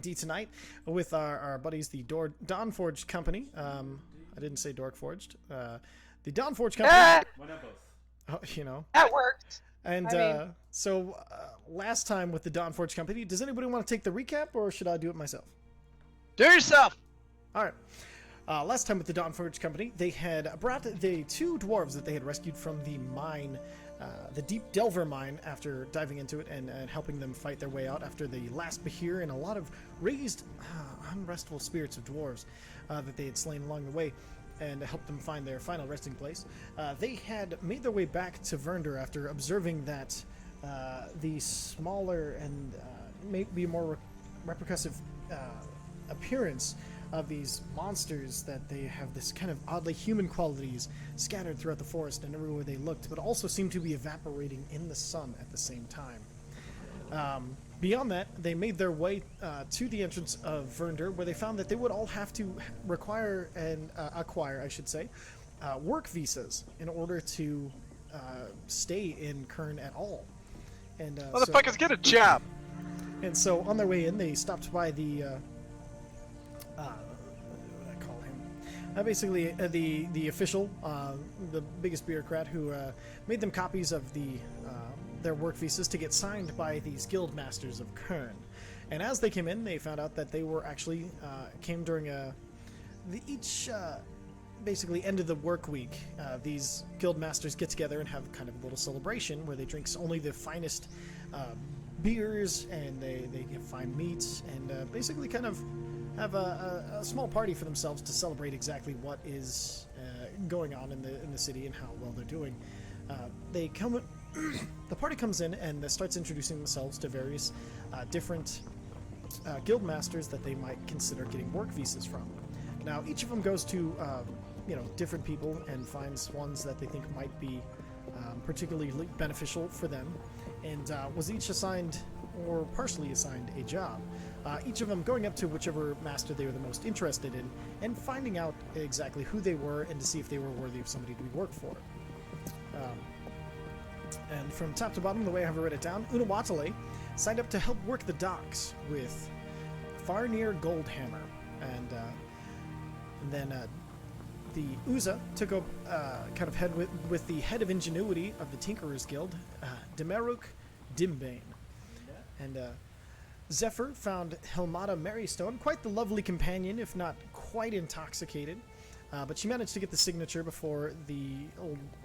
D&D tonight with our buddies, the Dawnforged company. I didn't say Dorkforged. The Dawnforged company. Why not both? Oh, you know. That worked. And so last time with the Dawnforged company, does anybody want to take the recap, or should I do it myself? Do it yourself. All right. Last time with the Dawnforged company, they had brought the two dwarves that they had rescued from the mine, the Deep Delver mine, after diving into it and helping them fight their way out after the last Behir and a lot of raised, unrestful spirits of dwarves that they had slain along the way, and helped them find their final resting place. They had made their way back to Vernder after observing that the smaller and maybe more repercussive appearance of these monsters, that they have this kind of oddly human qualities scattered throughout the forest and everywhere they looked, but also seem to be evaporating in the sun at the same time. Beyond that, they made their way to the entrance of Vernder, where they found that they would all have to require and acquire, I should say, work visas in order to stay in Khirn at all. And motherfuckers, get a job. And so on their way in, they stopped by the what would I call him? Basically, the official, the biggest bureaucrat, who made them copies of their work visas to get signed by these guild masters of Khirn. And as they came in, they found out that they were actually came during each basically end of the work week. These guild masters get together and have kind of a little celebration where they drink only the finest beers, and they get fine meats, and basically kind of have a small party for themselves to celebrate exactly what is going on in the city and how well they're doing. They come. The party comes in and starts introducing themselves to various different guild masters that they might consider getting work visas from. Now, each of them goes to different people and finds ones that they think might be particularly beneficial for them, and was each assigned or partially assigned a job. Each of them going up to whichever master they were the most interested in and finding out exactly who they were and to see if they were worthy of somebody to be worked for. And from top to bottom, the way I have read it down, Unawatale signed up to help work the docks with Farnir Goldhammer, and then the Uza took up kind of head with the head of ingenuity of the Tinkerers Guild, Demeruk Dimbane. And Zephyr found Helmata Marystone, quite the lovely companion, if not quite intoxicated. But she managed to get the signature before the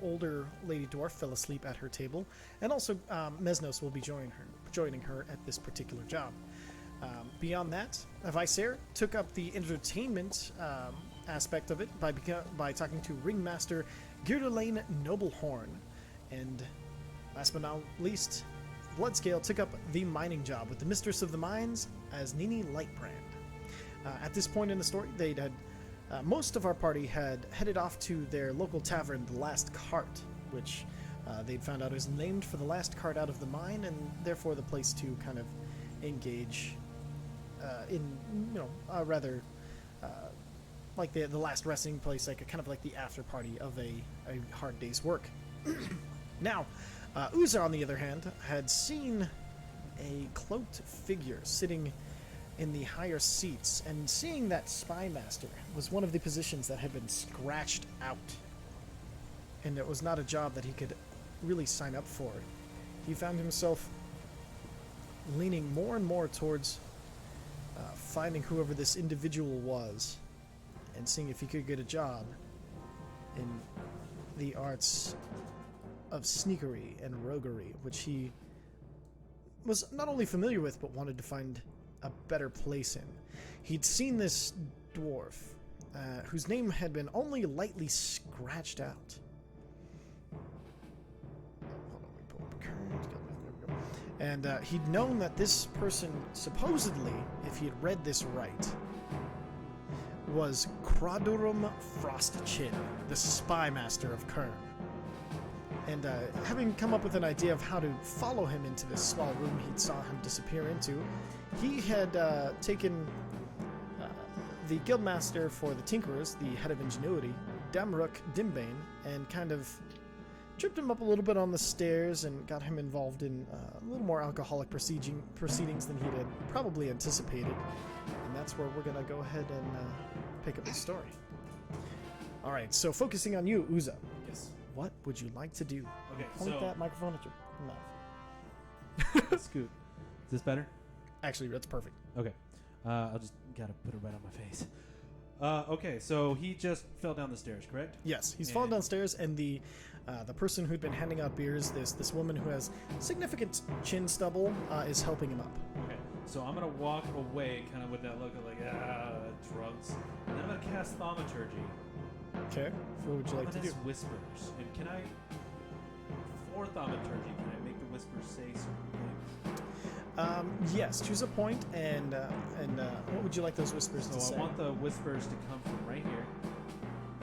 older lady dwarf fell asleep at her table. And also, Mesnos will be joining her at this particular job. Beyond that, Visair took up the entertainment aspect of it by talking to Ringmaster Girdalane Noblehorn. And last but not least, Bloodscale took up the mining job with the Mistress of the Mines as Nini Lightbrand. At this point in the story, most of our party had headed off to their local tavern, the Last Cart, which they'd found out is named for the last cart out of the mine, and therefore the place to kind of engage in, rather like the last resting place, like kind of like the after party of a hard day's work. Now, Uza, on the other hand, had seen a cloaked figure sitting in the higher seats, and seeing that Spy Master was one of the positions that had been scratched out, and it was not a job that he could really sign up for. He found himself leaning more and more towards finding whoever this individual was and seeing if he could get a job in the arts of sneakery and roguery, which he was not only familiar with but wanted to find a better place in. He'd seen this dwarf, whose name had been only lightly scratched out. Hold on, let me pull up Khirn. And he'd known that this person, supposedly, if he had read this right, was Kradurum Frostchin, the Spy Master of Khirn. And having come up with an idea of how to follow him into this small room he saw him disappear into, he had taken the guildmaster for the Tinkerers, the head of ingenuity, Damruk Dimbane, and kind of tripped him up a little bit on the stairs and got him involved in a little more alcoholic proceedings than he had probably anticipated. And that's where we're gonna go ahead and pick up the story. All right, so focusing on you, Uzo. Yes. What would you like to do? Okay, Point so that microphone at your mouth. Scoot. Is this better? Actually, that's perfect. Okay. I'll just gotta put it right on my face. Okay, so he just fell down the stairs, correct? Yes, he's fallen downstairs, and the person who'd been handing out beers, this woman who has significant chin stubble, is helping him up. Okay, so I'm gonna walk away, kind of with that look of like drugs, and then I'm gonna cast thaumaturgy. Okay, so what would you like to do? Whispers, and can I, for thaumaturgy, can I make the whispers say certain things? Yes, choose a point, and what would you like those whispers to So say? I want the whispers to come from right here.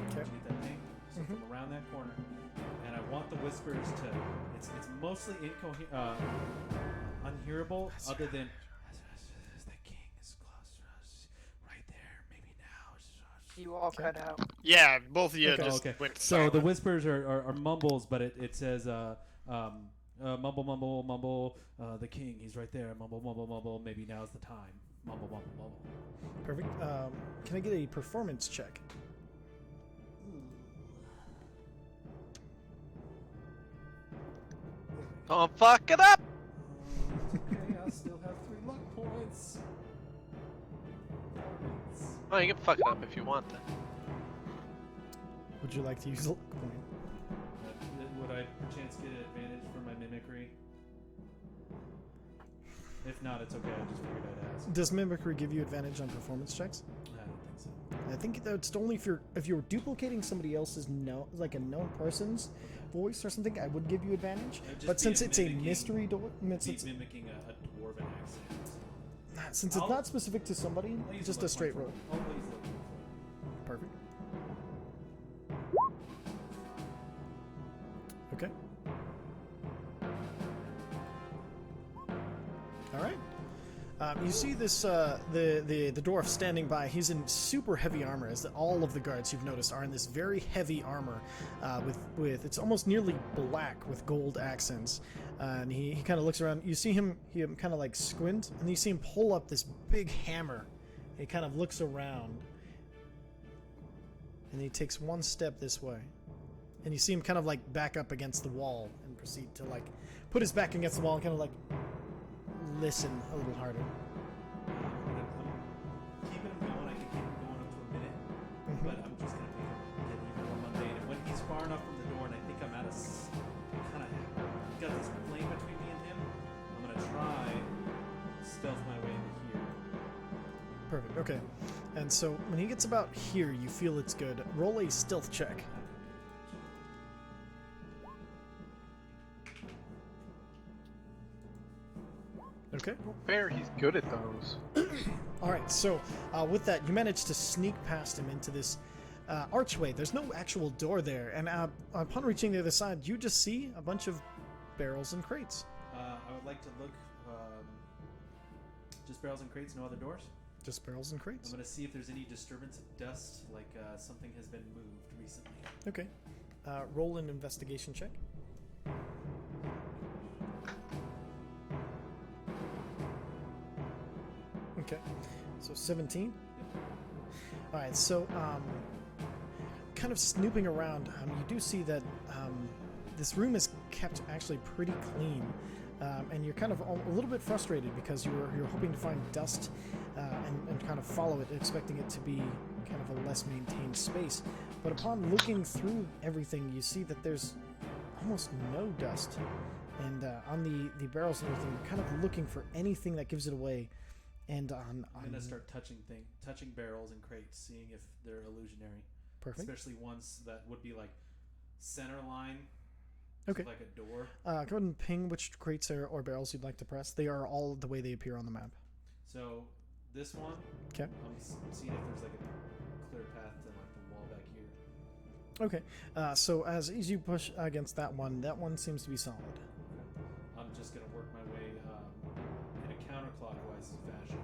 Okay. Did you get that thing? So from around that corner, and I want the whispers to. It's mostly unhearable, other than the king is close to us, right there. Maybe now. You all cut out. Yeah, both of you Okay. just Okay. went So silent. the whispers are mumbles, but it says mumble, mumble, mumble. The king, he's right there. Mumble, mumble, mumble. Maybe now's the time. Mumble, mumble, mumble. Perfect. Can I get a performance check? Don't fuck it up! Okay, I still have 3 luck points. Oh, you can fuck it up if you want then. Would you like to use a luck point? Would I perchance get an advantage for my mimicry? If not, it's okay. I just figured I'd ask. Does mimicry give you advantage on performance checks? I don't think so. I think that's only if you're duplicating somebody else's like a known person's voice or something. I would give you advantage. It'd just But be since a it's a mimicking- mystery door, He's mimicking a dwarven accent. since it's I'll- not specific to somebody, I'll use just luck a straight point roll. for it. I'll use luck point for it. Perfect. Okay. All right. You see this the dwarf standing by. He's in super heavy armor, as all of the guards you've noticed are in this very heavy armor, with it's almost nearly black with gold accents. And he kind of looks around. You see him kind of like squint, and you see him pull up this big hammer. He kind of looks around, and he takes one step this way, and you see him kind of like back up against the wall and proceed to like put his back against the wall and kind of like listen a little harder. I'm keeping him going. I can keep him going up to a minute, but I'm just gonna make him get even more mundane. And when he's far enough from the door, and I think I'm kind of got this flame between me and him, I'm gonna try stealth my way into here. Perfect. Okay. And so when he gets about here, you feel it's good. Roll a stealth check. Okay. Fair, he's good at those. All right. So with that, you manage to sneak past him into this archway. There's no actual door there, and upon reaching the other side, you just see a bunch of barrels and crates. I would like to look. Just barrels and crates, no other doors. Just barrels and I'm crates. gonna see if there's any disturbance of dust, like something has been moved recently. Okay. Roll an investigation check. Okay. So 17. All right. So kind of snooping around, you do see that this room is kept actually pretty clean. And you're kind of a little bit frustrated because you're hoping to find dust and kind of follow it, expecting it to be kind of a less maintained space. But upon looking through everything, you see that there's almost no dust. And on the barrels and everything, you're kind of looking for anything that gives it away. And I'm gonna start touching barrels and crates, seeing if they're illusionary. Perfect. Especially ones that would be like center line. Okay. Like a door. Go ahead and ping which crates or barrels you'd like to press. They are all the way they appear on the map. So this one. Okay. I'm seeing if there's like a clear path to like the wall back here. Okay. So as you push against that one seems to be solid. I'm just gonna work my way in a counterclockwise fashion,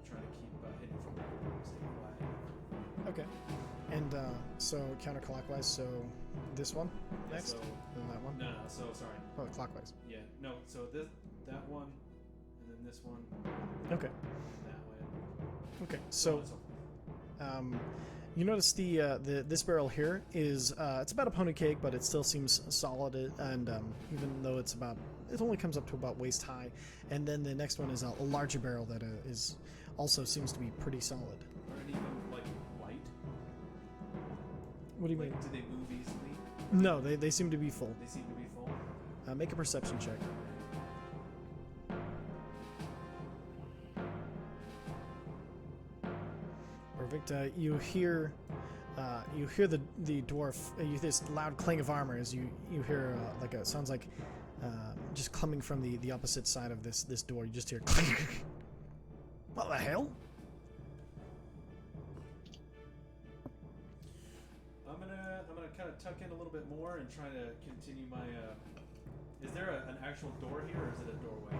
trying to keep hidden from the door, stay quiet. Okay. And so counterclockwise. So this one Yeah, next, so, then that one. no, so sorry. Oh, clockwise. Yeah, no. So that one, and then this one. Okay. And that way. Okay, so you notice the this barrel here is it's about a pony cake, but it still seems solid, and even though it only comes up to about waist high, and then the next one is a larger barrel that is also seems to be pretty solid. Are any of them like light? What do you Like, mean? do they move easily? No, they seem to be full. They seem to be full. Make a perception check. Perfect. You hear the dwarf. You hear this loud clang of armor as you hear sounds like just coming from the opposite side of this door. You just hear clink. What the hell? I'm gonna kind of tuck in a little bit more and try to continue my. Is there an actual door here, or is it a doorway?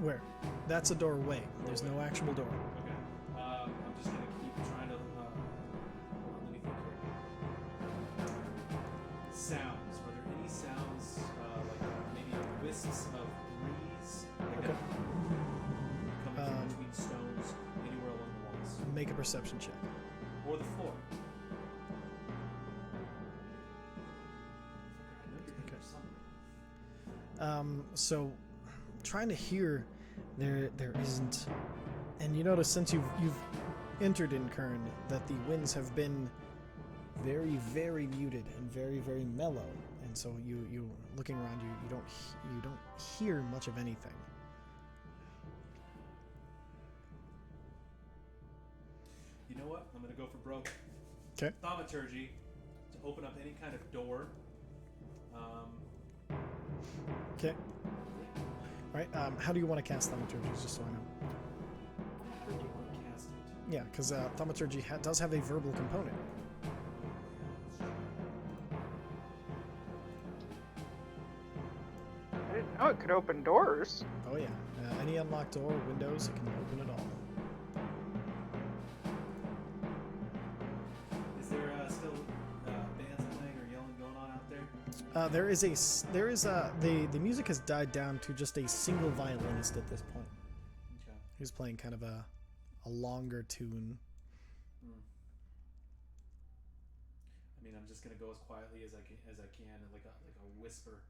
Where? That's a doorway. There's no actual door. Okay. I'm just gonna keep trying to. Hold on, let me think here. Sounds. Were there any sounds like maybe wisps of breeze, like Okay. coming from between stones, anywhere along the walls, Make a perception check. or the floor? So trying to hear, there isn't, and you notice since you've entered in Khirn that the winds have been very, very muted and very, very mellow, and so you looking around you don't hear much of anything. You know what? I'm gonna go for broke. Okay. Thaumaturgy to open up any kind of door. Okay. All right. How do you want to cast Thaumaturgy? Just so I know. How do you want to cast it? Yeah, because Thaumaturgy does have a verbal component. I didn't know it could open doors. Oh yeah. Any unlocked door, windows, it can open it all. Is there still bands playing or yelling going on out there? The music has died down to just a single violinist at this point. Okay. He's playing kind of a longer tune. I mean, I'm just gonna go as quietly as I can, like a whisper.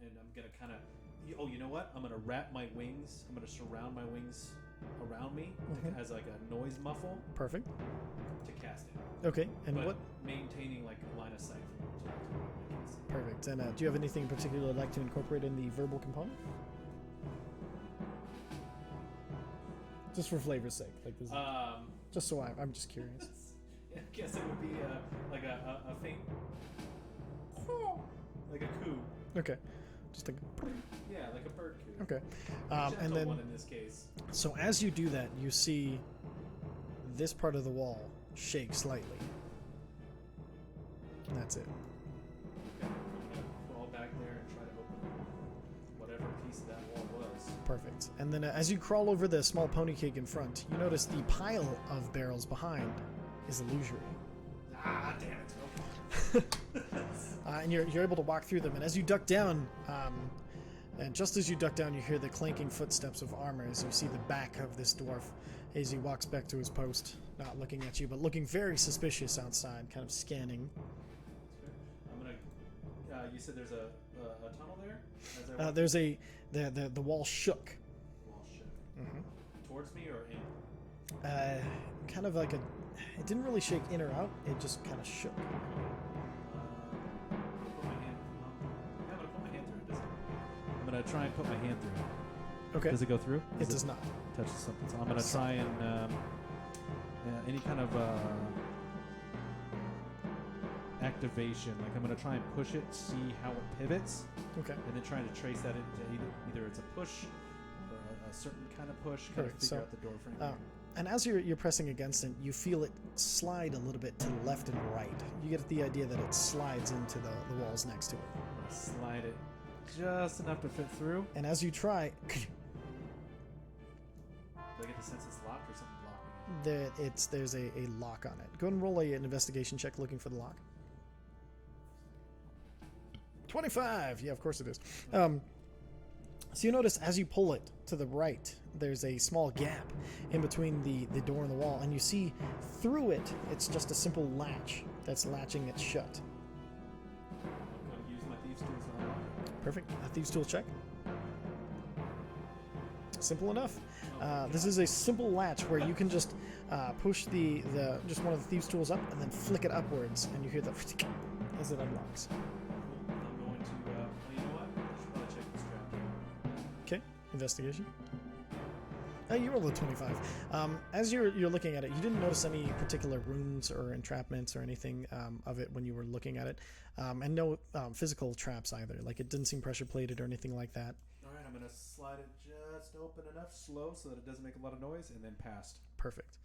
And I'm gonna kind of. Oh, you know what? I'm gonna wrap my wings. I'm gonna surround my wings around me as like a noise muffle Perfect. to cast it. Okay, and But what? maintaining like line of sight. Perfect. And do you have anything in particular you'd like to incorporate in the verbal component? Just for flavor's sake, like this. Just so I'm just curious. I guess it would be like a faint, like a coo. Okay, just like. Yeah, like a bird coo. Okay, Gentle and then one in this case. so as you do that, you see this part of the wall shake slightly. And that's it. Okay, I'm gonna crawl back there and try to open whatever piece of that wall was. Perfect. And then as you crawl over the small pony cake in front, you notice the pile of barrels behind is illusory. Ah, damn it! Okay. And you're able to walk through them. And as you duck down, and just as you duck down, you hear the clanking footsteps of armor as you see the back of this dwarf as he walks back to his post, not looking at you, but looking very suspicious outside, kind of scanning. I'm gonna. You said there's a tunnel there. As I walk There's the wall shook. the wall shit. Mm-hmm. Towards me or in? Kind of like it didn't really shake in or out. It just kind of shook. Put my hand. I'm gonna put my hand through it. I'm gonna try and put my hand through it. Okay. Does it go through? It does not. Touches something. So I'm gonna try and any kind of activation. Like I'm gonna try and push it, see how it pivots, Okay. and then trying to trace that into either it's a push or a certain kind of push. Kind of Correct. figure So, out the door frame. And as you're pressing against it, you feel it slide a little bit to the left and right. You get the idea that it slides into the walls next to it. I'm gonna slide it just enough to fit through. And as you try, Do I get the sense it's locked or something blocking it? there's a lock on it. Go ahead and roll an investigation check looking for the lock. 25. Yeah, of course it is. So you notice as you pull it to the right, there's a small gap in between the door and the wall, and you see through it, it's just a simple latch that's latching it shut. I'm going to use my thieves' tools to unlock it. Perfect. A thieves' tool check. Simple enough. This is a simple latch where you can just push the just one of the thieves' tools up and then flick it upwards, and you hear the as it unlocks. I'm going to, well, you know what? I should probably check this trap. Okay, investigation. You rolled a 25. As you're looking at it, you didn't notice any particular runes or entrapments or anything of it when you were looking at it, and no physical traps either. Like it didn't seem pressure plated or anything like that. All right, I'm going to slide it just open enough, slow, so that it doesn't make a lot of noise, and then past. Perfect.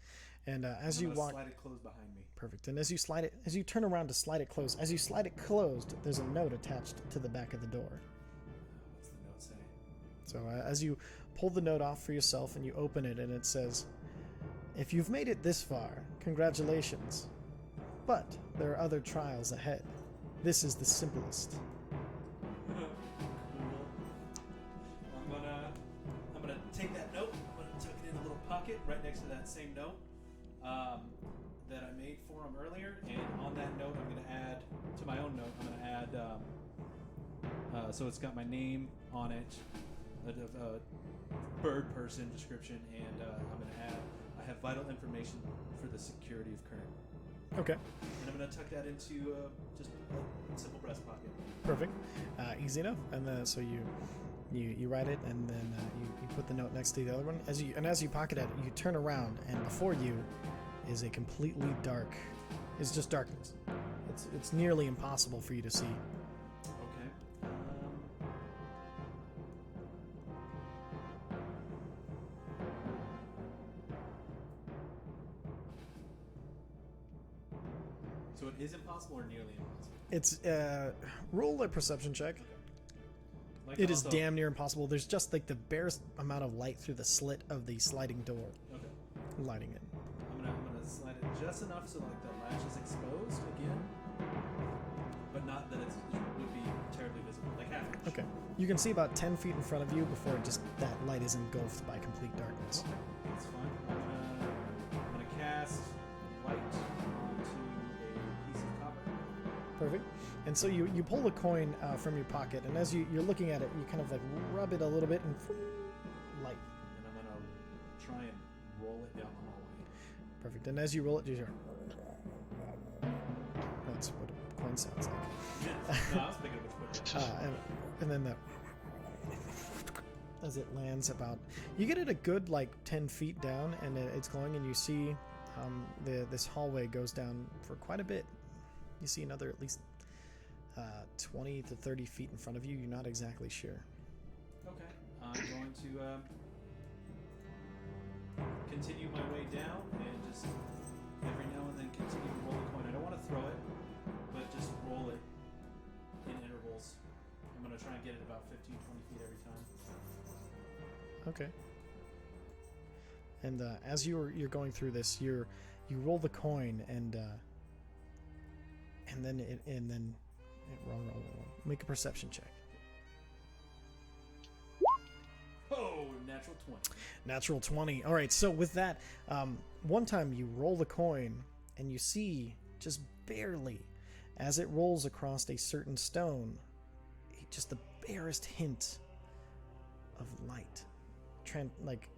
And as you I'm gonna walk, slide it closed behind me. perfect. And as you slide it, as you turn around to slide it closed, as you slide it closed, there's a note attached to the back of the door. What's the note say? So as you pull the note off for yourself and you open it, and it says, "If you've made it this far, congratulations. But there are other trials ahead. This is the simplest." Cool. I'm gonna take that note. I'm gonna tuck it in a little pocket right next to that same note that I made for him earlier. And on that note, I'm gonna add to my own note. I'm gonna add so it's got my name on it, a bird person description, and I'm gonna add I have vital information for the security of Khirn. Okay, And I'm gonna tuck that into just a simple breast pocket. perfect. Easy enough. And then so you write it, and then you put the note next to the other one. As you pocket it, you turn around, and before you is a completely dark. It's just darkness. It's nearly impossible for you to see. Okay. So it is impossible or nearly impossible? It's roll a perception check. Like It is also- damn near impossible. There's just like the barest amount of light through the slit of the sliding door, Okay. lighting it. I'm gonna slide it just enough so like the latch is exposed again, but not that it would be terribly visible, like half inch. Okay. You can see about 10 feet in front of you before just that light is engulfed by complete darkness. Okay, that's fine. I'm gonna cast light onto a piece of copper. Perfect. And so you pull the coin from your pocket, and as you're looking at it, you kind of like rub it a little bit, and light. And I'm gonna try and roll it down the hallway. Perfect. And as you roll it, you hear. That's what a coin sounds like. No, I was thinking which way. And then as it lands about, you get it a good like 10 feet down, and it's glowing, and you see this hallway goes down for quite a bit. You see another at least 20 to 30 feet in front of you. You're not exactly sure. Okay, I'm going to continue my way down and just every now and then continue to roll the coin. I don't want to throw it, but just roll it in intervals. I'm going to try and get it about 15, 20 feet every time. Okay. And as you're going through this, you roll the coin, and then roll. Make a perception check. Oh, natural 20. Natural 20. All right. So with that, one time you roll the coin, and you see just barely, as it rolls across a certain stone, just the barest hint of light,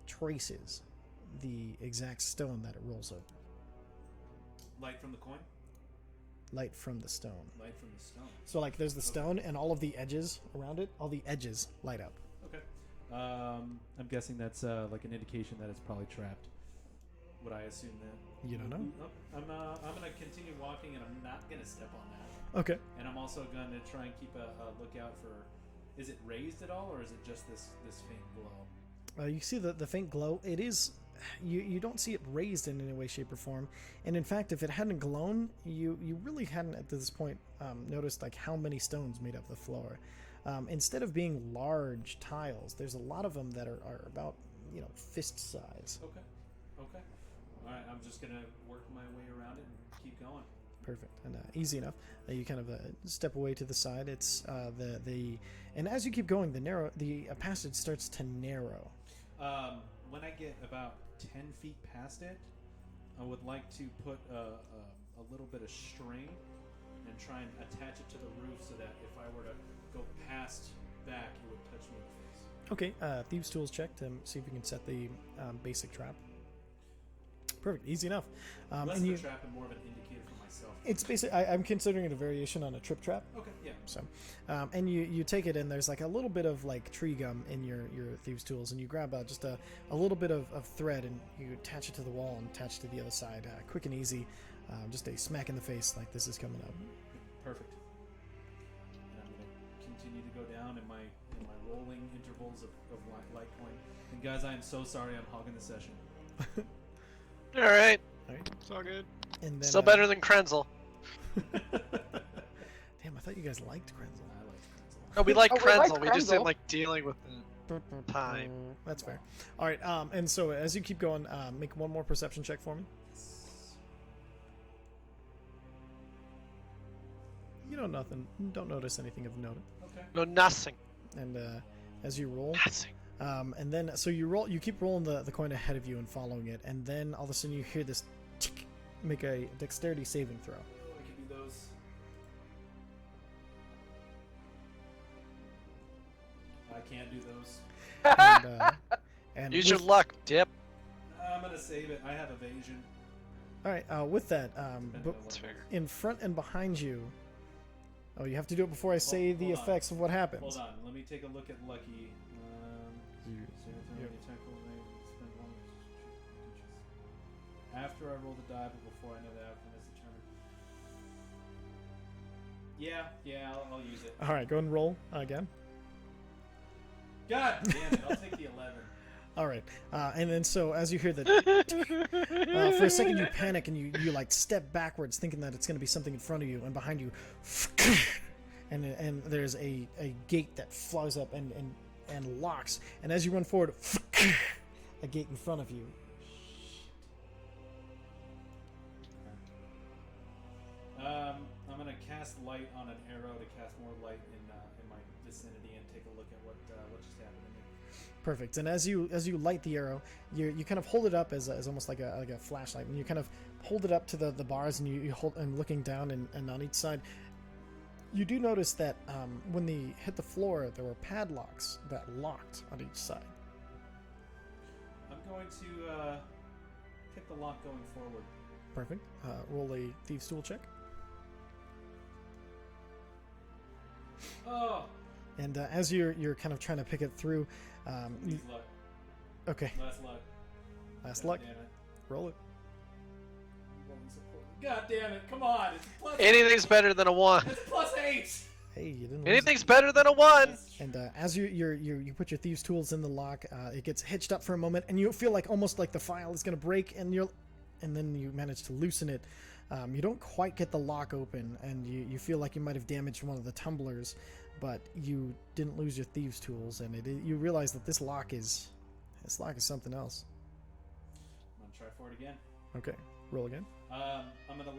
traces the exact stone that it rolls over. Light from the coin? Light from the stone. Light from the stone. So like there's the stone, and all of the edges around it, all the edges light up. Okay. I'm guessing that's like an indication that it's probably trapped. Would I assume that? You don't know. Nope. I'm gonna continue walking, and I'm not gonna step on that. Okay. And I'm also gonna try and keep a lookout for. Is it raised at all, or is it just this faint glow? You see the faint glow. It is. You don't see it raised in any way, shape, or form. And in fact, if it hadn't glown, you really hadn't at this point noticed like how many stones made up the floor. Instead of being large tiles, there's a lot of them that are about fist size. Okay. Okay. All right. I'm just gonna work my way around it and keep going. Perfect, and easy enough. You kind of step away to the side. It's and as you keep going, the passage starts to narrow. when I get about 10 feet past it, I would like to put a little bit of string and try and attach it to the roof so that if I were to go past back, it would touch me in the face. Okay, Thieves' Tools check to see if you can set the basic trap. Perfect, easy enough. Less and of a trap and more of an indicator for myself. It's basically, I'm considering it a variation on a trip trap. Okay, yeah. So, and you take it and there's like a little bit of like tree gum in your Thieves' Tools, and you grab just a little bit of thread and you attach it to the wall and attach it to the other side. Quick and easy, just a smack in the face like this is coming up. Perfect. And I'm going to continue to go down in my rolling intervals of light going. And guys, I am so sorry I'm hogging the session. All right. All right. It's all good. And then, Still better than Krenzel. Damn, I thought you guys liked Krenzel. I like Krenzel. No, we like Oh, we Krenzel. like We just didn't Krenzel. like dealing with the time. That's fair. All right, and so as you keep going, make one more perception check for me. You know nothing. Don't notice anything of note. Okay. No, nothing. And as you roll, Nothing. and then so you keep rolling the coin ahead of you and following it, and then all of a sudden you hear this tick. Make a dexterity saving throw. Oh, I can do those. I can't do those. And Use your with- luck, dip. I'm going to save it. I have evasion. All right, with that, but That's fair. in front and behind you. Oh, you have to do it before I say the hold on. effects of what happens. Hold on. Let me take a look at Lucky. Yep. After I roll the die, but before I know the outcome is determined. Yeah, I'll use it. All right, go and roll again. God damn it! I'll take the 11. All right, and then so as you hear the, for a second you panic and you like step backwards, thinking that it's going to be something in front of you, and behind you, and there's a gate that flies up and locks, and as you run forward, a gate in front of you. I'm gonna cast light on an arrow to cast more light in my vicinity and take a look at what just happened to me. Perfect. And as you light the arrow, you kind of hold it up as almost like a flashlight, and you kind of hold it up to the bars, and you hold and looking down and on each side, you do notice that when they hit the floor, there were padlocks that locked on each side. I'm going to pick the lock going forward. Perfect. Roll a Thieves' Tool check. Oh, And as you're kind of trying to pick it through, please luck. okay, Last luck. last God luck. Damn it. Roll it. God damn it! Come on! It's plus. Anything's better than a 1. It's plus 8. Hey, you didn't lose. Anything's better than a 1. And as you put your Thieves' Tools in the lock, it gets hitched up for a moment, and you feel like almost like the file is going to break, and then you manage to loosen it. You don't quite get the lock open, and you feel like you might have damaged one of the tumblers, but you didn't lose your Thieves' Tools, and you realize that this lock is something else. I'm gonna try for it again. Okay, roll again. I'm gonna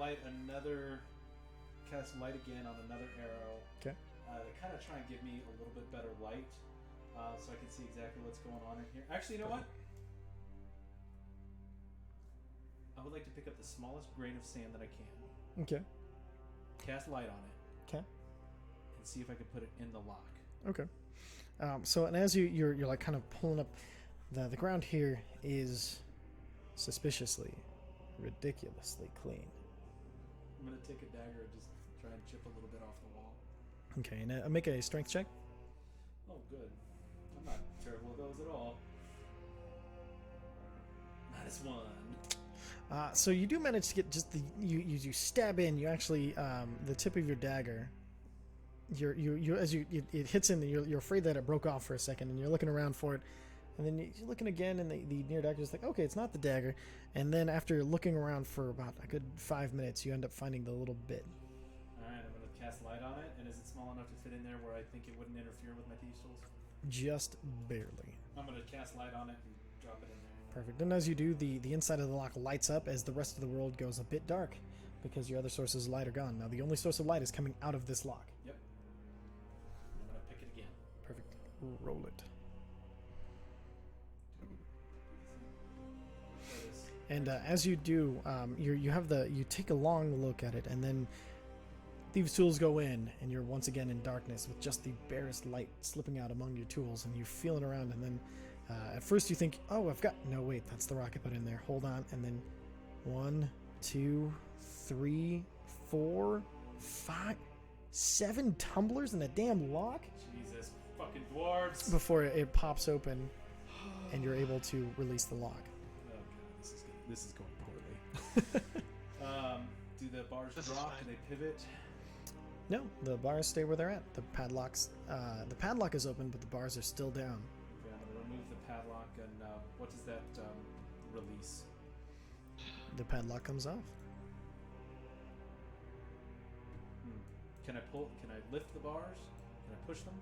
cast light again on another arrow. Okay. To kind of try and give me a little bit better light, so I can see exactly what's going on in here. Actually, you know what? I would like to pick up the smallest grain of sand that I can, Okay. cast light on it, Okay. and see if I can put it in the lock. Okay. So, and as you're like kind of pulling up, the ground here is suspiciously, ridiculously clean. I'm gonna take a dagger and just try and chip a little bit off the wall. Okay, and make a strength check. Oh, good. I'm not terrible at those at all. -1. So you do manage to get just you stab in. You actually the tip of your dagger. It hits in. You're afraid that it broke off for a second, and you're looking around for it, and then you're looking again, and the near dagger is like, okay, it's not the dagger. And then after looking around for about a good 5 minutes, you end up finding the little bit. All right, I'm gonna cast light on it, and is it small enough to fit in there where I think it wouldn't interfere with my Thieves' Tools? Just barely. I'm gonna cast light on it and drop it in there. Perfect. And as you do, the inside of the lock lights up as the rest of the world goes a bit dark because your other sources of light are gone. Now the only source of light is coming out of this lock. Yep. I'm gonna pick it again. Perfect. Roll it. And as you do, you take a long look at it, and then thieves' tools go in, and you're once again in darkness with just the barest light slipping out among your tools, and you're feeling around, and then at first you think, oh, no, wait, that's the rocket put in there. Hold on, and then 1, 2, 3, 4, 5, 7 tumblers and a damn lock Jesus fucking dwarves. before it pops open, and you're able to release the lock. Oh god, this is going poorly. Do the bars drop? Do they pivot? No, the bars stay where they're at. The padlock is open, but the bars are still down. Okay, I'm gonna remove the padlock, and what does that release? The padlock comes off. Can I lift the bars? Can I push them?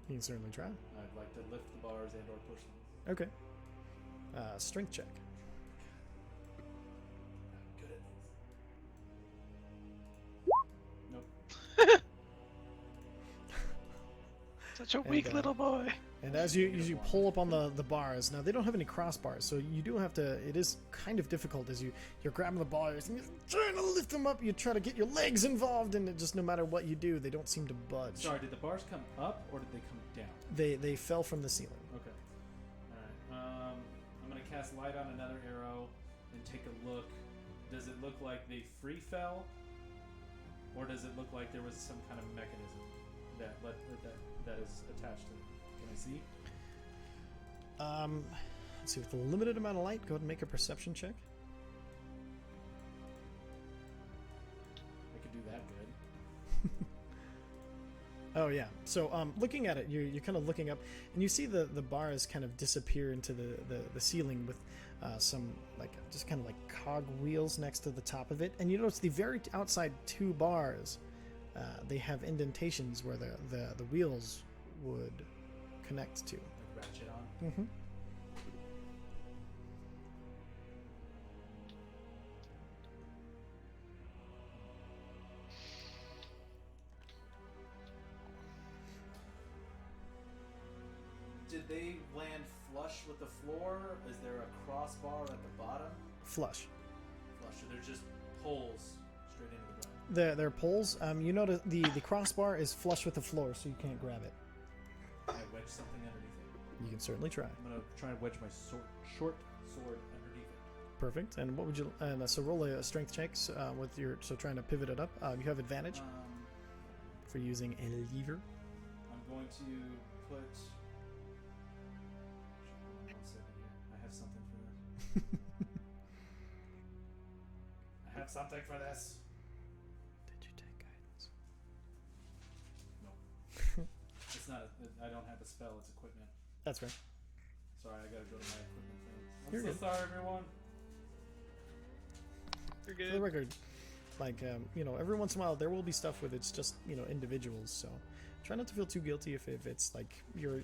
You can certainly try. I'd like to lift the bars and or push them. Okay. Strength check. I'm good at these. Nope. Such a weak little boy. And as you pull up on the bars, now they don't have any crossbars, so you do have to. It is kind of difficult as you're grabbing the bars and you're trying to lift them up. You try to get your legs involved, and it just no matter what you do, they don't seem to budge. Sorry, did the bars come up or did they come down? They fell from the ceiling. Okay. All right. I'm gonna cast light on another arrow and take a look. Does it look like they free fell, or does it look like there was some kind of mechanism that is attached to it? Can I see? Let's see. With a limited amount of light, go ahead and make a perception check. I could do that good. Oh yeah. So looking at it, you're kind of looking up, and you see the bars kind of disappear into the ceiling with some just kind of like cog wheels next to the top of it, and you notice the very outside 2 bars, they have indentations where the wheels would connect to. Like ratchet on. Mm-hmm. Did they land flush with the floor? Is there a crossbar at the bottom? Flush. Flush. So they're just poles straight into the ground. They're poles. You notice the crossbar is flush with the floor, so you can't grab it. Can I wedge something underneath it? You can certainly try. I'm gonna try and wedge my short sword underneath it. Perfect. And what would you? And so roll a strength check with your. So trying to pivot it up. You have advantage for using a lever. I'm going to put. One second here. I have something for this. I have something for this. Did you take guidance? No. It's not. I don't have a spell. It's equipment. That's right. Sorry, I gotta go to my equipment thing. I'm You're so good. sorry, everyone. You're For the good. record, every once in a while there will be stuff with it's just individuals. So try not to feel too guilty if it's like your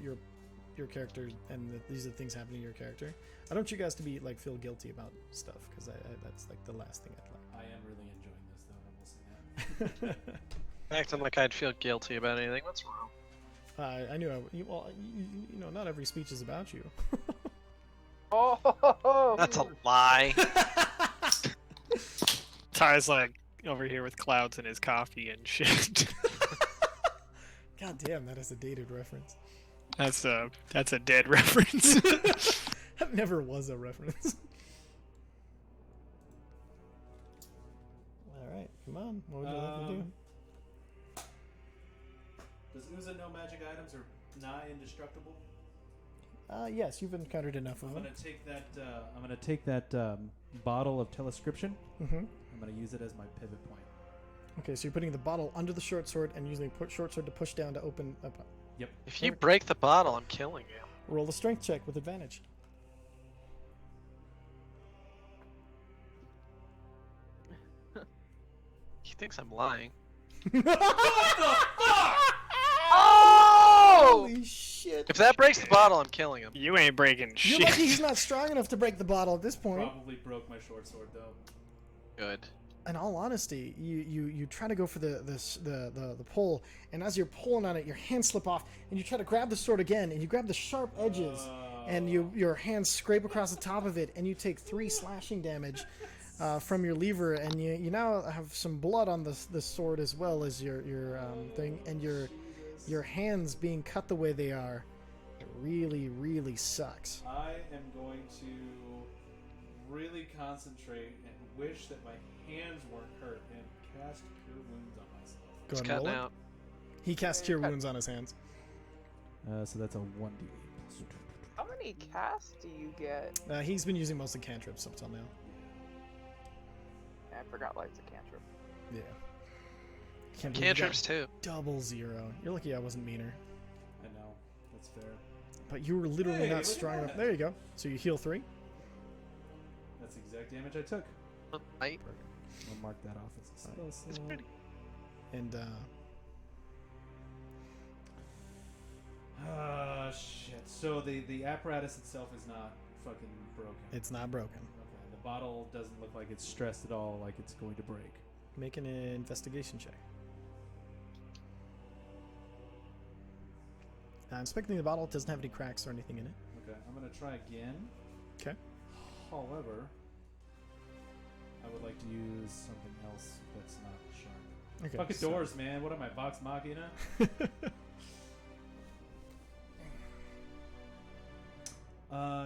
character and these are the things happening to your character. I don't want you guys to be feel guilty about stuff because that's the last thing I'd I am really enjoying this, though. I will say that. like. Acting like I'd feel guilty about anything. What's wrong? I knew. Not every speech is about you. Oh, That's a lie. Ty's over here with clouds in his coffee and shit. God damn, that is a dated reference. That's a dead reference. That never was a reference. All right, come on. What would you like to do? Does Uza know magic items are nigh indestructible? Yes, you've encountered enough of I'm them. gonna take that bottle of telescription. Mm-hmm. I'm gonna use it as my pivot point. Okay, so you're putting the bottle under the short sword and using the short sword to push down to open up. If you break the bottle, I'm killing you. Roll a strength check with advantage. He thinks I'm lying. oh! Holy shit! If that breaks the bottle, I'm killing him. You ain't breaking You're shit. lucky he's not strong enough to break the bottle at this point. Probably broke my short sword though. Good. In all honesty, you try to go for the pull, and as you're pulling on it, your hands slip off, and you try to grab the sword again, and you grab the sharp edges, and your hands scrape across the top of it, and you take 3 slashing damage from your lever, and you now have some blood on the sword as well as your thing, and your hands being cut the way they are. It really sucks. I am going to really concentrate and wish that my hands weren't hurt and cast Cure Wounds on myself. Go It's ahead and roll cutting it. out. He casts Cure Wounds on his hands. So that's a 1d8. How many casts do you get? He's been using mostly cantrips up till now. I forgot light's a cantrip. Yeah. Can't believe you Cantrips too. got $0. You're lucky I wasn't meaner. I know. That's fair. But you were literally Hey, not look at strong enough. that. There you go. So you heal 3. That's the exact damage I took. Right. I'll mark that off as a spell It's slot. pretty. And Shit. So the apparatus itself is not fucking broken. it's not broken. Okay. The bottle doesn't look like it's stressed at all, like it's going to break. Make an investigation check. Inspecting the bottle, it doesn't have any cracks or anything in it. Okay. I'm gonna try again. Okay. However, I would like to use something else that's not sharp. Okay. Fucking so- doors, man. What am I, Vox Machina?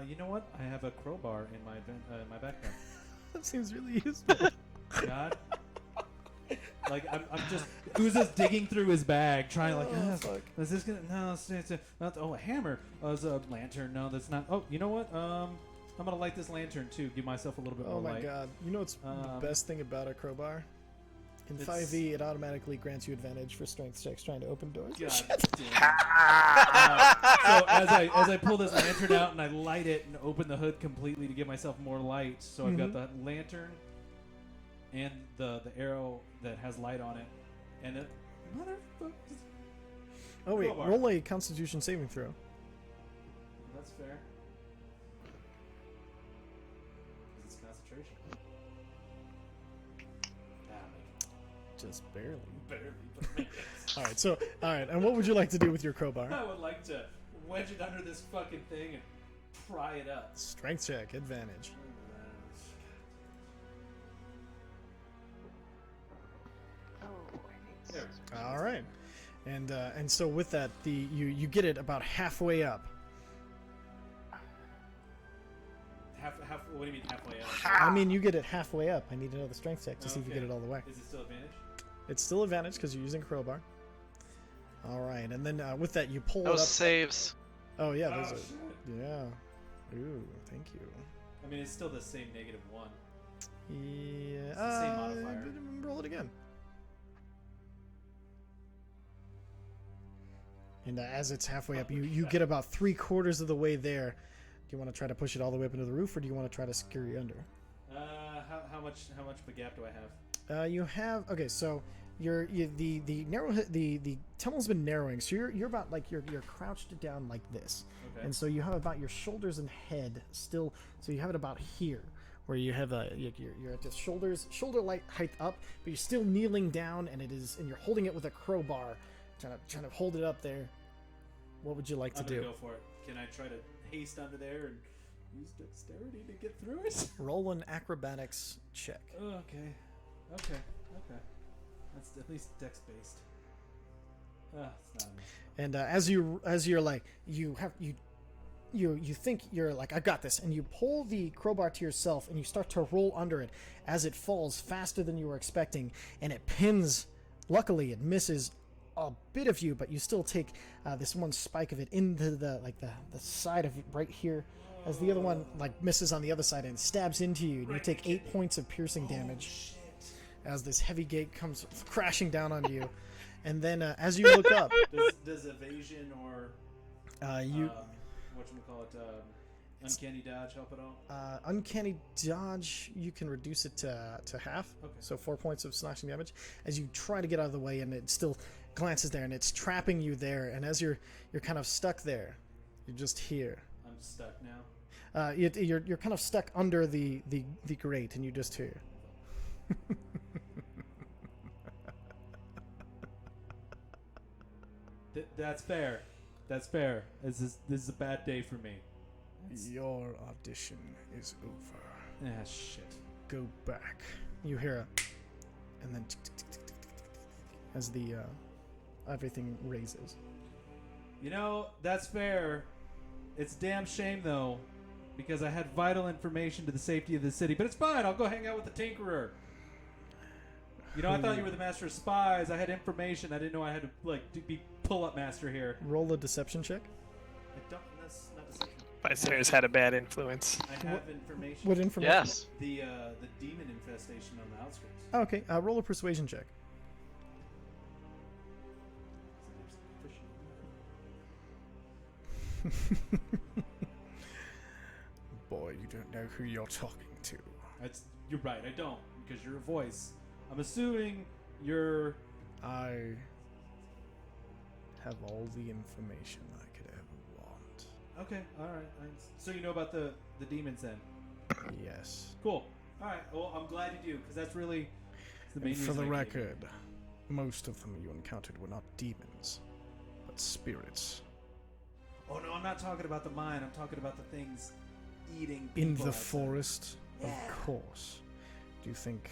You know what? I have a crowbar in my backpack. That seems really useful. God. Like I'm just Uza's digging through his bag, trying like, Oh, fuck. is this gonna? No, it's not. Oh, a hammer. Oh, it's a lantern. No, that's not. Oh, you know what? I'm gonna light this lantern too. Give myself a little bit Oh more my light. god. You know what's the best thing about a crowbar? In It's- 5e, it automatically grants you advantage for strength checks trying to open doors. God damn. So as I pull this lantern out and I light it and open the hood completely to give myself more light, so I've got the lantern and the arrow that has light on it, and it motherfucker. Oh wait, Crowbar. roll a Constitution saving throw. That's fair. 'Cause it's concentration. Just barely. Barely, but make it. All right, and what would you like to do with your crowbar? I would like to wedge it under this fucking thing and pry it up. Strength check, advantage. Oh, I need There. All right, and so with that, you get it about halfway up. Half. What do you mean halfway up? I mean, you get it halfway up. I need to know the strength check to see if you Okay. get it all the way. Is it still advantage? It's still advantage because you're using a crowbar. All right, and then with that, you pull No it up. saves. Oh yeah, Oh, those are. shit. Yeah. Ooh, thank you. I mean, it's still the same -1. Yeah. It's the same modifier. Roll it again. And as it's halfway up, you get about 3/4 of the way there. Do you want to try to push it all the way up into the roof, or do you want to try to scurry under? How much of a gap do I have? You have so the tunnel's been narrowing, so you're about like you're crouched down like this, Okay. and so you have about your shoulders and head still. So you have it about here, where you have you're at the shoulder height up, but you're still kneeling down, and you're holding it with a crowbar, trying to hold it up there. What would you like to I'm gonna do? go for it. Can I try to haste under there and use dexterity to get through it? Roll an acrobatics check. Okay. That's at least dex based. It's not enough. And as you're like you think you're like, I got this, and you pull the crowbar to yourself and you start to roll under it as it falls faster than you were expecting, and it pins. Luckily, it misses a bit of you, but you still take this one spike of it into the side of it right here, as the other one like misses on the other side and stabs into you, and you take 8 points of piercing damage as this heavy gate comes crashing down on you. And then as you look up, Does evasion or you whatchamacallit, uncanny dodge help at all? uncanny dodge, you can reduce it to half. Okay. So 4 points of slashing damage as you try to get out of the way, and it still glances there, and it's trapping you there. And as you're kind of stuck there, you're just here. I'm stuck now. You're kind of stuck under the grate, and you just hear. That's fair. This is a bad day for me. Your audition is over. Ah, shit. Go back. You hear a, and then as the everything raises. You know, that's fair. It's a damn shame, though, because I had vital information to the safety of the city. But it's fine. I'll go hang out with the Tinkerer. You know, I thought you were the master of spies. I had information. I didn't know I had to, like, be pull-up master here. Roll a deception check. I don't. That's not deception. Visayas had a bad influence. I have information. What information? Yes. The demon infestation on the outskirts. Oh, okay. Roll a persuasion check. Boy, you don't know who you're talking to. You're right. I don't, because you're a voice. I'm assuming you're. I have all the information I could ever want. Okay. All right. So you know about the demons then? Yes. Cool. All right. Well, I'm glad you do, because that's really the main And for reason the I came. record, most of them you encountered were not demons, but spirits. Oh no, I'm not talking about the mine. I'm talking about the things eating people In the outside. forest, Yeah. of course. Do you think...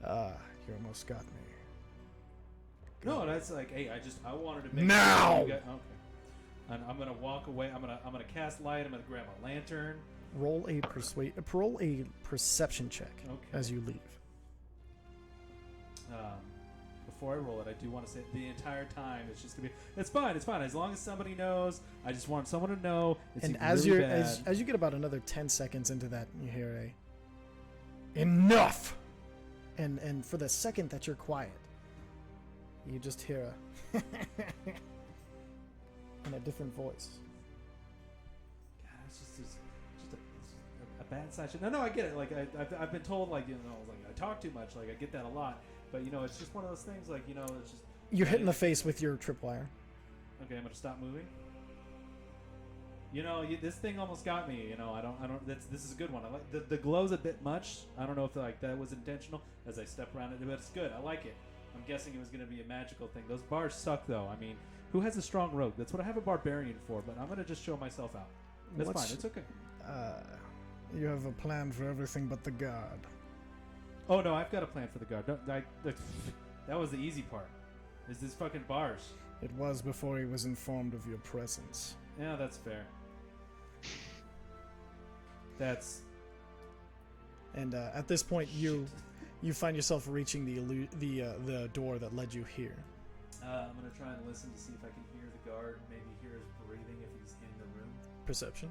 you almost got me. No, that's like, hey, I wanted to make Now! Sure you got, okay. And I'm gonna walk away. I'm gonna cast light. I'm gonna grab a lantern. Roll a perception check Okay. as you leave. Before I roll it, I do want to say the entire time it's just gonna be. It's fine. It's fine. As long as somebody knows. I just want someone to know. It's And really as you get about another 10 seconds into that, you hear a enough. And for the second that you're quiet, you just hear a in a different voice. God, it's just a bad side. No, I get it. Like I've been told, like, you know, like I talk too much. Like I get that a lot. But you know, it's just one of those things. Like, you know, it's just. You're hit in the face with your tripwire. Okay, I'm gonna stop moving. You know, this thing almost got me. You know, I don't. This is a good one. I like the glow's a bit much. I don't know if like that was intentional as I step around it, but it's good. I like it. I'm guessing it was gonna be a magical thing. Those bars suck, though. I mean, who has a strong rogue? That's what I have a barbarian for. But I'm gonna just show myself out. That's fine. It's okay. You have a plan for everything but the guard. Oh no, I've got a plan for the guard. That was the easy part. Is this fucking bars? It was before he was informed of your presence. Yeah, that's fair. That's. And at this point, you find yourself reaching the door that led you here. I'm gonna try and listen to see if I can hear the guard. Maybe hear his breathing if he's in the room. Perception.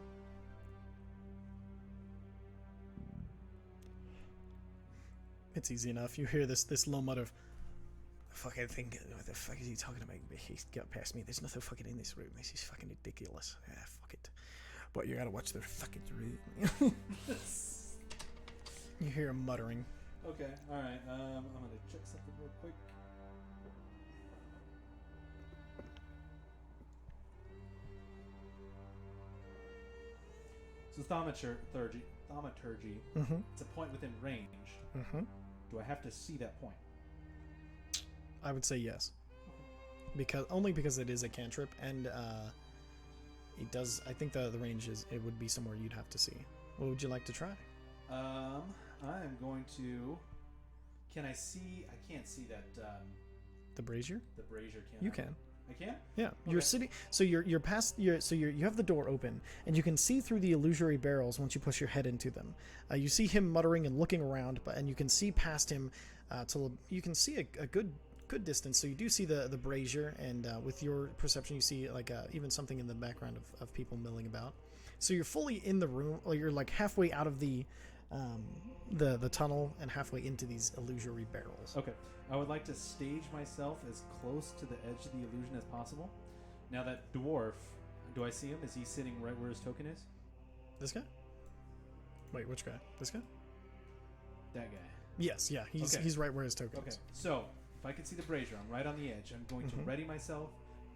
It's easy enough. You hear this low mutter of, "Fucking thing. What the fuck is he talking about? He's got past me. There's nothing fucking in this room. This is fucking ridiculous. Ah, fuck it. But you gotta watch the fucking room." You hear him muttering. Okay, alright. I'm gonna check something real quick. So thaumaturgy. Mm-hmm. It's a point within range. Mm-hmm. Do I have to see that point? I would say yes. Because it is a cantrip, and it does. I think the range is. It would be somewhere you'd have to see. What would you like to try? I'm going to. Can I see? I can't see that. The brazier? The brazier. You can. I can. Yeah, you're sitting. So you're past. You have the door open, and you can see through the illusory barrels once you push your head into them. You see him muttering and looking around, and you can see past him. You can see a good distance. So you do see the brazier, and with your perception, you see like even something in the background of people milling about. So you're fully in the room, or you're like halfway out of the tunnel and halfway into these illusory barrels. Okay. I would like to stage myself as close to the edge of the illusion as possible. Now that dwarf, do I see him? Is he sitting right where his token is? This guy? Wait, which guy? This guy? That guy. Yes, yeah, he's right where his token Okay. is. So if I can see the brazier, I'm right on the edge. I'm going to ready myself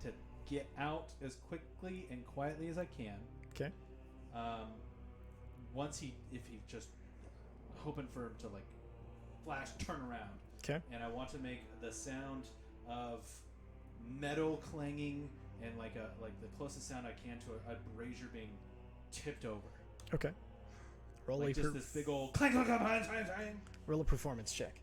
to get out as quickly and quietly as I can. Okay. If he just hoping for him to like flash turn around. Okay. And I want to make the sound of metal clanging and like the closest sound I can to a brazier being tipped over. Okay. Roll Like a just this big old clank, clank, clank, clank, clank, clank. roll a performance check.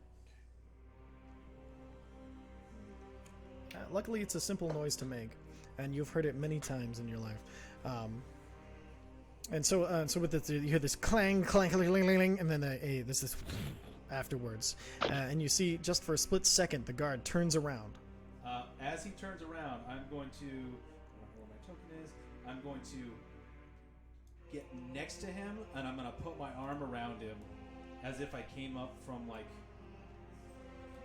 Luckily, it's a simple noise to make, and you've heard it many times in your life. And so with this, you hear this clang, clang, clang, clang, clang, and then there's this afterwards, and you see just for a split second the guard turns around. As he turns around, I'm going to. I don't know where my token is. I'm going to get next to him, and I'm going to put my arm around him, as if I came up from like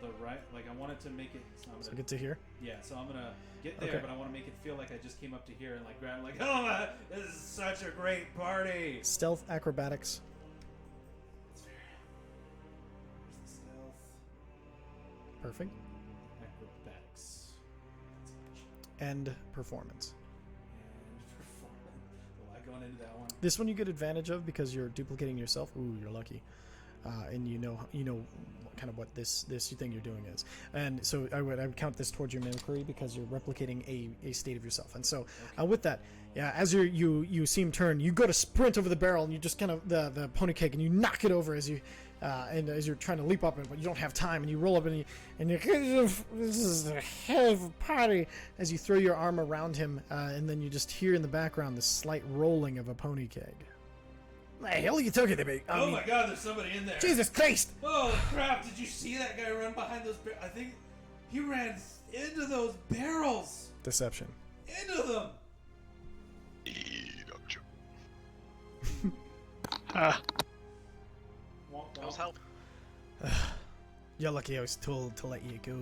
the right. Like I wanted to make it. So Get to here. Yeah, so I'm gonna get there, Okay. but I want to make it feel like I just came up to here and like grab, like, oh, this is such a great party. Stealth acrobatics. That's fair. Where's the stealth? Perfect. Acrobatics. And performance. And performance. A lot going into that one. This one you get advantage of because you're duplicating yourself. Ooh, you're lucky. And you know kind of what this thing you're doing is. And so I would count this towards your mimicry because you're replicating a state of yourself. And so with that, yeah, as you see him turn, you go to sprint over the barrel and you just kind of the pony cake and you knock it over as you as you're trying to leap up, but you don't have time, and you roll up and you this is a hell of a party as you throw your arm around him, and then you just hear in the background the slight rolling of a pony keg. The hell are you talking about? Oh my God, there's somebody in there. Jesus Christ! Holy crap, did you see that guy run behind those I think he ran into those barrels. Deception. Into them. That was help. You're lucky I was told to let you go.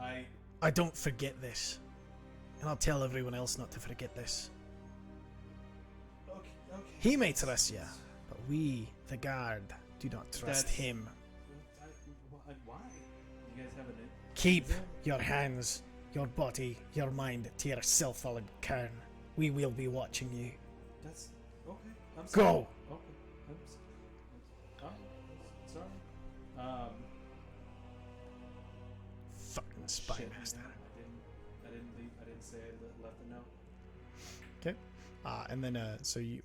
I I don't forget this. And I'll tell everyone else not to forget this. okay. He may trust you, but we, the guard, do not trust That's- him. Why? You guys have a name? Keep your hands, your body, your mind to yourself, Alan Khirn. We will be watching you. That's okay. I'm sorry. Go! Okay. I'm sorry. Fucking spy Shit, master. I didn't leave. I didn't say I left a note. Okay. And then, so you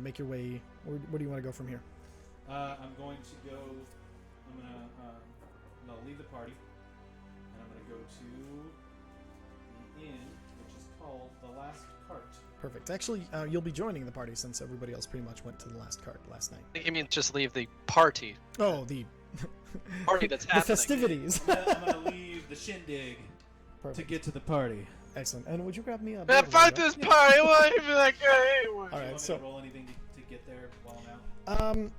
make your way. Where do you want to go from here? I'm going to go. I'm gonna leave the party, and I'm gonna go to the inn, which is called the Last Cart. Perfect. Actually, you'll be joining the party since everybody else pretty much went to the last cart last night. You mean just leave the party? Oh, the Party that's the happening. festivities. I'm gonna leave the shindig to Perfect. get to the party. Excellent. And would you grab me a? Man, fuck this party! Why even that guy anyway? All Do you right. want So me to roll anything to get there while I'm out?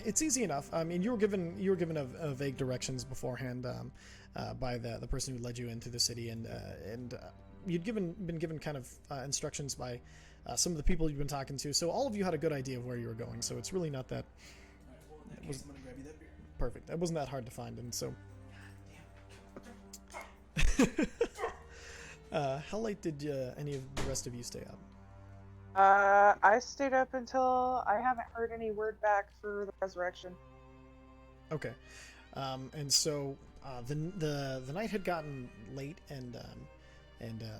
it's easy enough. I mean, you were given a vague directions beforehand by the person who led you into the city, and you'd been given kind of instructions by some of the people you've been talking to. So all of you had a good idea of where you were going. So it's really not that Alright, well, in that case, I'm gonna grab you that beer. perfect. It wasn't that hard to find, and so. How late did any of the rest of you stay up? I stayed up until I haven't heard any word back for the resurrection. Okay, and so the night had gotten late, and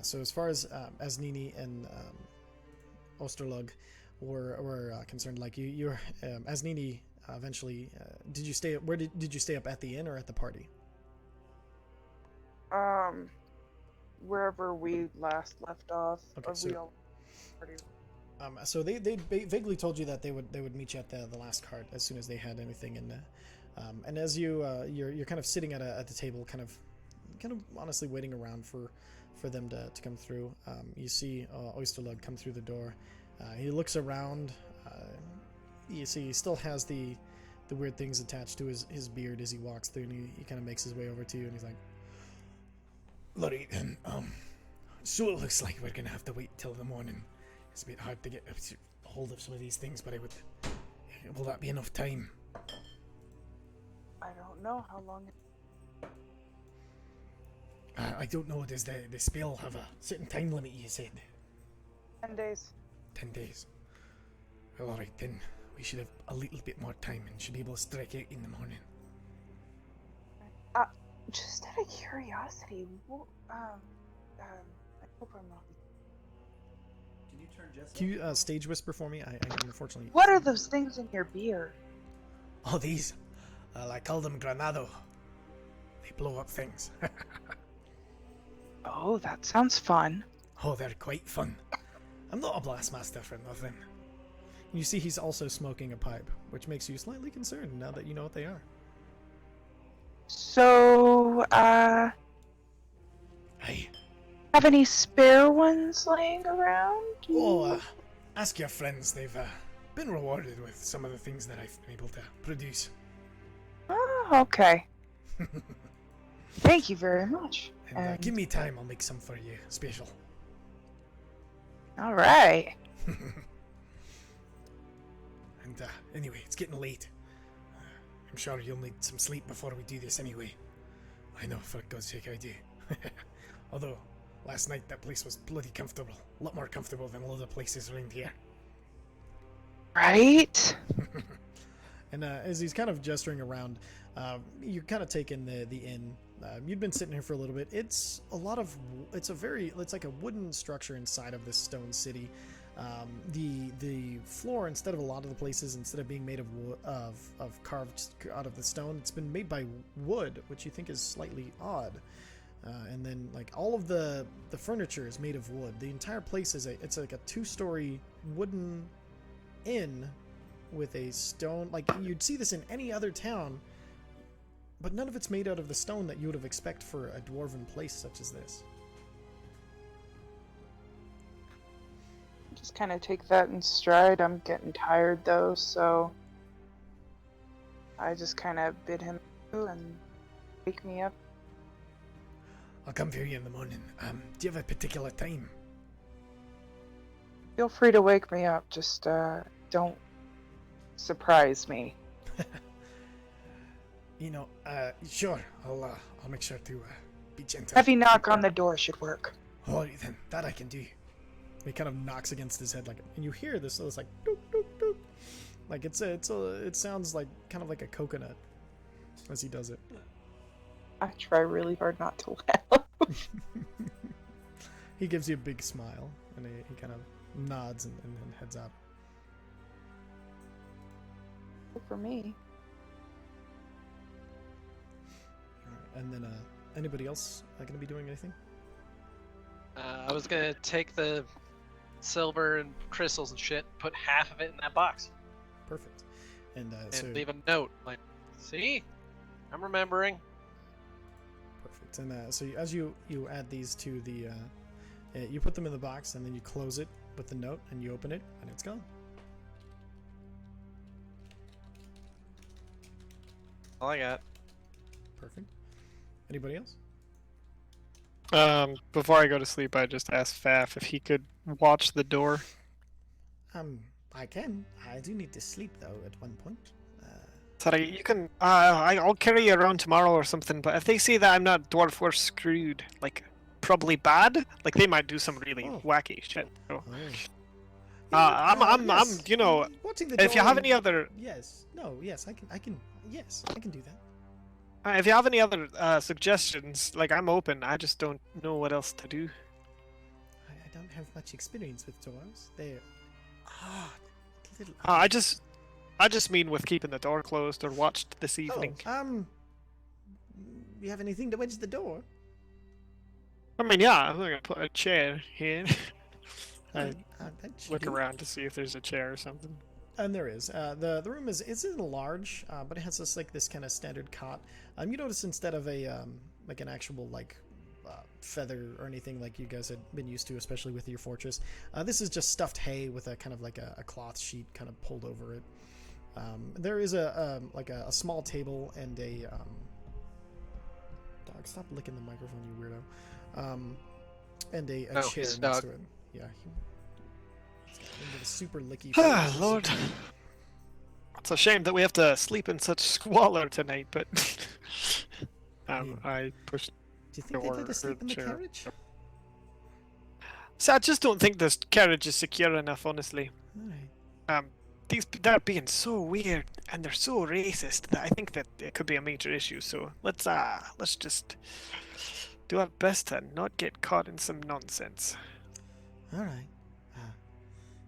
so as far as Nini and Osterlug were concerned, like you as Nini eventually did you stay? Where did you stay up, at the inn or at the party? Wherever we last left off. Okay, or so- we all already. So they vaguely told you that they would meet you at the last cart as soon as they had anything, and as you're kind of sitting at the table, kind of honestly waiting around for them to come through. You see Oysterlug come through the door. He looks around. You see he still has the weird things attached to his beard as he walks through, and he kind of makes his way over to you, and he's like, "Lorry, so it looks like we're gonna have to wait till the morning. It's a bit hard to get a hold of some of these things, but will that be enough time?" I don't know how long. I don't know. Does the spell have a certain time limit, you said? 10 days. 10 days. Well, alright then. We should have a little bit more time and should be able to strike out in the morning. Just out of curiosity, Hope I'm not. Can you turn Jess Can you up? stage whisper for me? I unfortunately. What are those things in your beer? Oh, these. I call them granado. They blow up things. Oh, that sounds fun. Oh, they're quite fun. I'm not a blastmaster for nothing. You see, he's also smoking a pipe, which makes you slightly concerned now that you know what they are. So, Aye. have any spare ones laying around? Oh, ask your friends. They've been rewarded with some of the things that I've been able to produce. Oh, okay. Thank you very much. And give me time, I'll make some for you, special. All right. And anyway, it's getting late. I'm sure you'll need some sleep before we do this anyway. I know, for God's sake I do. Although, last night that place was bloody comfortable. A lot more comfortable than a lot of places around here. Right? And as he's kind of gesturing around, you're kind of taking the inn. You'd been sitting here for a little bit. It's like a wooden structure inside of this stone city. The floor, instead of a lot of the places, instead of being made of carved out of the stone, it's been made by wood, which you think is slightly odd. And then like all of the furniture is made of wood. The entire place it's like a 2-story wooden inn with a stone. Like you'd see this in any other town, but none of it's made out of the stone that you would have expected for a dwarven place such as this. Just kind of take that in stride. I'm getting tired though, so I just kind of bid him to and wake me up. I'll come for you in the morning. Do you have a particular time? Feel free to wake me up. Just don't surprise me. You know, sure. I'll make sure to be gentle. Heavy knock on the door should work. Alright then, that I can do. He kind of knocks against his head, like, and you hear this. So it's like, doop, doop, doop. Like it sounds like kind of like a coconut as he does it. I try really hard not to laugh. He gives you a big smile, and he kind of nods and heads out. For me. Alright, and then anybody else going to be doing anything? I was gonna take the silver and crystals and shit, put half of it in that box, Perfect. And and so leave a note like, "See, I'm remembering." perfect. And so as you add these to the, you put them in the box, and then you close it with the note, and you open it, and it's gone. All I got. Perfect. Anybody else? Before I go to sleep, I just asked Faf if he could watch the door. I can. I do need to sleep though at one point. Sorry, you can. I'll carry you around tomorrow or something. But if they see that I'm not dwarf, we're screwed. Like, probably bad. Like they might do some really wacky shit. So. Oh. I'm. You know, watching the if you door have and- any other, Yes. No. Yes. I can. Yes, I can do that. if you have any other suggestions, like I'm open. I just don't know what else to do. I don't have much experience with doors. They're little. I just mean with keeping the door closed or watched this evening. You have anything to wedge the door? I mean, yeah, I'm gonna put a chair here. I That should look do. around to see if there's a chair or something. And there is. The room isn't large, but it has this kind of standard cot. You notice instead of a like an actual feather or anything like you guys had been used to, especially with your fortress, this is just stuffed hay with a kind of like a cloth sheet kind of pulled over it. There is a small table and a dog. Stop licking the microphone, you weirdo. And a Oh, chair it's a next dog. to it. Yeah. Into the super licky. Ah, face. Lord. It's a shame that we have to sleep in such squalor tonight, but I pushed. Do you think they let us sleep in the chair. carriage? So I just don't think this carriage is secure enough, honestly. Alright. They're being so weird and they're so racist that I think that it could be a major issue. So let's just do our best to not get caught in some nonsense. All right.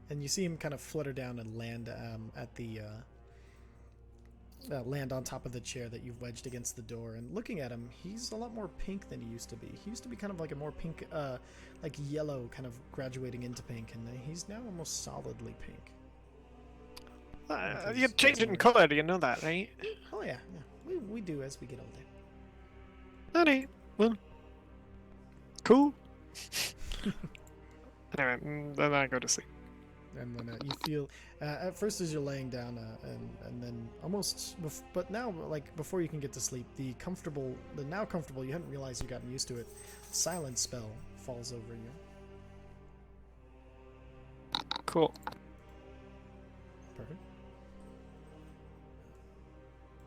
And you see him kind of flutter down and land at the land on top of the chair that you've wedged against the door. And looking at him, he's a lot more pink than he used to be. He used to be kind of like a more pink, like yellow, kind of graduating into pink, and he's now almost solidly pink. You're changing color, you know that, right? Oh yeah. We do as we get older. Alright, well, cool. Anyway, then I go to sleep. And then you feel, at first as you're laying down, and then almost, but now, like, before you can get to sleep, the now comfortable, you hadn't realized you'd gotten used to it, silence spell falls over you. Cool. Perfect.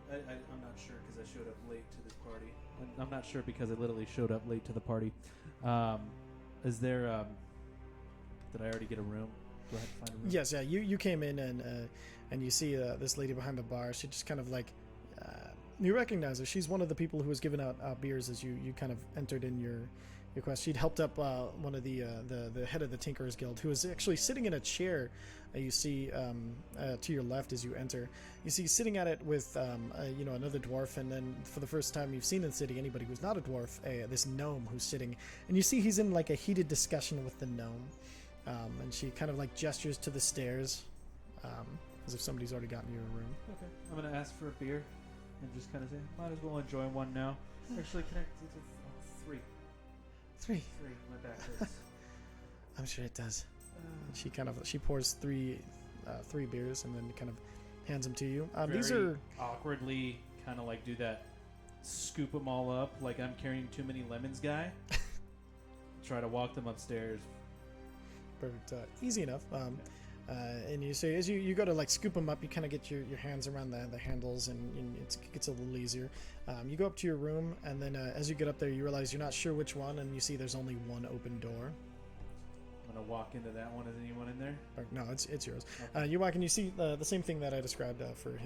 I'm not sure because I showed up late to this party. I'm not sure because I literally showed up late to the party. Is there, did I already get a room? Do I have to find a room? Yes, yeah, you came in and you see this lady behind the bar. She just kind of like, you recognize her. She's one of the people who was giving out beers as you kind of entered in your quest. She'd helped up one of the head of the Tinkerers Guild, who was actually sitting in a chair. You see to your left as you enter. You see sitting at it with another dwarf, and then for the first time you've seen in the city anybody who's not a dwarf, this gnome who's sitting, and you see he's in like a heated discussion with the gnome. And she kind of like gestures to the stairs, as if somebody's already gotten you a room. Okay. I'm going to ask for a beer and just kind of say, might as well enjoy one now. Actually, can I do three? Three. My back hurts. I'm sure it does. She pours three beers and then kind of hands them to you. These are awkwardly kind of like do that scoop them all up like I'm carrying too many lemons guy. Try to walk them upstairs. Perfect. Easy enough. And you say as you go to like scoop them up, you kind of get your hands around the handles, and it gets a little easier. You go up to your room, and then as you get up there, you realize you're not sure which one, and you see there's only one open door. I'm gonna walk into that one. Is anyone in there? No, it's yours. Okay. You walk and you see the same thing that I described for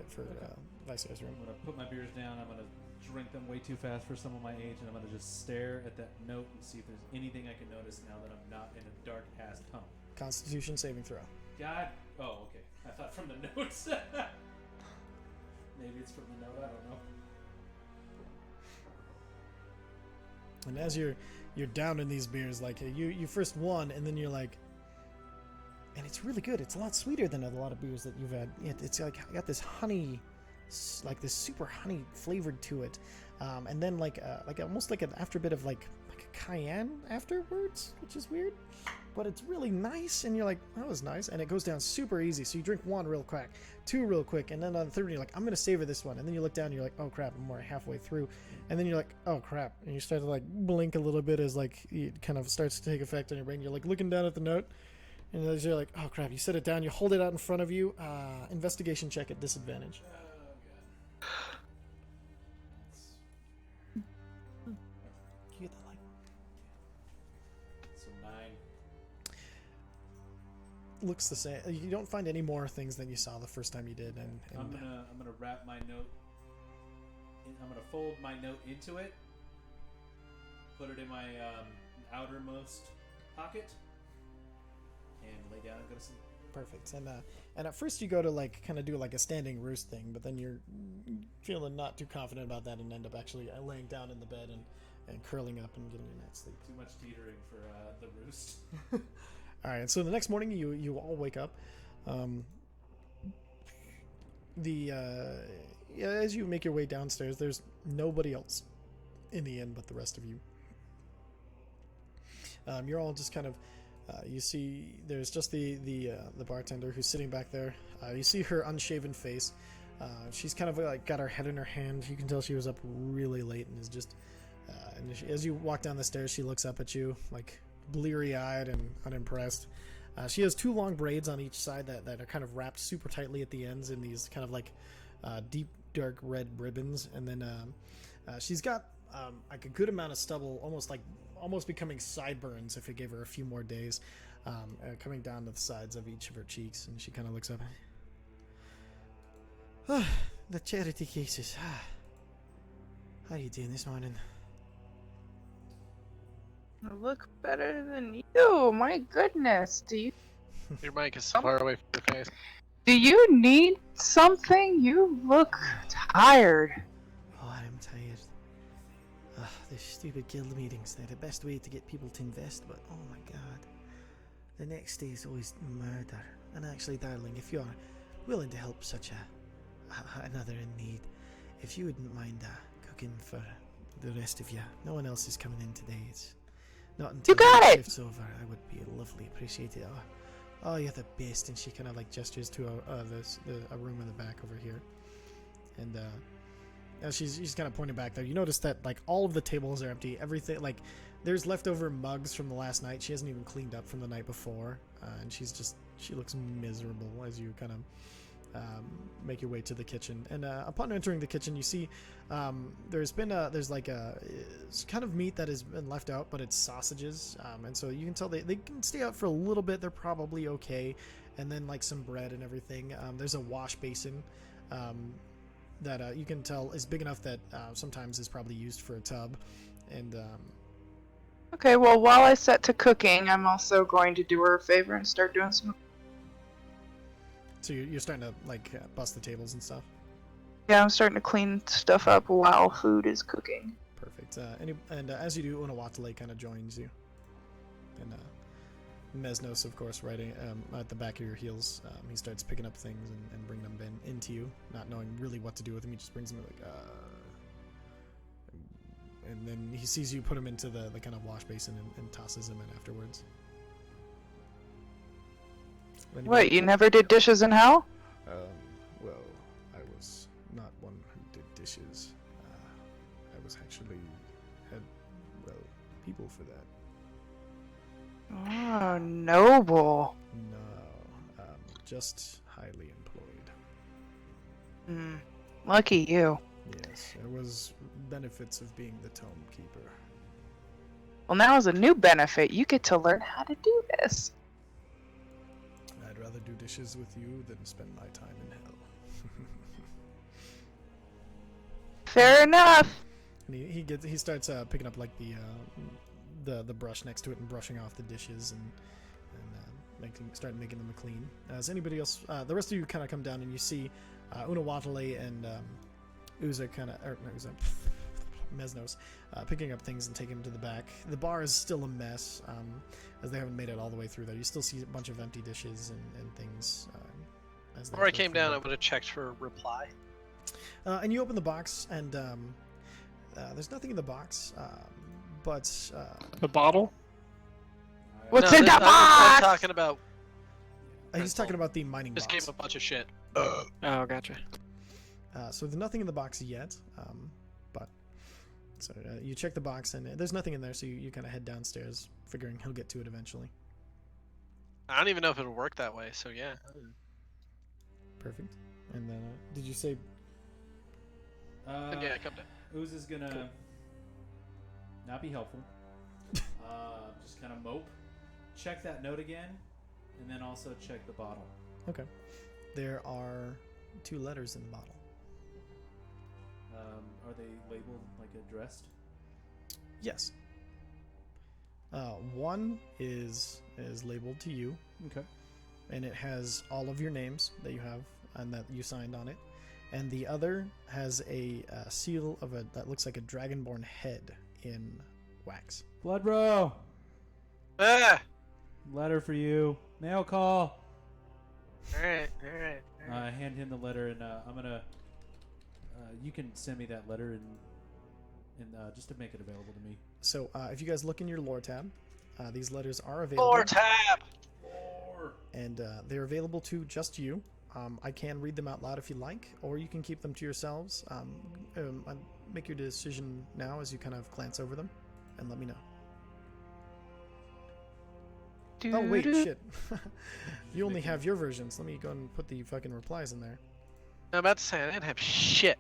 Viceroy's room. I'm gonna put my beers down. I'm gonna drink them way too fast for some of my age, and I'm gonna just stare at that note and see if there's anything I can notice now that I'm not in a dark ass tunnel. Constitution saving throw. God. Oh, okay. I thought from the notes. Maybe it's from the note. I don't know. And as you're down in these beers, like you first won, and then you're like, and it's really good. It's a lot sweeter than a lot of beers that you've had. It's like got this honey, like this super honey flavored to it, and then like almost like an after bit of like a cayenne afterwards, which is weird, but it's really nice. And you're like, that was nice, and it goes down super easy. So you drink one real quick, two real quick, and then on the third one you're like, I'm gonna savor this one, and then you look down and you're like, oh crap, I'm more halfway through, and then you're like, oh crap, and you start to like blink a little bit as like it kind of starts to take effect on your brain. You're like looking down at the note, and as you're like, oh crap, you set it down, you hold it out in front of you. Investigation check at disadvantage. You get the light. So 9. Looks the same. You don't find any more things than you saw the first time you did, and I'm gonna wrap my note. I'm gonna fold my note into it. Put it in my outermost pocket, and lay down and go to sleep. perfect. And at first you go to like kind of do like a standing roost thing, but then you're feeling not too confident about that and end up actually laying down in the bed and curling up and getting your night's sleep. Too much teetering for the roost. All right, so the next morning you all wake up. As you make your way downstairs, there's nobody else in the inn but the rest of you. You're all just kind of you see there's just the bartender who's sitting back there. You see her unshaven face. She's kind of like got her head in her hand. You can tell she was up really late and is just as you walk down the stairs, she looks up at you like bleary-eyed and unimpressed. She has two long braids on each side that are kind of wrapped super tightly at the ends in these kind of like deep dark red ribbons, and then she's got like a good amount of stubble, almost becoming sideburns if it gave her a few more days, coming down to the sides of each of her cheeks, and she kind of looks up. The charity cases. How are you doing this morning? I look better than you. My goodness. Your mic is far away from your face. Do you need something? You look tired. Oh, I'm tired. The stupid guild meetings, they're the best way to get people to invest, but oh my god. The next day is always murder. And actually, darling, if you're willing to help such another in need, if you wouldn't mind cooking for the rest of you. No one else is coming in today. It's not until got the it! shift's over. I would be lovely appreciated. Oh, you're the best. And she kind of like gestures to a room in the back over here. And as she's kind of pointing back there, you notice that like all of the tables are empty. Everything, like there's leftover mugs from the last night. She hasn't even cleaned up from the night before, and she looks miserable as you kind of make your way to the kitchen. And upon entering the kitchen, you see there's kind of meat that has been left out, but it's sausages, and so you can tell they can stay out for a little bit. They're probably okay. And then like some bread and everything. There's a wash basin that you can tell is big enough that sometimes is probably used for a tub. And Okay, well, while I set to cooking, I'm also going to do her a favor and start doing some. so you're starting to like bust the tables and stuff. Yeah, I'm starting to clean stuff up while food is cooking. Perfect. As you do, Unawatale kind of joins you. And Mesnos, of course, riding at the back of your heels. He starts picking up things and bringing them into you, not knowing really what to do with them. He just brings them like, and then he sees you put him into the kind of wash basin and tosses him in afterwards. What, you never did dishes in hell? Well, I was not one who did dishes. I was actually had, people for that. Oh, noble. No, just highly employed. Lucky you. Yes, there was benefits of being the tome keeper. Well, now as a new benefit, you get to learn how to do this. I'd rather do dishes with you than spend my time in hell. Fair enough. And he starts picking up like the brush next to it and brushing off the dishes and start making them clean. As anybody else, the rest of you kind of come down and you see Unawatale and Mesnos picking up things and taking them to the back. The bar is still a mess, as they haven't made it all the way through there. You still see a bunch of empty dishes and things. Before I came down, I would have checked for a reply. And you open the box, and there's nothing in the box, but The bottle? What's No, in this- that I'm box? talking about. he's talking about the mining Just box. gave him a bunch of shit. Oh, gotcha. So there's nothing in the box yet, but so you check the box and there's nothing in there. So you kind of head downstairs, figuring he'll get to it eventually. I don't even know if it'll work that way. So yeah. Perfect. And then did you say? Yeah, come down. Ooze is gonna not be helpful. Just kind of mope. Check that note again, and then also check the bottle. Okay. There are 2 letters in the bottle. Are they labeled like addressed? Yes. One is labeled to you, Okay. and it has all of your names that you have and that you signed on it. And the other has a seal of that looks like a dragonborn head in wax. Blood bro, Ah! letter for you. Mail call. Alright. Hand him the letter, and I'm gonna. You can send me that letter and just to make it available to me. So if you guys look in your lore tab, these letters are available. Lore tab! And they're available to just you. I can read them out loud if you like, or you can keep them to yourselves. Make your decision now as you kind of glance over them, and let me know. Oh wait, shit! You only have your versions. Let me go and put the fucking replies in there. I'm about to say I didn't have shit.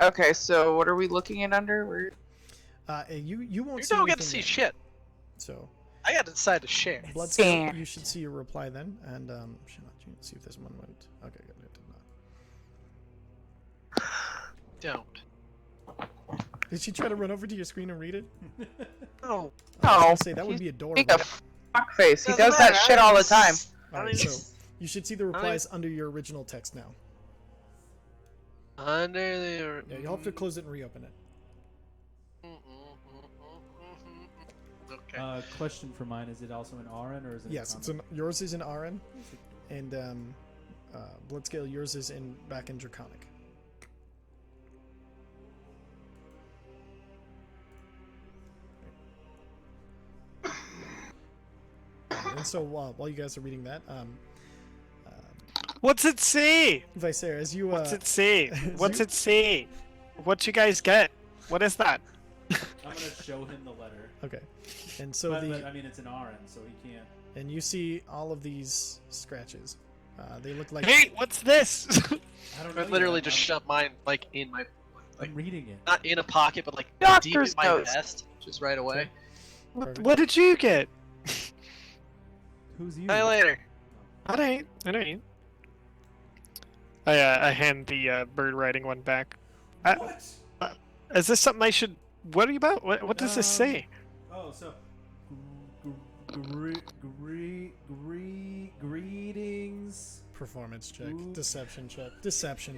Okay, so what are we looking at under? You won't. You see don't get to anything see yet. shit. So I got to decide to share. Blood Damn. Scout, you should see your reply then, and see if this one went. Okay, good. It did not. Don't. Did she try to run over to your screen and read it? Oh, No, I say that would he's be adorable. being a fuckface. He doesn't does that matter, shit all the time. Alright, so you should see the replies under your original text now. under the. Yeah, you'll have to close it and reopen it. Okay. Question for mine: is it also in RN or is it? Yes, in yours is in RN, and Blitzscale, yours is back in Draconic. And so while you guys are reading that, What's it say? Vicer, as you What's it say? What's you- it say? What you guys get? What is that? I'm gonna show him the letter. okay, and so But the I mean, it's an RN, so he can't. and you see all of these scratches. They look like Hey, what's this? I don't know. I literally yet. just shoved mine like in my, I'm reading it. not in a pocket, but like deep in Doctor's my notes. vest, just right away. What did you get? Who's you? Hi later. I ain't. I hand the bird writing one back. What? Is this something I should worry about? What does this say? Oh, so. Greetings. performance check, Ooh. deception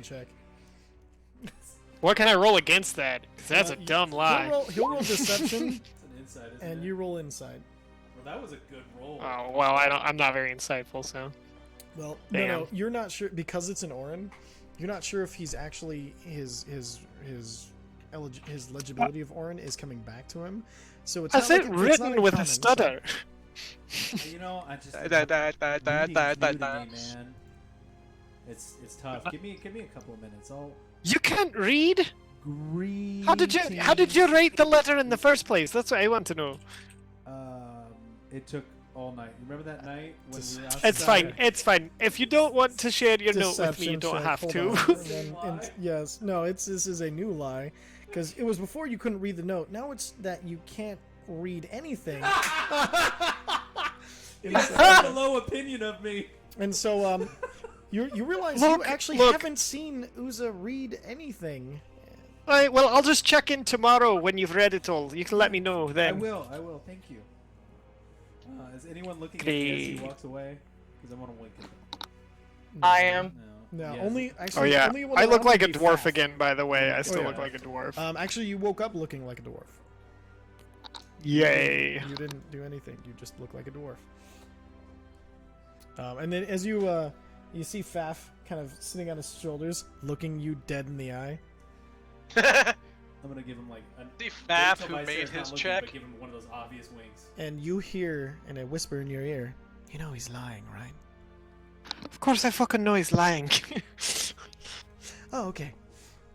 check. What can I roll against that? 'Cause that's a You- dumb lie. He'll roll deception, It's an insight, isn't and it? you roll insight. Well, that was a good roll. Oh well, I'm not very insightful, so. Well, Damn. no, you're not sure because it's an Orin. You're not sure if he's actually his legibility of Orin is coming back to him. So it's I not said like it's not written with a uncommon, so- stutter. You know, I just. Da, da, da, da, reading's da, da, new to da. me, man. It's tough. Give me a couple of minutes. I'll. You can't read? Greetings. How did you write the letter in the first place? That's what I want to know. It took all night. Remember that night when we were outside? It's fine. It's fine. If you don't want to share your note with me, you Deception don't check, have hold to. on. And then- Lie? yes, no, this is a new lie because it was before you couldn't read the note. Now it's that you can't read anything. You have a low opinion of me. And so you realize Look, you actually look. haven't seen Uza read anything. Right, well, I'll just check in tomorrow when you've read it all. You can let me know I then. will. Thank you. Is anyone looking at me as he Great. walks away? Because I want to wink at him. I am. No, Yes. only Oh actually. yeah, only one I look around like a would be dwarf Faf. again, by the way. I still yeah. look like a dwarf. Actually, you woke up looking like a dwarf. Yay. You didn't do anything. You just look like a dwarf. And then as you see Faf kind of sitting on his shoulders, looking you dead in the eye. I'm gonna give him like a. The wait faff till who Vicer's made not his looking, check. But give him one of those obvious winks. And you hear in a whisper in your ear, "You know he's lying, right?" Of course I fucking know he's lying. Oh, okay.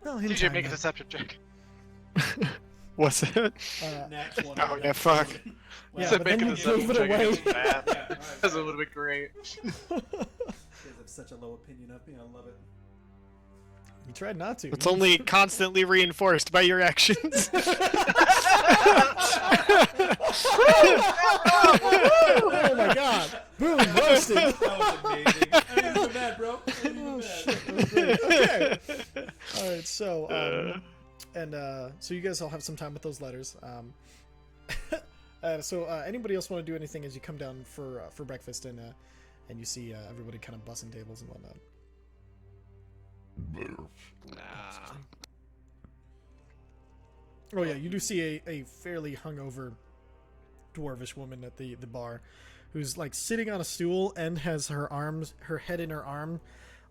Well, in DJ, time make a then. deception check. What's it? Nat 20. Oh, yeah, fuck. Yeah, Said but make then a you deception gave it check away. against Faff. Yeah, alright, Because it would have been great. You guys have such a low opinion of me. I love it. You tried not to. It's only constantly reinforced by your actions. Oh my god! Boom! Roasted. That was amazing. I didn't even feel bad, bro. I didn't even feel bad. Okay. All right. So, so you guys all have some time with those letters. So anybody else want to do anything as you come down for breakfast and you see everybody kind of bussing tables and whatnot? Nah. Oh yeah, you do see a fairly hungover dwarvish woman at the bar, who's like sitting on a stool and has her head in her arm,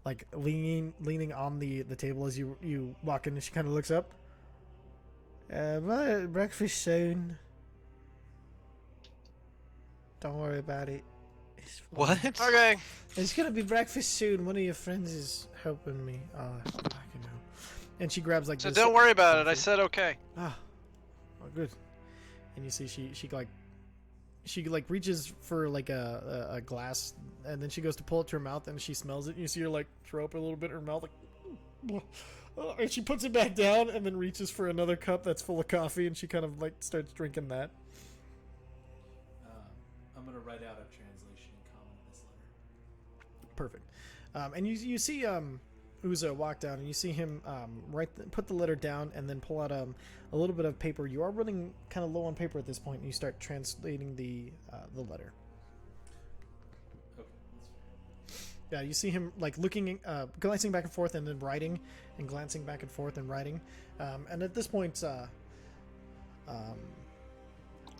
like leaning on the table as you walk in, and she kind of looks up. Breakfast soon. Don't worry about it. It's fine. What? Okay. It's gonna be breakfast soon. One of your friends is helping me. Oh, fucking hell. And she grabs like So this. don't worry about it. I coffee. said okay. Ah, oh, good. And you see, she reaches for like a glass, and then she goes to pull it to her mouth, and she smells it. And you see her like throw up a little bit in her mouth, like, and she puts it back down, and then reaches for another cup that's full of coffee, and she kind of like starts drinking that. I'm gonna write out a translation in common of this letter. Perfect. And you see Uzo walk down, and you see him put the letter down, and then pull out a little bit of paper. You are running kind of low on paper at this point, and you start translating the letter. Okay, that's fair. Yeah, you see him like looking, glancing back and forth, and then writing, and glancing back and forth and writing. And at this point,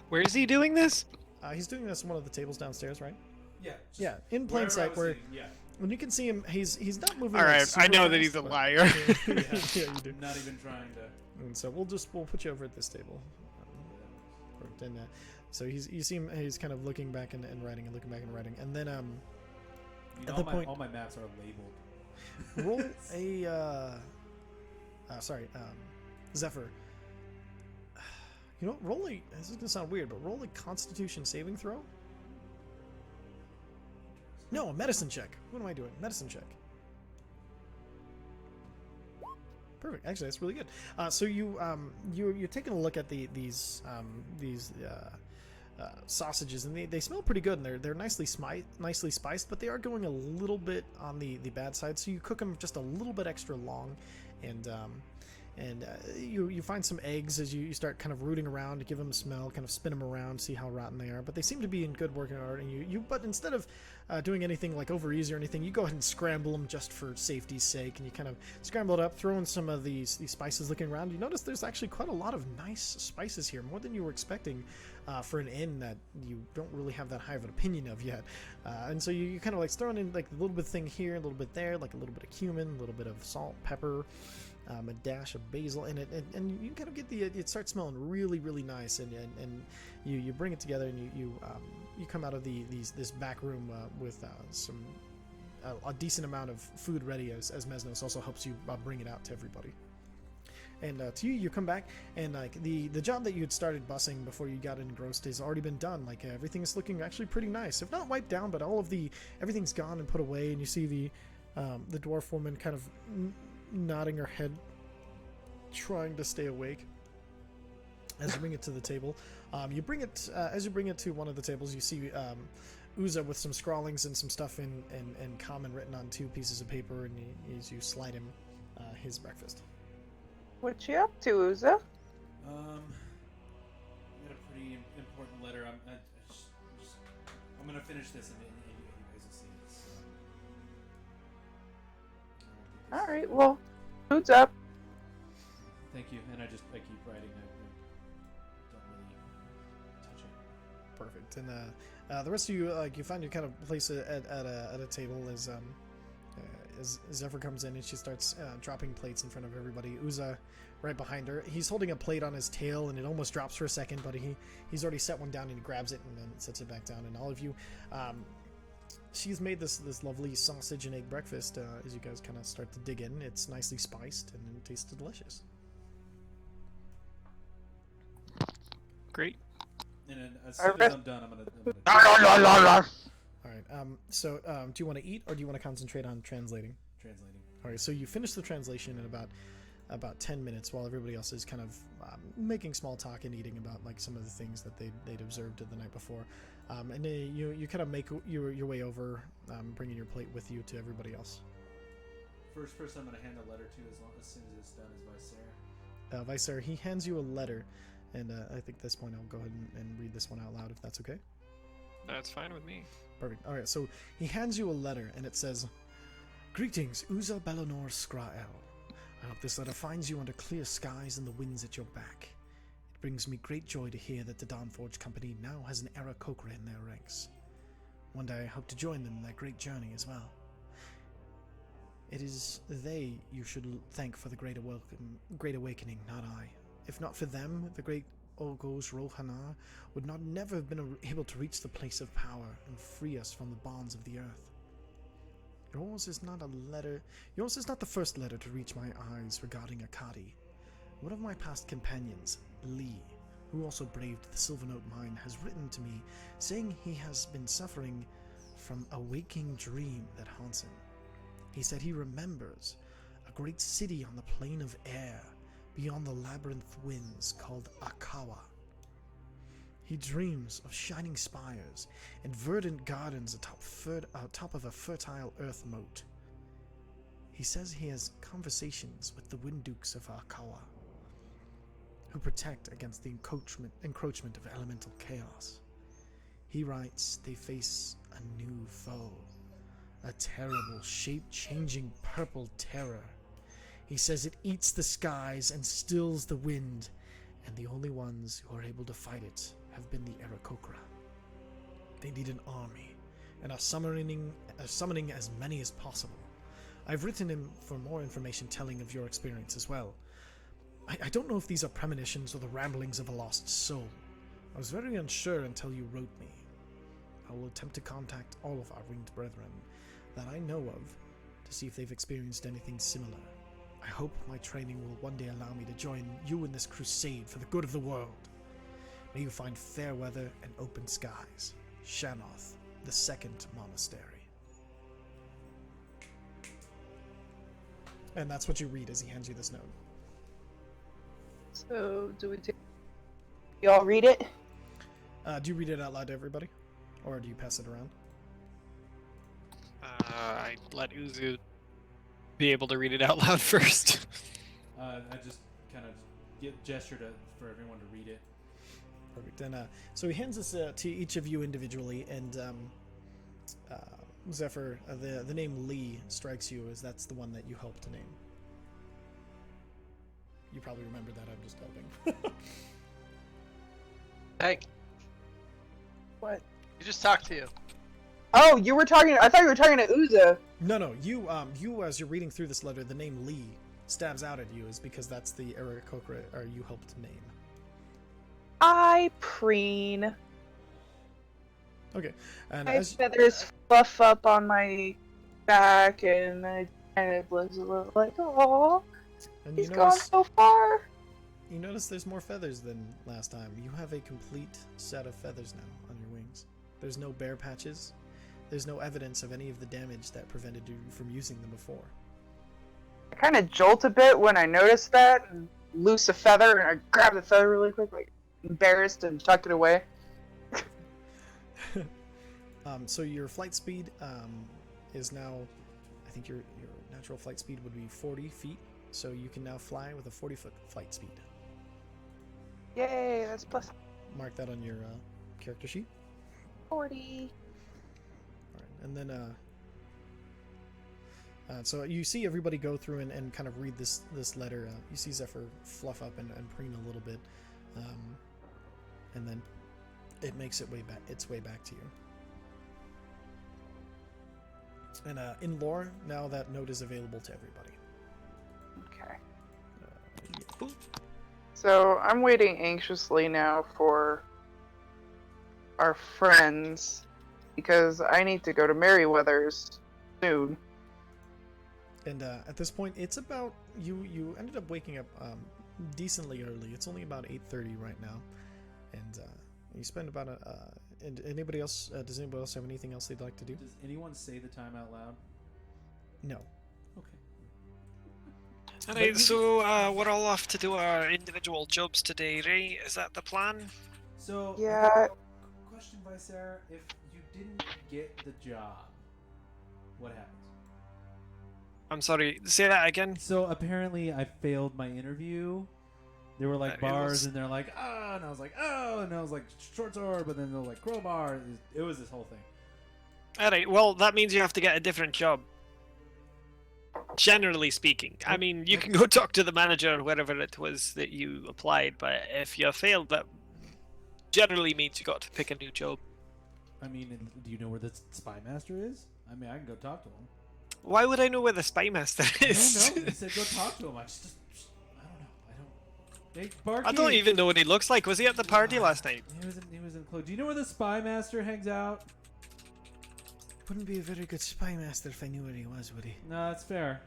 Where is he doing this? he's doing this on one of the tables downstairs, right? Yeah. just Yeah, in plain wherever I sight. was Where sitting, yeah. when you can see him, he's not moving. All like, right, I super know that fast, he's a but- liar. yeah, you do. Not even trying to. And so we'll put you over at this table. And so you see him. He's kind of looking back and writing and looking back and writing, and then You At know, the point- all my maps are labeled. roll a Zephyr. You know, roll a. This is gonna sound weird, but roll a Constitution saving throw. No, a medicine check. What am I doing? Medicine check. Perfect. Actually, that's really good. So you're taking a look at these sausages, and they smell pretty good, and they're nicely spiced, but they are going a little bit on the bad side. So you cook them just a little bit extra long, and you find some eggs as you start kind of rooting around to give them a smell, kind of spin them around, see how rotten they are. But they seem to be in good working order. And but instead of doing anything like over easy or anything, you go ahead and scramble them just for safety's sake. And you kind of scramble it up, throw in some of these spices. Looking around, you notice there's actually quite a lot of nice spices here, more than you were expecting for an inn that you don't really have that high of an opinion of yet. And so you kind of like throwing in like a little bit of thing here, a little bit there, like a little bit of cumin, a little bit of salt, pepper. A dash of basil in it, and you kind of get it starts smelling really, really nice, and you bring it together, and you come out of this back room with a decent amount of food ready, as Mesnos also helps you bring it out to everybody. And to you come back, and like the job that you had started bussing before you got engrossed has already been done. Like everything's looking actually pretty nice, if not wiped down, but everything's gone and put away, and you see the dwarf woman kind of nodding her head, trying to stay awake as you bring it to the table. As you bring it to one of the tables, you see Uza with some scrawlings and some stuff in common written on 2 pieces of paper, and as you slide him his breakfast. What you up to, Uza? I got a pretty important letter. I'm gonna finish this, and you guys will see this. All right, well, food's up. Thank you, and I keep writing. I don't really touch it. Perfect. And the rest of you, you find you kind of place it at a table as Zephyr comes in, and she starts dropping plates in front of everybody. Uza right behind her. He's holding a plate on his tail, and it almost drops for a second, but he's already set one down, and he grabs it and then sets it back down. And all of you, she's made this lovely sausage and egg breakfast. As you guys kind of start to dig in, it's nicely spiced and it tastes delicious. Great. And then as soon as I'm done, I'm gonna All right. So, do you want to eat, or do you want to concentrate on translating? translating. All right. So you finish the translation in about 10 minutes, while everybody else is kind of making small talk and eating about like some of the things that they'd observed the night before. And you kind of make your way over, bringing your plate with you to everybody else. First person I'm gonna hand the letter to as soon as it's done is Vicer. Vicer, he hands you a letter, and I think at this point I'll go ahead and read this one out loud, if that's okay. That's fine with me. Perfect. All right, so he hands you a letter, and it says, "Greetings, Uza Bellinor Skrael. I hope this letter finds you under clear skies and the winds at your back. It brings me great joy to hear that the Dawnforged company now has an Aarakocra in their ranks. One day I hope to join them in their great journey as well. It is they you should thank for the great awakening, not I. If not for them, the great Olgos Rohanar would never have been able to reach the place of power and free us from the bonds of the earth. Yours is not the first letter to reach my eyes regarding Akkadi. One of my past companions, Lee, who also braved the Silvernote mine, has written to me saying he has been suffering from a waking dream that haunts him. He said he remembers a great city on the plain of air beyond the labyrinth winds called Akawa. He dreams of shining spires and verdant gardens atop of a fertile earth moat. He says he has conversations with the Wind Dukes of Arkawa, who protect against the encroachment of elemental chaos. He writes they face a new foe, a terrible, shape-changing purple terror. He says it eats the skies and stills the wind, and the only ones who are able to fight it have been the Aarakocra. They need an army, and are summoning as many as possible. I've written him for more information telling of your experience as well. I don't know if these are premonitions or the ramblings of a lost soul. I was very unsure until you wrote me. I will attempt to contact all of our winged brethren that I know of to see if they've experienced anything similar. I hope my training will one day allow me to join you in this crusade for the good of the world. May you find fair weather and open skies. Shanoth, the Second Monastery. And that's what you read as he hands you this note. So, do we take... Y'all read it? Do you read it out loud to everybody? Or do you pass it around? I let Uzu be able to read it out loud first. I just kind of gesture for everyone to read it. Perfect. And so he hands this to each of you individually, and Zephyr, the name Lee strikes you as that's the one that you helped to name. You probably remember that, I'm just helping. Hey, What? he just talked to you. Oh, you were talking... I thought you were talking to Uza. No, you as you're reading through this letter, the name Lee stabs out at you is because that's the Aarakocra you helped name. I preen. Okay, and My as feathers fluff up on my back, and I kind of was a little like, oh, and he's gone so far. you notice there's more feathers than last time. You have a complete set of feathers now on your wings. There's no bare patches. There's no evidence of any of the damage that prevented you from using them before. I kind of jolt a bit when I noticed that, and loose a feather, and I grab the feather really quick, like embarrassed, and tuck it away. So your flight speed is now, I think your natural flight speed would be 40 feet. So you can now fly with a 40-foot flight speed. Yay, that's plus Mark that on your character sheet. 40. All right, and then so you see everybody go through and kind of read this letter. You see Zephyr fluff up and preen a little bit, and then it makes its way back to you. And in lore, now that note is available to everybody. Okay. Yeah. So I'm waiting anxiously now for our friends, because I need to go to Merryweather's soon. And at this point, it's about you ended up waking up decently early. It's only about 8:30 right now, and you spend about and anybody else? Does anybody else have anything else they'd like to do? Does anyone say the time out loud? No. Okay. Alright, so we're all off to do our individual jobs today, right? Is that the plan? So Yeah. Question, Vicer: if you didn't get the job, what happens? I'm sorry, say that again. So apparently, I failed my interview. There were like It bars, was- and they're like, and I was like, and I was like, short sword, but then they're like, crowbar. It was this whole thing. Alright, well, that means you have to get a different job. Generally speaking. I mean, you can go talk to the manager or wherever it was that you applied, but if you failed, that generally means you got to pick a new job. I mean, do you know where the spy master is? I mean, I can go talk to him. Why would I know where the spy master is? I don't know. He said go talk to him. I just I don't know. Hey, Barky. I don't even know what he looks like. Was he at the party last night? He was in clothes. Do you know where the spy master hangs out? Wouldn't be a very good spy master if I knew where he was, would he? No, that's fair.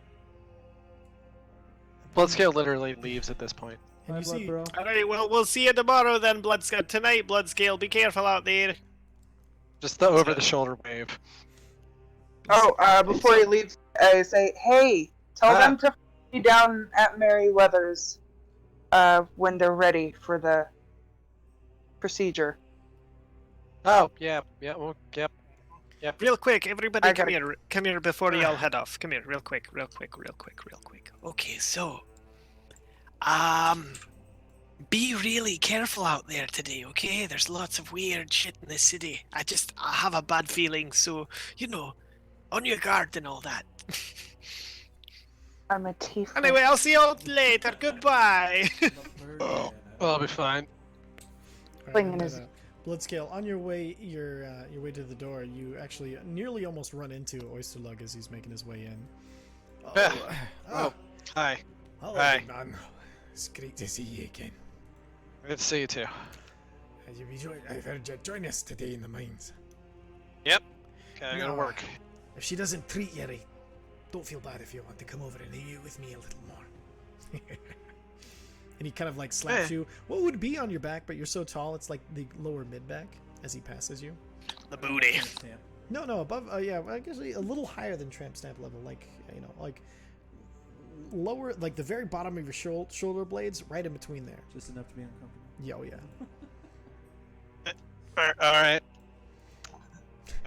Bloodscale literally leaves at this point. And My you blood, see, bro. Alright, well, we'll see you tomorrow then, Bloodscale. Tonight, Bloodscale. Be careful out there. Just the over-the-shoulder wave. Oh, before you leave, I say, hey, tell them to be down at Merryweather's when they're ready for the procedure. Oh, yeah, well, yep. Yep. Real quick, everybody, I come gotta- here. Come here before y'all head off. Come here, real quick. Okay, so, be really careful out there today, okay? There's lots of weird shit in the city. I have a bad feeling, so, on your guard and all that. I'm a tiefling. Anyway, I'll see you all later. Goodbye. Well, I'll be fine. All Thing and is- then, Bloodscale, on your way way to the door, you actually nearly almost run into Oysterlug as he's making his way in. Oh, hi. Hello, Hi. good man. It's great to see you again. Good to see you too. I've heard you join us today in the mines. Yep. Okay, I gotta No. work. If she doesn't treat you right, don't feel bad if you want to come over and eat with me a little more. And he kind of like slaps you. What would be on your back, but you're so tall, it's like the lower mid back as he passes you. The booty. No, above. Yeah, I guess a little higher than tramp stamp level, like like lower, like the very bottom of your shoulder blades, right in between there. Just enough to be uncomfortable. Yeah, oh yeah. Alright.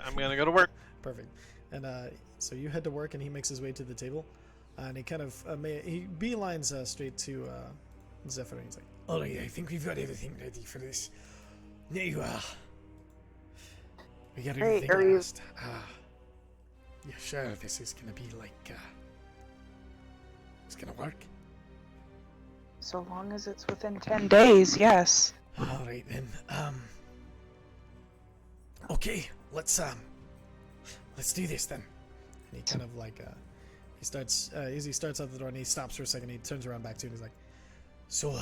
I'm gonna go to work. Perfect. And so you head to work, and he makes his way to the table, and he kind of he beelines straight to Zephyr, and he's like, Alright, I think we've got everything ready for this. Now, we got Hey, everything are you- last. You sure this is gonna be like, it's gonna work? So long as it's within 10 days, yes. Alright then, okay, let's do this then. and he kind of like he starts as he starts out the door, and he stops for a second. He turns around back to you, and he's like, So,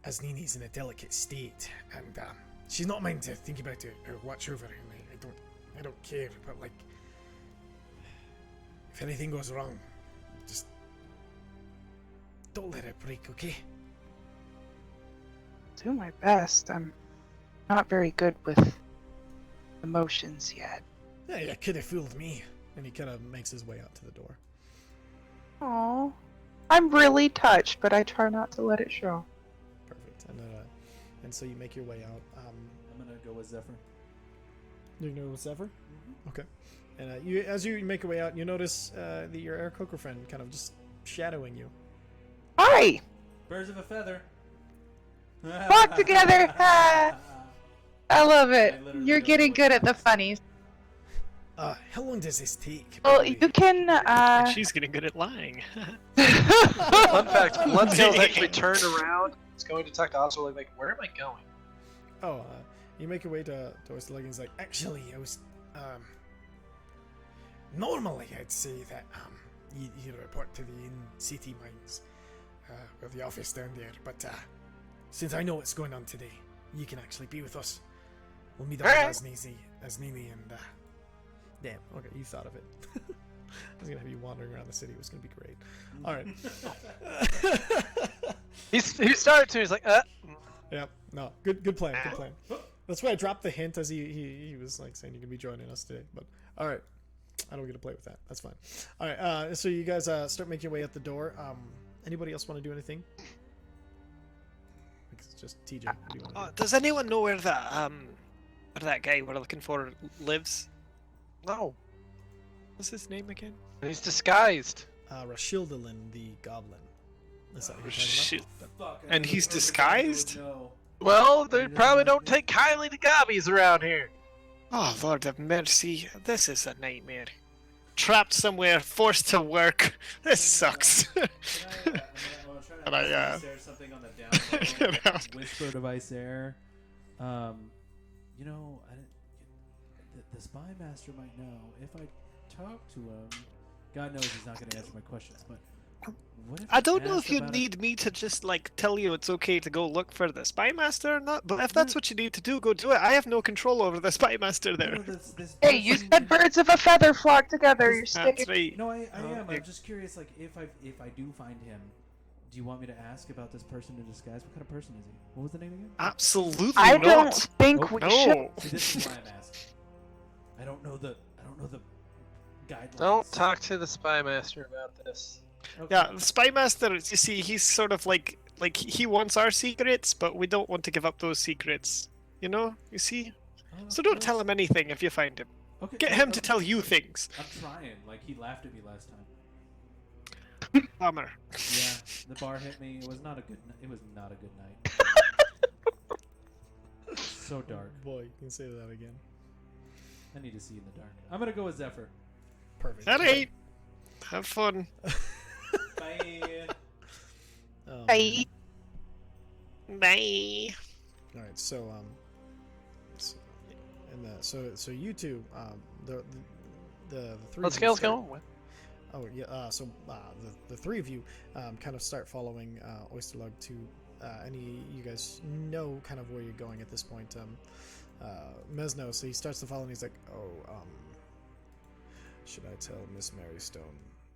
as Nini's in a delicate state, and she's not mine to think about it or watch over her. I don't care. But like, if anything goes wrong, just don't let it break, okay? Do my best. I'm not very good with emotions yet. Yeah, you could have fooled me. and he kind of makes his way out to the door. Aww. I'm really touched, but I try not to let it show. Perfect. And so you make your way out. I'm gonna go with Zephyr. You know Zephyr? Okay. And as you make your way out, you notice that your Aarakocra friend kind of just shadowing you. Hi! Birds of a feather. Walk together! Ah, I love it. I literally You're don't getting know good what at the funnies. How long does this take? by Well, the way? you can, She's getting good at lying. Fun fact, Bloodscale's actually turned around. He's going to talk to Oswald, like, where am I going? Oh, you make your way to Oysterlug, and he's like, Actually, I was, normally I'd say that, you report to the in-city mines, or the office down there, but, since I know what's going on today, you can actually be with us. We'll meet up Alright. with as Nini, and, damn, okay, you thought of it. I was going to have you wandering around the city. It was going to be great. All right. He started to, he's like, Yep. No. Good plan. Good plan. That's why I dropped the hint as he was like saying you can be joining us today. But all right, I don't get to play with that. That's fine. All right. So you guys start making your way out the door. Anybody else want to do anything? I think it's just TJ. What do you want to do? Does anyone know where that guy we're looking for lives? no. What's his name again? He's disguised. Rashildalin the Goblin. Is that who you're talking Shit. Fuck, I And knew he's the first disguised? person would know. Well, they probably don't take kindly to gobbies around here. Oh, Lord have mercy. This is a nightmare. Trapped somewhere, forced to work. This sucks. Can I, I'm trying And I, to share something on the down low, whisper device air. You know, I didn't, the spy master might know if I talk to him. God knows he's not going to answer my questions, but what if I don't know asked if you about need me to just, like, tell you it's okay to go look for the spy master or not, but if that's what you need to do, go do it. I have no control over the spy master there. this Hey, you person- said birds of a feather flock together. You're That's sticking. right. No, I Oh, am. yeah. I'm just curious. Like, if I do find him, do you want me to ask about this person in disguise? What kind of person is he? What was the name again? Absolutely I not. don't think Oh, we no. should. See, this is why I'm asking. I don't know the guidelines. Don't talk to the spy master about this. Okay. Yeah, the spy master, you see, he's sort of like he wants our secrets, but we don't want to give up those secrets. You know? You see? So don't tell him anything if you find him. Okay. Get him to tell you things. I'm trying. Like, he laughed at me last time. Bummer. Yeah, the bar hit me. It was not a good. It was not a good night. So dark. Boy, you can say that again. I need to see in the dark. I'm gonna go with Zephyr. Perfect. Alright. Have fun. Bye. Oh, Bye. Bye. All right, so so you two, the three. Let's of get you let's start- go. Oh yeah. The three of you kind of start following Oysterlug to any you guys know kind of where you're going at this point. Mesno, so he starts to follow and he's like, should I tell Miss Marystone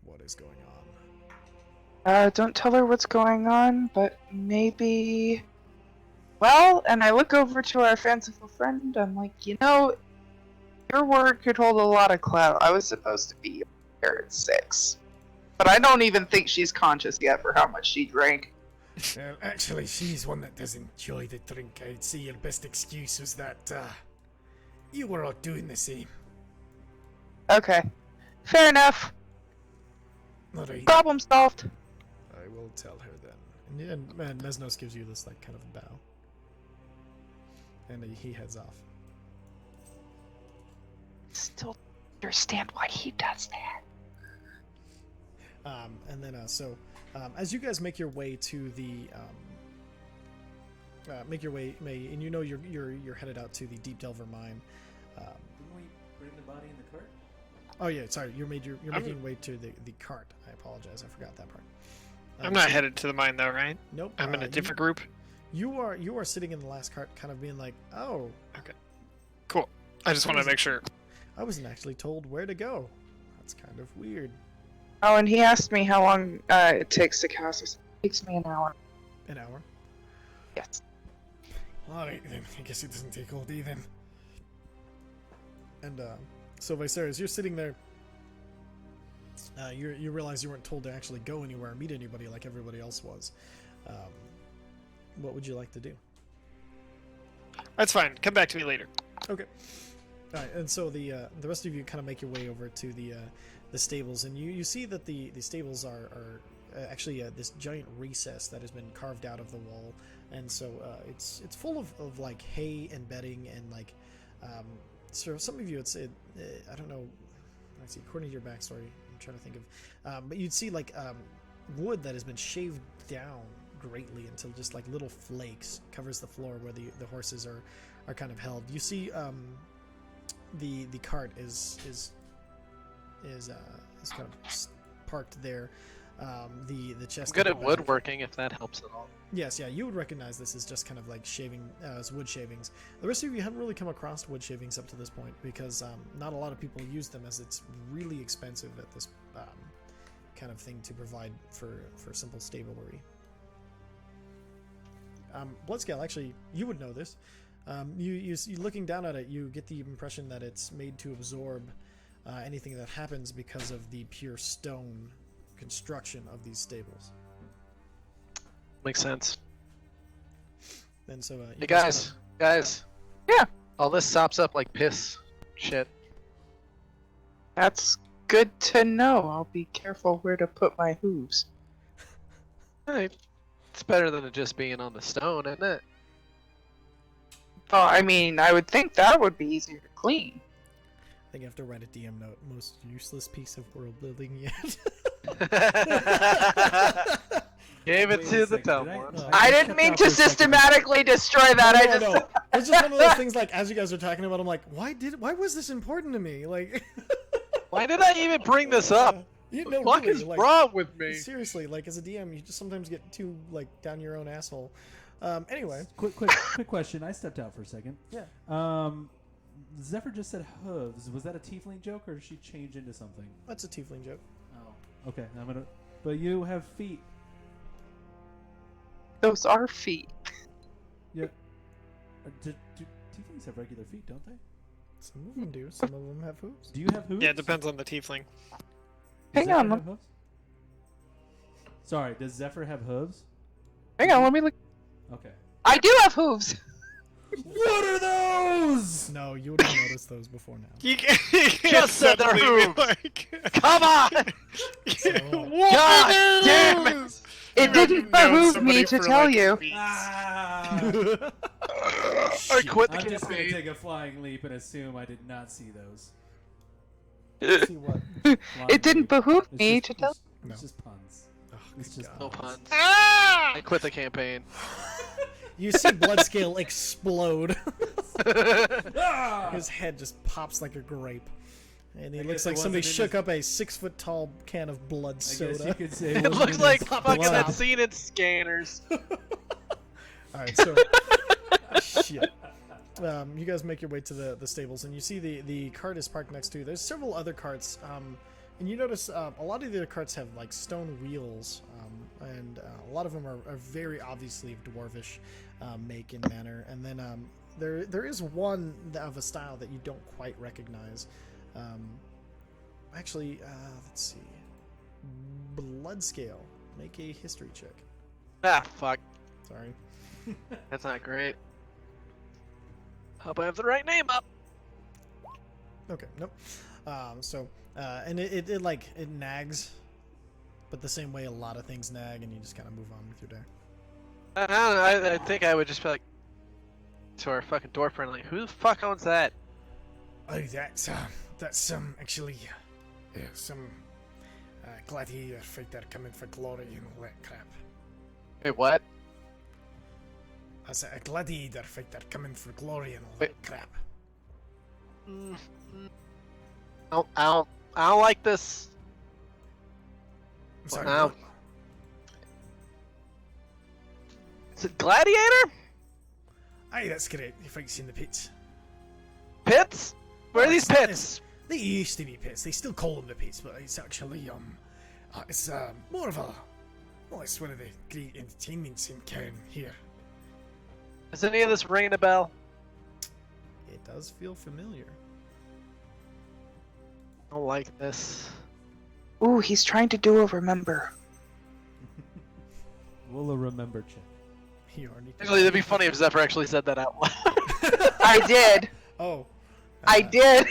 what is going on? Don't tell her what's going on, but maybe. Well, and I look over to our fanciful friend. I'm like, your word could hold a lot of clout. I was supposed to be here at 6, but I don't even think she's conscious yet for how much she drank. Well, actually, she's one that does enjoy the drink. I'd say your best excuse was that you were all doing the same. Okay, fair enough. Alright. Problem solved. I will tell her then. And Mesnos gives you this like kind of bow, and he heads off. Still understand why he does that. And then as you guys make your way to the and you're headed out to the Deep Delver mine. Didn't we bring the body in the cart? Oh yeah, sorry, you're making your way to the cart. I apologize, I forgot that part. I'm not so- headed to the mine though, right? Nope. I'm in a different group. You are sitting in the last cart, kind of being like, oh, Cool. I just want to make sure. I wasn't actually told where to go. That's kind of weird. Oh, and he asked me how long it takes to cast. It takes me an hour. An hour. Yes. Alright then, I guess it doesn't take all day then. And so Viserys, you're sitting there. You realize you weren't told to actually go anywhere or meet anybody like everybody else was. What would you like to do? That's fine. Come back to me later. Okay. All right, and so the rest of you kind of make your way over to the stables, and you see that the stables are actually this giant recess that has been carved out of the wall, and so it's full of like hay and bedding and like so some of you I don't know. Let's see. According to your backstory, I'm trying to think of, but you'd see like wood that has been shaved down greatly until just like little flakes covers the floor where the horses are kind of held. You see the cart is kind of parked there. The chest. I'm good at woodworking if that helps at all. Yes, yeah, you would recognize this as just kind of like shaving, as wood shavings. The rest of you haven't really come across wood shavings up to this point because not a lot of people use them, as it's really expensive at this kind of thing to provide for simple stablery. Bloodscale, actually, you would know this. You looking down at it, you get the impression that it's made to absorb anything that happens because of the pure stone construction of these stables. Makes sense. And so, Hey guys. Yeah. All this sops up like piss. Shit. That's good to know. I'll be careful where to put my hooves. Hey, it's better than it just being on the stone, isn't it? Oh, I mean, I would think that would be easier to clean. I think I have to write a DM note. Most useless piece of world building yet. Gave it Wait to a the second, dumb did one. I didn't mean to systematically destroy that. I just. No. It's just one of those things. Like as you guys are talking about, I'm like, why was this important to me? Like, Why did I even bring this up? you What know, the fuck really, is like, wrong with me? seriously, like as a DM, you just sometimes get too like down your own asshole. Anyway, Quick question. I stepped out for a second. yeah, Zephyr just said hooves. Was that a tiefling joke, or did she change into something? that's a tiefling joke. Oh, okay. But you have feet. Those are feet. Yeah. Do tieflings have regular feet, don't they? Some of them do. Some of them have hooves. Do you have hooves? Yeah, it depends on the tiefling. Does Hang Zephyr on, have hooves? Sorry, does Zephyr have hooves? Hang on, let me look. Okay. I do have hooves. What are those? No, you would have noticed those before now. You can't Just said they're suddenly be hooves. like, Come on! what God are damn it! those? It You didn't know behoove somebody me to for, tell like, you. weeks. Ah! I quit the I'm just gonna campaign. take a flying leap and assume I did not see those. See what? Flying It didn't leap. behoove It's me just- to tell. No. It's just puns. Oh, It's good just God. No puns. Ah! I quit the campaign. You see Bloodscale explode. Ah! His head just pops like a grape. And he I looks guess it like somebody wasn't in shook his- up a 6-foot-tall can of blood I guess soda. you could say It wasn't looks in like his fucking blood. that scene in Scanners. Alright, so... shit. You guys make your way to the stables, and you see the cart is parked next to you. There's several other carts, and you notice a lot of the other carts have like stone wheels, and a lot of them are very obviously dwarvish make and manner. And then there is one of a style that you don't quite recognize. Actually, let's see. Bloodscale. Make a history check. Ah, fuck. Sorry. That's not great. Hope I have the right name up. Okay, nope. And it like it nags, but the same way a lot of things nag, and you just kind of move on with your day. I don't know. I think I would just be like to our fucking door friend, like, who the fuck owns that? Oh, that's actually some gladiator fighter coming for glory and all that crap. Wait, what? That's a gladiator fighter coming for glory and all Wait. that crap. I don't like this. I'm sorry. Now, is it Gladiator? Aye, that's correct. He fights in the pits. Pits? Where are Oh, these it's- pits? They used to be pits. They still call them the pits, but it's actually it's more of a. Well, it's one of the great entertainments in Khirn here. Is any of this ringing a bell? It does feel familiar. I don't like this. Ooh, he's trying to do a remember. We'll remember check. You already. Actually, it'd be funny if Zephyr actually said that out loud. I did. Oh. I did.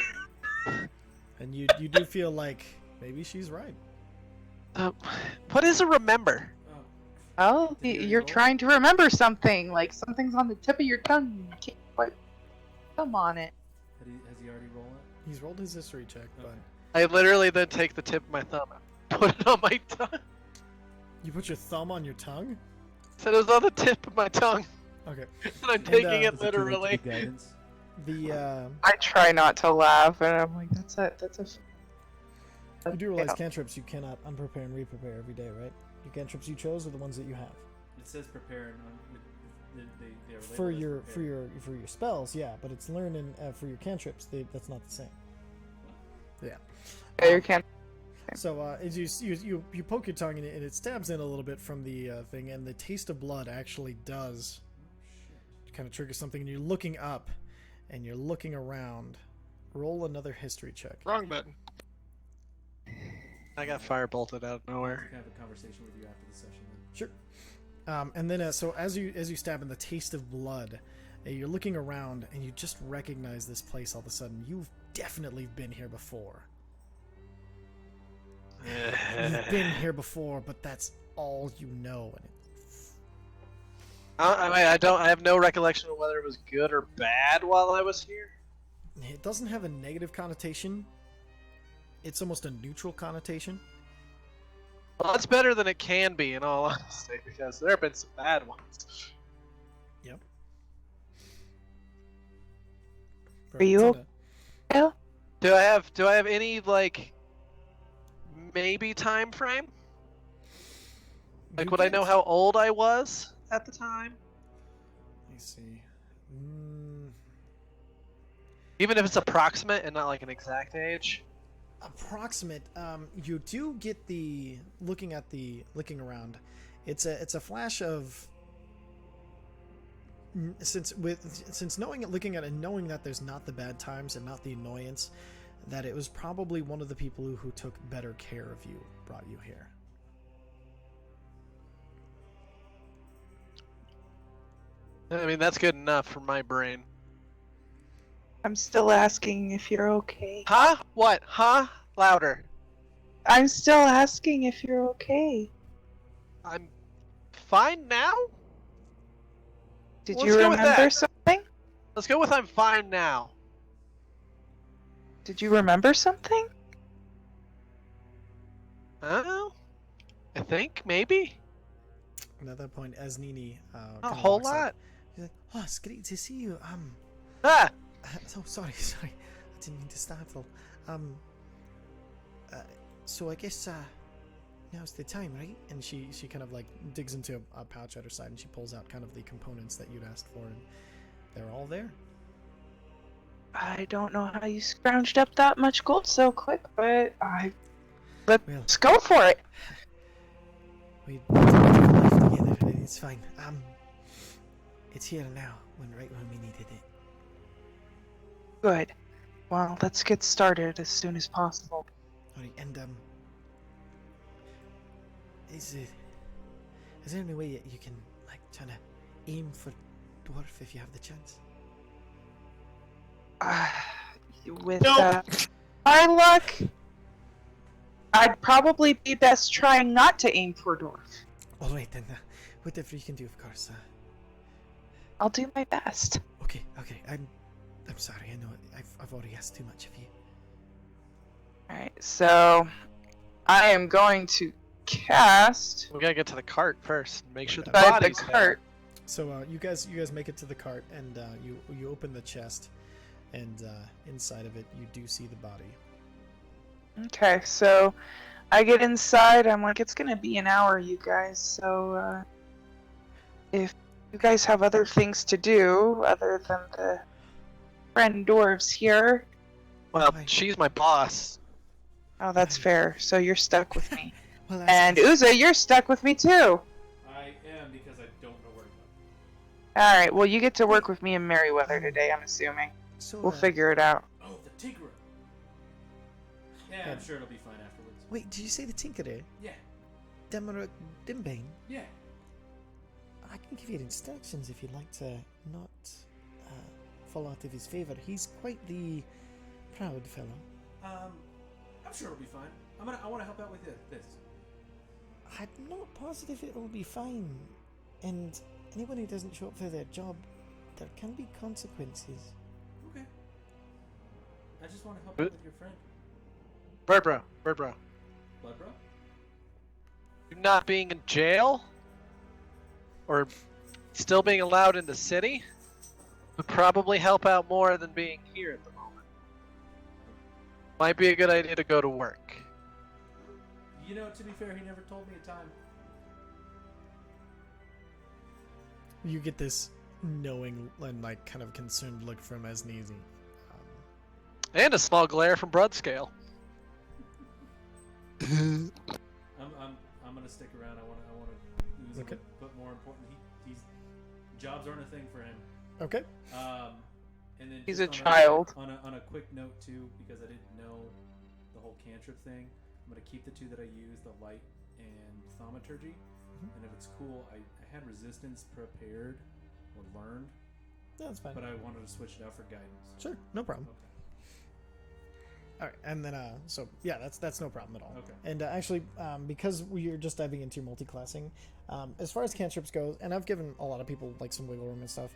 And you do feel like maybe she's right. What is a remember? Well, Did you you're roll? trying to remember something, like something's on the tip of your tongue. You can't quite thumb on it. Has he already rolled it? He's rolled his history check, but I literally then take the tip of my thumb and put it on my tongue. you put your thumb on your tongue. Said it was on the tip of my tongue. Okay. And I'm taking is it Is it too late to literally. give guidance? The I try not to laugh, and I'm like, that's a. you do realize Yeah. cantrips you cannot unprepare and reprepare every day, right? Your cantrips you chose are the ones that you have. It says prepare and they are For labeled as your prepare. for your spells, yeah, but it's learn and for your cantrips, that's not the same. Yeah. Yeah, you can't. So as you poke your tongue and it stabs in a little bit from the thing, and the taste of blood actually does kind of trigger something, and you're looking up and you're looking around. Roll another history check. Wrong button. I got fire bolted out of I nowhere. can have a conversation with you after the session. Then. Sure. And then so as you stab in the taste of blood, you're looking around and you just recognize this place all of a sudden. You've definitely been here before. You've been here before, but that's all you know. And I have no recollection of whether it was good or bad while I was here. it doesn't have a negative connotation. It's almost a neutral connotation. Well, that's better than it can be, in all honesty, because there have been some bad ones. Yep. Are you Kinda- Do I have any like maybe time frame? Like, you would I know get- how old I was at the time? Let me see. Even if it's approximate and not like an exact age. Approximate. You do get the looking around. It's a flash of since knowing it, looking at it, and knowing that there's not the bad times and not the annoyance, that it was probably one of the people who took better care of you brought you here. I mean, that's good enough for my brain. I'm still asking if you're okay. Huh? What? Huh? Louder. I'm still asking if you're okay. I'm fine now? Did Let's you go with remember that. something? Let's go with I'm fine now. Did you remember something? Oh? I think, maybe? And at that point, as Nini Not a kind of whole walks up, lot. she's like, "Oh, it's great to see you. Ah! Oh, sorry, I didn't mean to startle. So I guess now's the time, right?" And she kind of like digs into a pouch at her side and she pulls out kind of the components that you'd asked for, and they're all there. I don't know how you scrounged up that much gold so quick, but let's go for it. We built a life together. It's fine. It's here now, right when we needed it. Good. Well, let's get started as soon as possible. Alright, and is there any way you can like try to aim for dwarf if you have the chance? With my luck, I'd probably be best trying not to aim for dwarf. Alright then, whatever you can do, of course. I'll do my best. Okay. I'm sorry. I know I've already asked too much of you. Alright, so I am going to cast We gotta get to the cart first. Make sure the by the body's cart. So you guys make it to the cart, and you open the chest, and inside of it you do see the body. Okay, so I get inside. I'm like, it's gonna be an hour, you guys. So if you guys have other things to do other than the friend dwarves here, Well, Why? she's my boss. oh, that's fair. So you're stuck with me. Well, And Uza, you're stuck with me too. I am because I don't know where to go. Alright, well, you get to work with me in Merryweather today, I'm assuming. so We'll figure it out. Oh, the Tinkerer. Yeah, I'm sure it'll be fine afterwards. Wait, did you say the Tinkerer? Yeah, Demeruk Dimbane? yeah. I can give you instructions if you'd like to not fall out of his favor. He's quite the proud fellow. I'm sure it'll be fine. I want to help out with this. I'm not positive it'll be fine. And anyone who doesn't show up for their job, there can be consequences. Okay. I just want to help out with your friend. Bird bro. Blood bro? You not being in jail? Or still being allowed in the city? Would probably help out more than being here at the moment. Might be a good idea to go to work. You know, to be fair, he never told me a time. You get this knowing and like kind of concerned look from Esneezy. And a small glare from Broodscale. I'm gonna stick around. I want to use Okay. it, but more important, he's jobs aren't a thing for him. Okay. And then He's just a child. On a quick note too, because I didn't know the whole cantrip thing. I'm gonna keep the two that I use, the light and thaumaturgy. And if it's cool, I had resistance prepared or learned, That's fine. but I wanted to switch it out for guidance. Sure, no problem. Okay. All right, and then so yeah, that's no problem at all. Okay. And actually, because we're just diving into multi-classing, as far as cantrips goes, and I've given a lot of people like some wiggle room and stuff.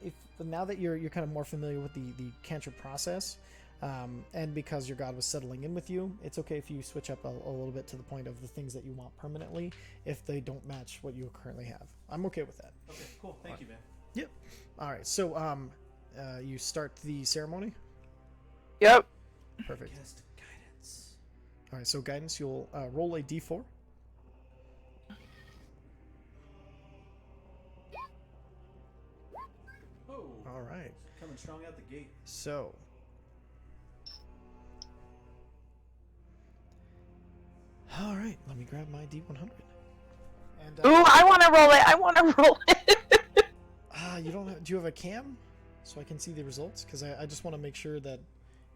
If now that you're kind of more familiar with the cantrip process, and because your god was settling in with you, it's okay if you switch up a little bit to the point of the things that you want permanently if they don't match what you currently have. I'm okay with that. Okay, cool. Thank you, man. Yep. All right, so you start the ceremony. Yep. Perfect. Cast guidance. All right, so guidance, you'll roll a d4. Oh, All right. coming strong out the gate. So, all right, let me grab my D100. And Ooh, I want to roll it. I want to roll it. you don't have, do you have a cam so I can see the results? Because I just want to make sure that.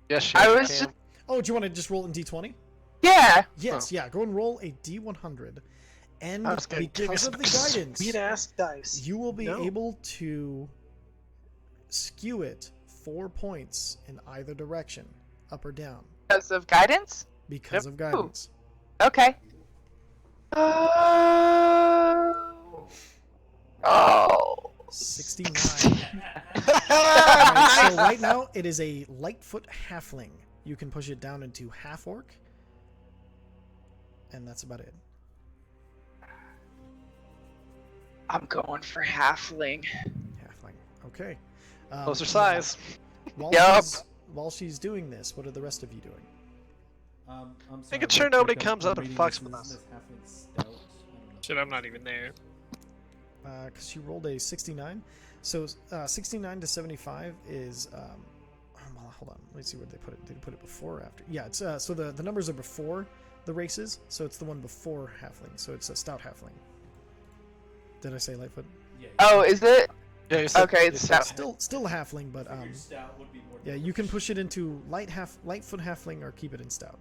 Yes, I you was can. just, Oh, do you want to just roll it in D20? yeah. Yes, yeah. Go and roll a D100, And I was gonna give you because some of the guidance, sweet ass dice. you will be No. able to skew it 4 points in either direction, up or down, Because of guidance? because of guidance. Okay. Oh. 69. Alright, so right now it is a Lightfoot halfling. You can push it down into half orc, and that's about it. I'm going for halfling. Halfling. Okay. Closer and size. While, Yup. while she's doing this, what are the rest of you doing? I'm sorry, Making real sure quick, nobody I'm comes up and reading fucks this, with and us. this is halfling stout. I don't know. Shit, I'm not even there. Because she rolled a 69. So 69 to 75 is. Well, hold on. Let's see where they put it. Did they put it before or after? Yeah, it's so the numbers are before the races, so it's the one before halfling. So it's a stout halfling. Did I say Lightfoot? Yeah, Oh, is it? Yeah, you said, Okay, you it's said- Still a halfling, but figured stout would be more. yeah, you can push it into Lightfoot halfling or keep it in stout.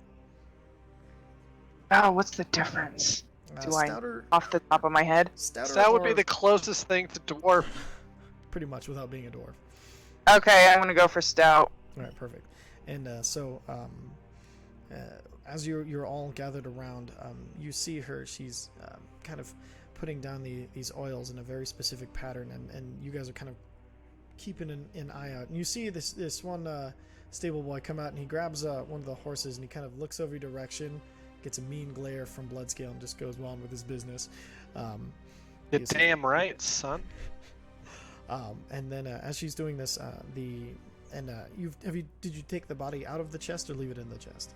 Oh, what's the difference? Do I- Stouter, Off the top of my head? stouter that would be are the closest thing to dwarf. pretty much without being a dwarf. Okay, I'm gonna go for stout. All right, perfect. And as you're all gathered around, you see her. She's kind of putting down these oils in a very specific pattern, and you guys are kind of keeping an eye out. And you see this one stable boy come out, and he grabs one of the horses, and he kind of looks over your direction, gets a mean glare from Bloodscale, and just goes on with his business. You're Yes. damn right, son. And then as she's doing this, did you take the body out of the chest or leave it in the chest?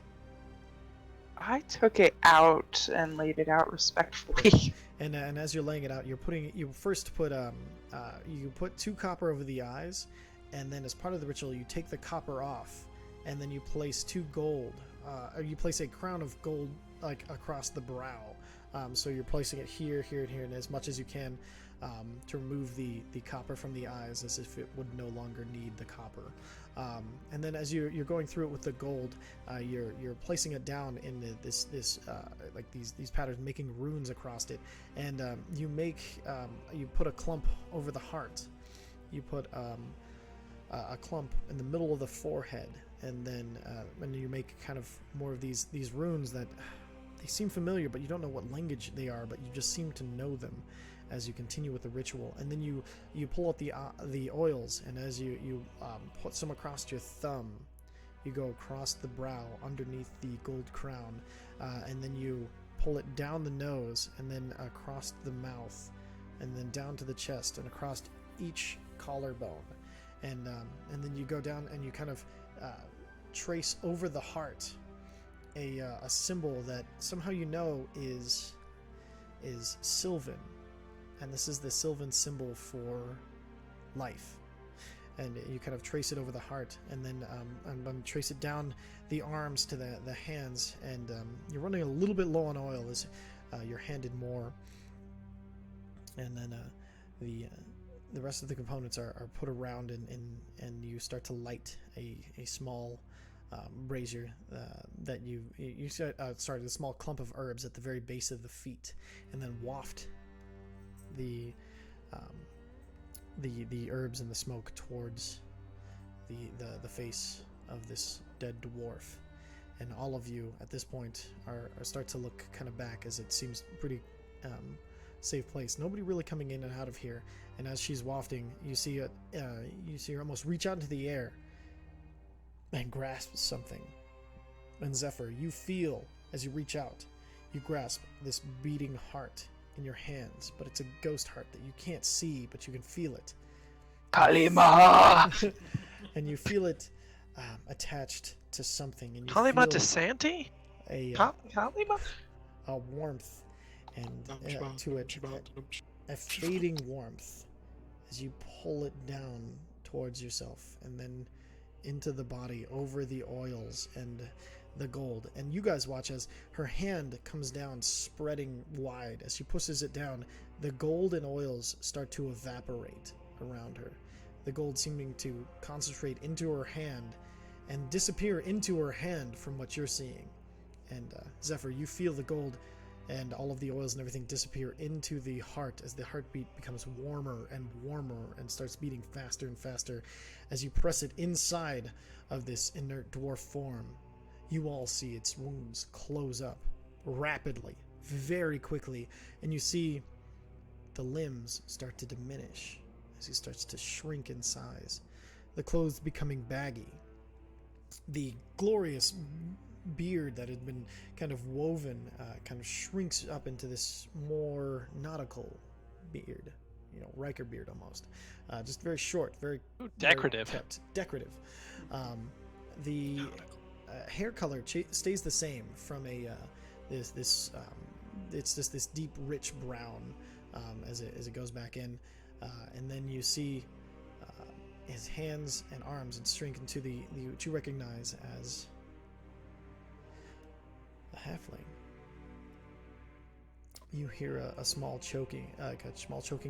I took it out and laid it out respectfully. And as you're laying it out, you first put you put 2 copper over the eyes, and then as part of the ritual, you take the copper off, and then you place 2 gold, or you place a crown of gold like across the brow. So you're placing it here, here, and here, and as much as you can to remove the copper from the eyes, as if it would no longer need the copper. And then as you're going through it with the gold, you're placing it down in this like these patterns, making runes across it, and you put a clump over the heart. You put a clump in the middle of the forehead, and then you make kind of more of these runes that they seem familiar, but you don't know what language they are, but you just seem to know them as you continue with the ritual. And then you pull out the oils, and as you put some across your thumb, you go across the brow underneath the gold crown, and then you pull it down the nose, and then across the mouth, and then down to the chest, and across each collarbone, and then you go down and you kind of trace over the heart a symbol that somehow you know is Sylvan. And this is the Sylvan symbol for life. And you kind of trace it over the heart, and then trace it down the arms to the hands, and you're running a little bit low on oil as you're handed more. And then the rest of the components are put around, and you start to light a small brazier that you started a small clump of herbs at the very base of the feet, and then waft the herbs and the smoke towards the face of this dead dwarf. And all of you at this point are start to look kind of back, as it seems pretty safe place. Nobody really coming in and out of here. And as she's wafting, you see her almost reach out into the air and grasp something. And Zephyr, you feel as you reach out, you grasp this beating heart in your hands, but it's a ghost heart that you can't see, but you can feel it. Kalima! And you feel it attached to something, and you Kalima feel DeSanti? a Kalima? warmth, and to it a fading warmth as you pull it down towards yourself, and then into the body, over the oils and the gold. And you guys watch as her hand comes down, spreading wide. As she pushes it down, the gold and oils start to evaporate around her, the gold seeming to concentrate into her hand and disappear into her hand from what you're seeing. And Zephyr, you feel the gold and all of the oils and everything disappear into the heart as the heartbeat becomes warmer and warmer and starts beating faster and faster. As you press it inside of this inert dwarf form, you all see its wounds close up rapidly, very quickly, and you see the limbs start to diminish as he starts to shrink in size, the clothes becoming baggy. The glorious beard that had been kind of woven kind of shrinks up into this more nautical beard, Riker beard almost. Just very short, very decorative. Very kept. Decorative. The hair color stays the same from it's just this deep, rich brown as it goes back in, and then you see his hands and arms and shrink into the what you recognize as a halfling. You hear a small choking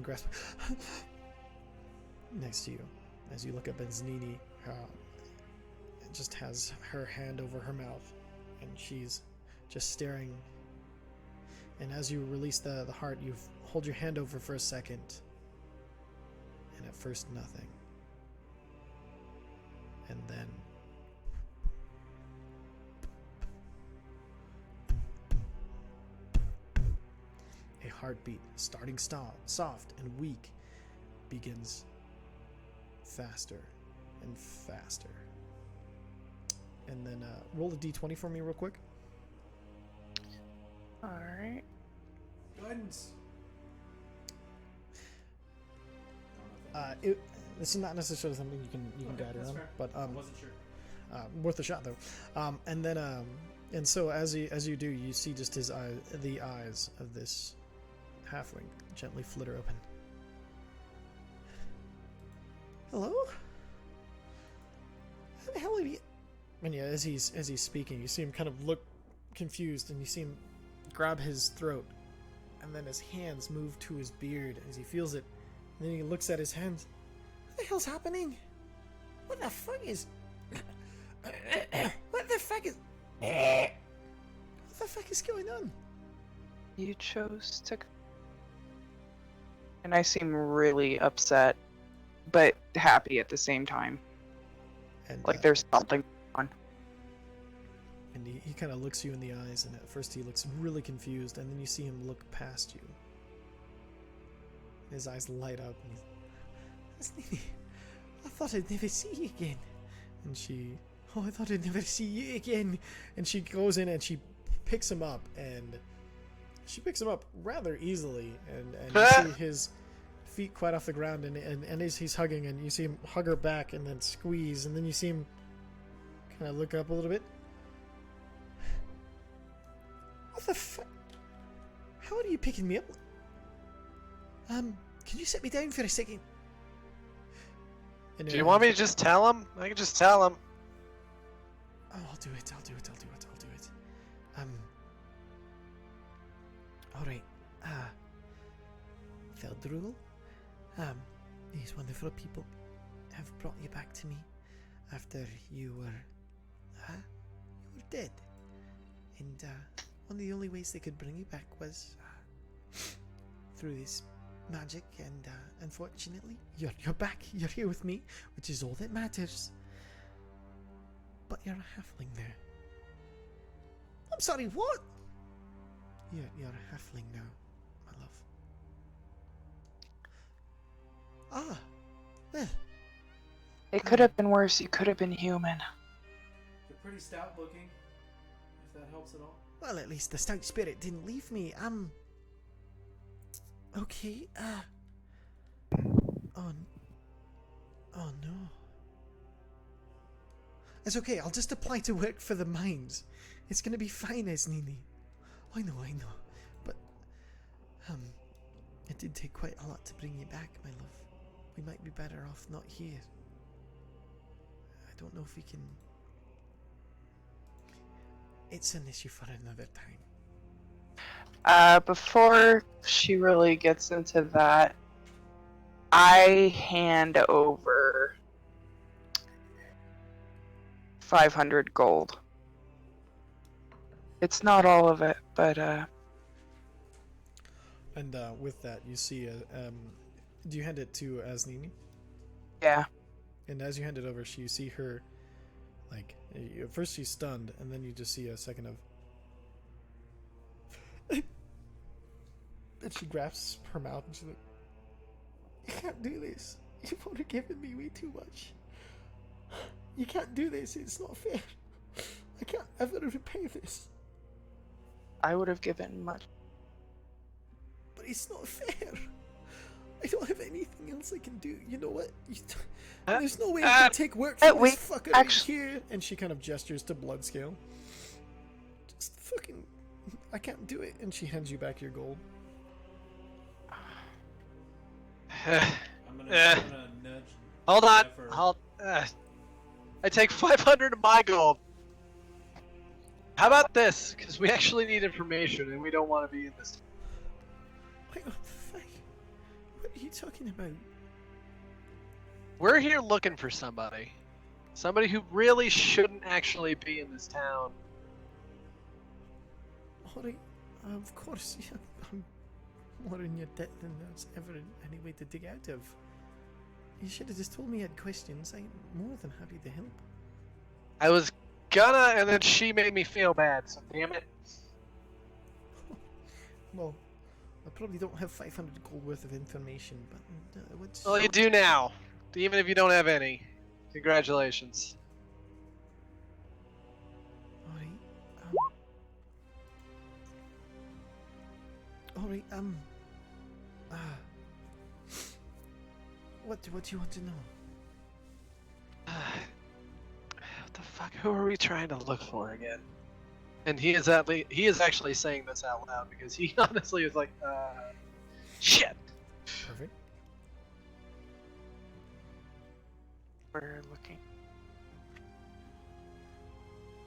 grasp next to you as you look up at Znini. Just has her hand over her mouth, and she's just staring. And as you release the heart, you hold your hand over for a second, and at first nothing, and then a heartbeat, starting soft and weak, begins faster and faster. And then roll a d20 for me real quick. Alright. Guidance. This is not necessarily something you can guide That's around, fair. but I wasn't sure. worth a shot though. And then and so as you do, you see just the eyes of this halfling gently flitter open. Hello? How the hell are you? And yeah, as he's speaking, you see him kind of look confused, and you see him grab his throat, and then his hands move to his beard as he feels it, and then he looks at his hands. What the hell's happening? What the fuck is? What the fuck is? What the fuck is going on? You chose to. And I seem really upset, but happy at the same time. And Like there's something on. And he kind of looks you in the eyes, and at first he looks really confused, and then you see him look past you. His eyes light up, and he's, I thought I'd never see you again. And I thought I'd never see you again. And she goes in and she picks him up, and she picks him up rather easily, and you see his feet quite off the ground, and as he's hugging, and you see him hug her back and then squeeze, and then you see him kind of look up a little bit. What the fuck? How are you picking me up? Can you sit me down for a second? Do you want me to just tell him? I can just tell him. Oh, I'll do it. Alright. Feldrugel, these wonderful people have brought you back to me after you were dead. And one of the only ways they could bring you back was through this magic, and unfortunately, you're back. You're here with me, which is all that matters. But you're a halfling there. I'm sorry, what? You're a halfling now, my love. Ah, well. It could have been worse. You could have been human. You're pretty stout looking, if that helps at all. Well, at least the stout spirit didn't leave me. Okay, Oh no. It's okay, I'll just apply to work for the mines. It's gonna be fine, Esnini. I know. But, it did take quite a lot to bring you back, my love. We might be better off not here. I don't know if we can... It's an issue for another time. Before she really gets into that, I hand over 500 gold. It's not all of it, but And with that, you see do you hand it to Asnini? Yeah. And as you hand it over, you see her, like, at first she's stunned, and then you just see a second of... Then she grasps her mouth and she's like, "You can't do this. You've already given me way too much. You can't do this. It's not fair. I can't ever repay this. I would have given much. But it's not fair. I don't have anything else I can do. You know what? There's no way I can take work from this fucker right here." And she kind of gestures to Bloodscale. Just fucking... I can't do it. And she hands you back your gold. I'm gonna nudge. Hold on. Zephyr. I take 500 of my gold. How about this? Because we actually need information and we don't want to be in this. Wait, what are you talking about? We're here looking for somebody. Somebody who really shouldn't actually be in this town. Alright, of course, yeah, I'm more in your debt than there's ever any way to dig out of. You should have just told me you had questions. I'm more than happy to help. I was gonna, and then she made me feel bad, so damn it. Well, I probably don't have 500 gold worth of information, but what's... Well, you do now. Even if you don't have any. Congratulations. Alright, what do you want to know? What the fuck? Who are we trying to look for again? And he is actually saying this out loud because he honestly is like, shit. Perfect. We're looking.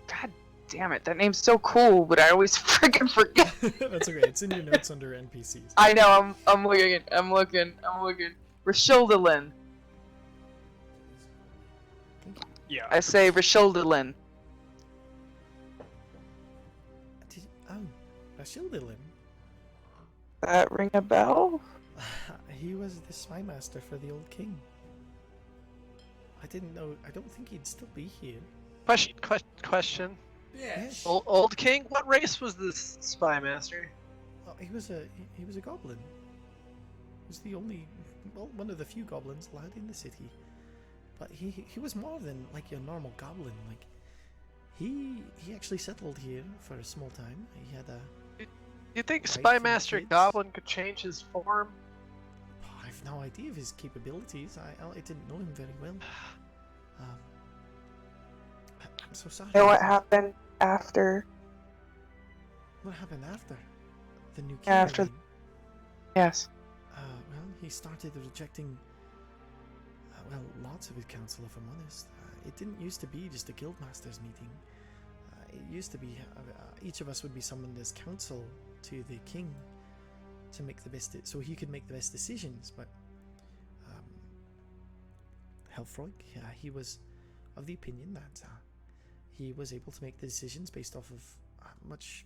God damn it, that name's so cool, but I always freaking forget. That's okay. It's in your notes under NPCs. I know. I'm looking. Rashildalin. Yeah. I say Rashildalin. Rashildalin? That ring a bell? He was the spy master for the old king. I didn't know. I don't think he'd still be here. Question. Yes. Old king? What race was this spy master? Oh, he was a goblin. He was the only, well, one of the few goblins allowed in the city. But he was more than like your normal goblin. Like he actually settled here for a small time. He had a... You think Right, Spy for the Master kids. Goblin could change his form? I have no idea of his capabilities. I didn't know him very well. I'm so sorry. And what happened after? What happened after? The new king? After- I mean? Yes. Well, he started rejecting, well, lots of his council, if I'm honest. It didn't used to be just a guildmasters meeting. It used to be each of us would be summoned as council to the king to make the best, so he could make the best decisions. But Helfroy, he was of the opinion that he was able to make the decisions based off of much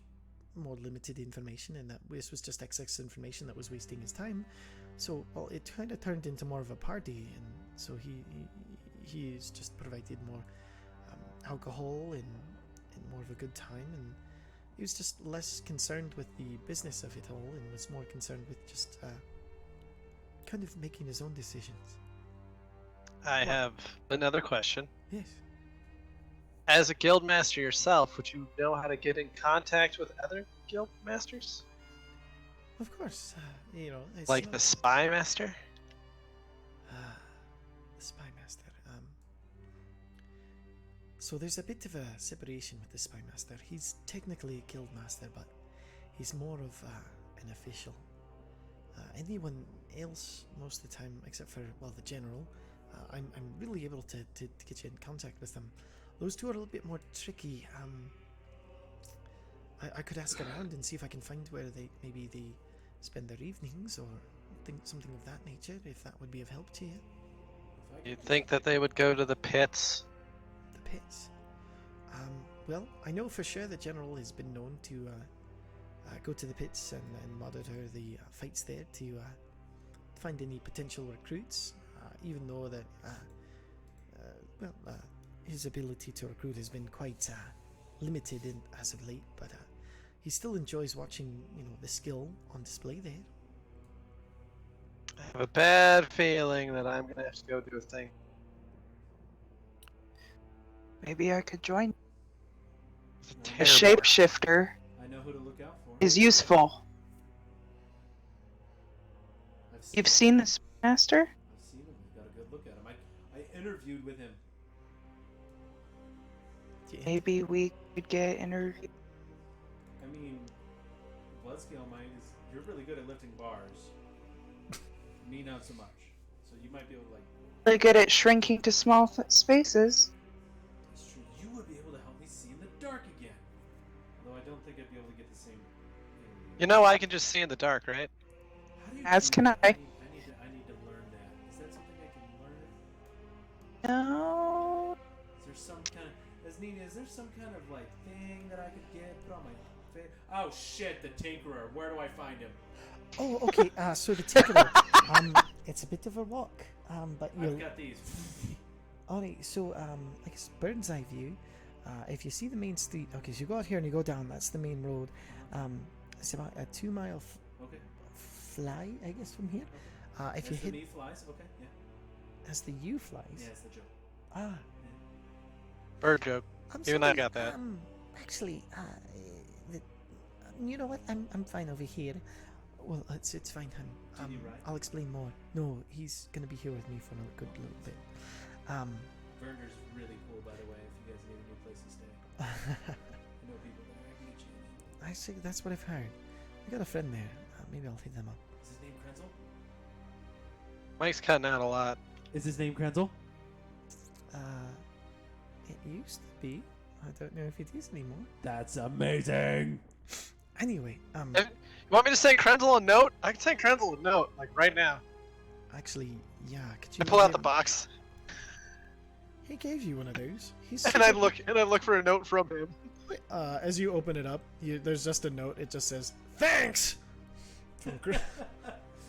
more limited information, and that this was just excess information that was wasting his time. So, well, it kind of turned into more of a party, and so he's just provided more alcohol and more of a good time, and he was just less concerned with the business of it all, and was more concerned with just kind of making his own decisions. I have another question. Yes. As a guild master yourself, would you know how to get in contact with other guild masters? Of course, you know, it's Like not- the spy master? The spy master. So there's a bit of a separation with the spy master. He's technically a guild master, but he's more of an official. Anyone else, most of the time, except for, well, the general, I'm really able to get you in contact with them. Those two are a little bit more tricky. I could ask around and see if I can find where maybe they spend their evenings or something of that nature, if that would be of help to you. You'd think that they would go to the pits. The pits. Well, I know for sure the general has been known to go to the pits and monitor the fights there to find any potential recruits, even though that his ability to recruit has been quite limited as of late, but he still enjoys watching, the skill on display there. I have a bad feeling that I'm gonna have to go do a thing. Maybe I could join. It's A terrible. shapeshifter I know who to look out for. is useful. I've seen You've him. seen this master? I've seen him. We've got a good look at him. I interviewed with him. Maybe we could get interviewed. I mean, Bloodscale mine is you're really good at lifting bars. Me not so much. So you might be able to Really good at shrinking to small spaces. It's true. You would be able to help me see in the dark again. Though I don't think I'd be able to get the same. You know I can just see in the dark, right? How do you As do can that? I. I need to learn that. Is that something I can learn? No. Is there some kind of is there some kind of like thing that I could get put on my face? Oh shit, the Tinkerer. Where do I find him? Oh, okay. So the Tinkerer, it's a bit of a walk, but you'll. I've got these. Alright, so I guess bird's eye view. If you see the main street, okay, so you go out here and you go down. That's the main road. It's about a 2-mile Okay. fly, I guess, from here. If As you the hit me flies. Okay. Yeah. as the U flies. Yeah, it's the joke. Ah, Bird joke. I'm Even sorry. I got that. Actually, you know what? I'm fine over here. Well, it's fine, hun. Did he ride? I'll explain more. No, he's gonna be here with me for a good little bit. Werner's really cool, by the way. If you guys need a new place to stay, I know people that are actually cheating. I see. That's what I've heard. I got a friend there. Maybe I'll hit them up. Is his name Krenzel? Mike's cutting out a lot. Is his name Krenzel? It used to be. I don't know if it is anymore. That's amazing. Anyway, You want me to send Krenzel a note? I can send Krenzel a note, like right now. actually, yeah. Could I you pull out the give- box He gave you one of those. He's and I look for a note from him. As you open it up, there's just a note. It just says thanks. From Chris.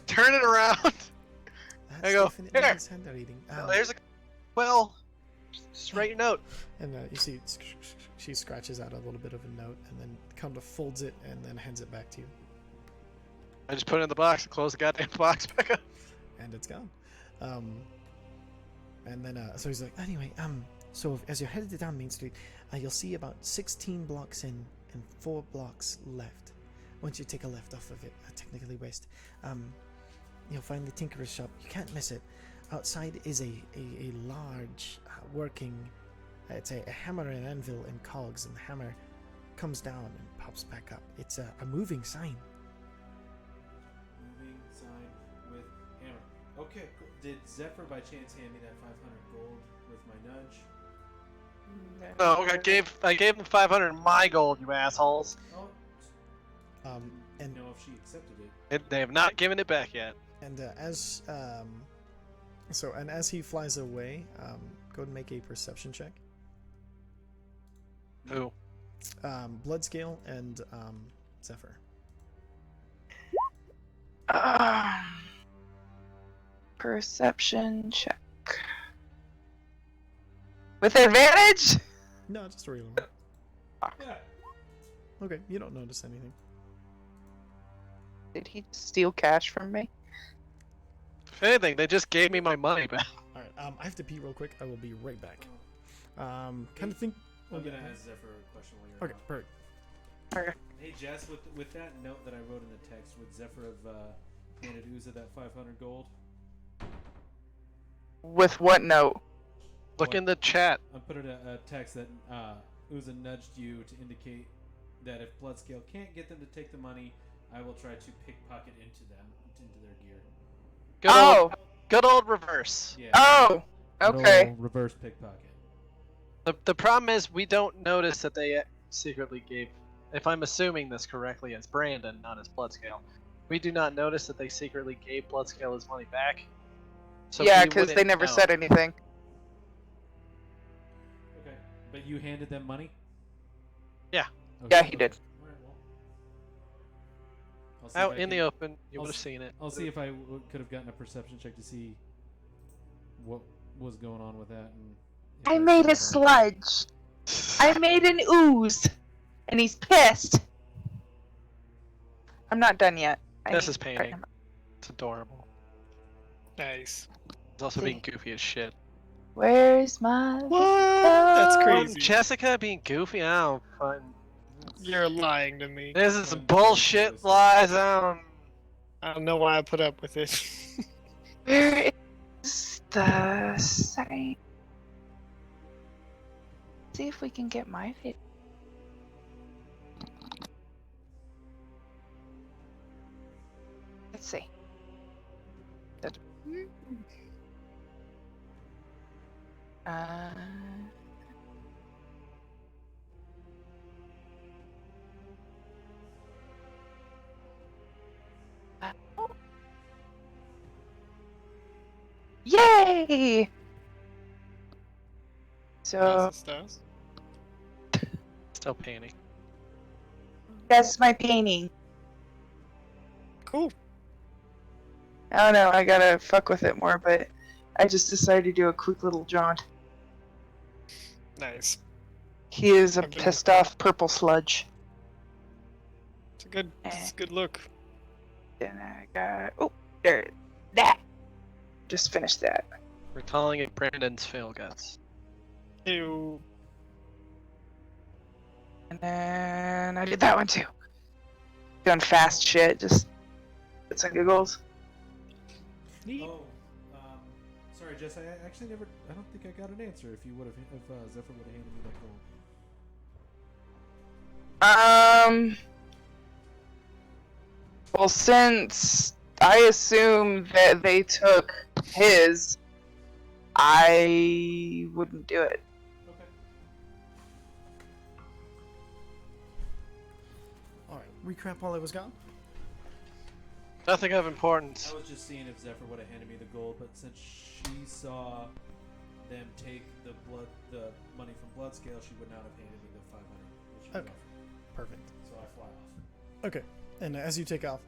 Turn it around. That's I go, definitely "Here." his handwriting. There's a just write your note. And you see, she scratches out a little bit of a note and then kind of folds it and then hands it back to you. I just put it in the box and close the goddamn box back up. And it's gone. And then so he's like, anyway, so as you're headed down Main Street, you'll see about 16 blocks in and 4 blocks left. Once you take a left off of it, technically west, you'll find the Tinkerer's shop. You can't miss it. Outside is a large working. It's a hammer and anvil and cogs, and the hammer comes down and pops back up. It's a moving sign. Moving sign with hammer. Okay, cool. Did Zephyr by chance hand me that 500 gold with my nudge? No, I gave them 500 my gold, you assholes. Oh, And didn't know if she accepted it. They have not given it back yet. and as he flies away, go ahead and make a perception check. Who? Bloodscale and Zephyr. Perception check. With advantage? No, just a real one. Yeah. Okay, you don't notice anything. Did he steal cash from me? If anything, they just gave me my money back. All right, I have to pee real quick. I will be right back. Kind of think. I'm gonna ask Zephyr a question while you're Okay, gone. perfect. Okay. Hey Jess, with that note that I wrote in the text, would Zephyr have handed Uza that 500 gold? With what note? Look in the chat. I put in a text that Uza nudged you to indicate that if Bloodscale can't get them to take the money, I will try to pickpocket into their gear. Good old reverse. Yeah. Oh! Okay. Little reverse pickpocket. The problem is we don't notice that they secretly gave. If I'm assuming this correctly, as Brandon, not as Bloodscale, we do not notice that they secretly gave Bloodscale his money back. So Yeah, we because they wouldn't never know. said anything. Okay, but you handed them money? Yeah. Okay. Yeah, he did. Alright, well. I'll see if Out I in the can- open, you I'll would have s- seen it. I'll see if I could have gotten a perception check to see what was going on with that. And if I I made a saw anything. sludge. I made an ooze. And he's pissed. I'm not done yet. This need is to start painting. him up. It's adorable. Nice. It's also See. being goofy as shit. Where's my What? That's Oh. crazy. Jessica being goofy? I don't fucking. You're lying to me. This is some Fun bullshit choices. lies. I don't know why I put up with it. Where is the setting? See if we can get my video. Let's see. Uh, oh. Yay! So Nice stuff. still painting. that's my painting. Cool. I don't know, I gotta fuck with it more, but I just decided to do a quick little jaunt. Nice. He is a I've been- pissed off purple sludge. It's a good look. Then I got there, that. Just finished that. We're calling it Brandon's fail guts. Ew. And then I did that one too. Doing fast shit, just it's and giggles. Oh, sorry, Jess. I actually never. I don't think I got an answer. If you would have, if Zephyr would have handed me that gold. Well, since I assume that they took his, I wouldn't do it. Okay. All right, recap while I was gone. Nothing of importance. I was just seeing if Zephyr would have handed me the gold, but since she saw them take the money from Bloodscale, she would not have handed me the 500. Which she Okay. offered. Perfect. So I fly off. Okay, and as you take off,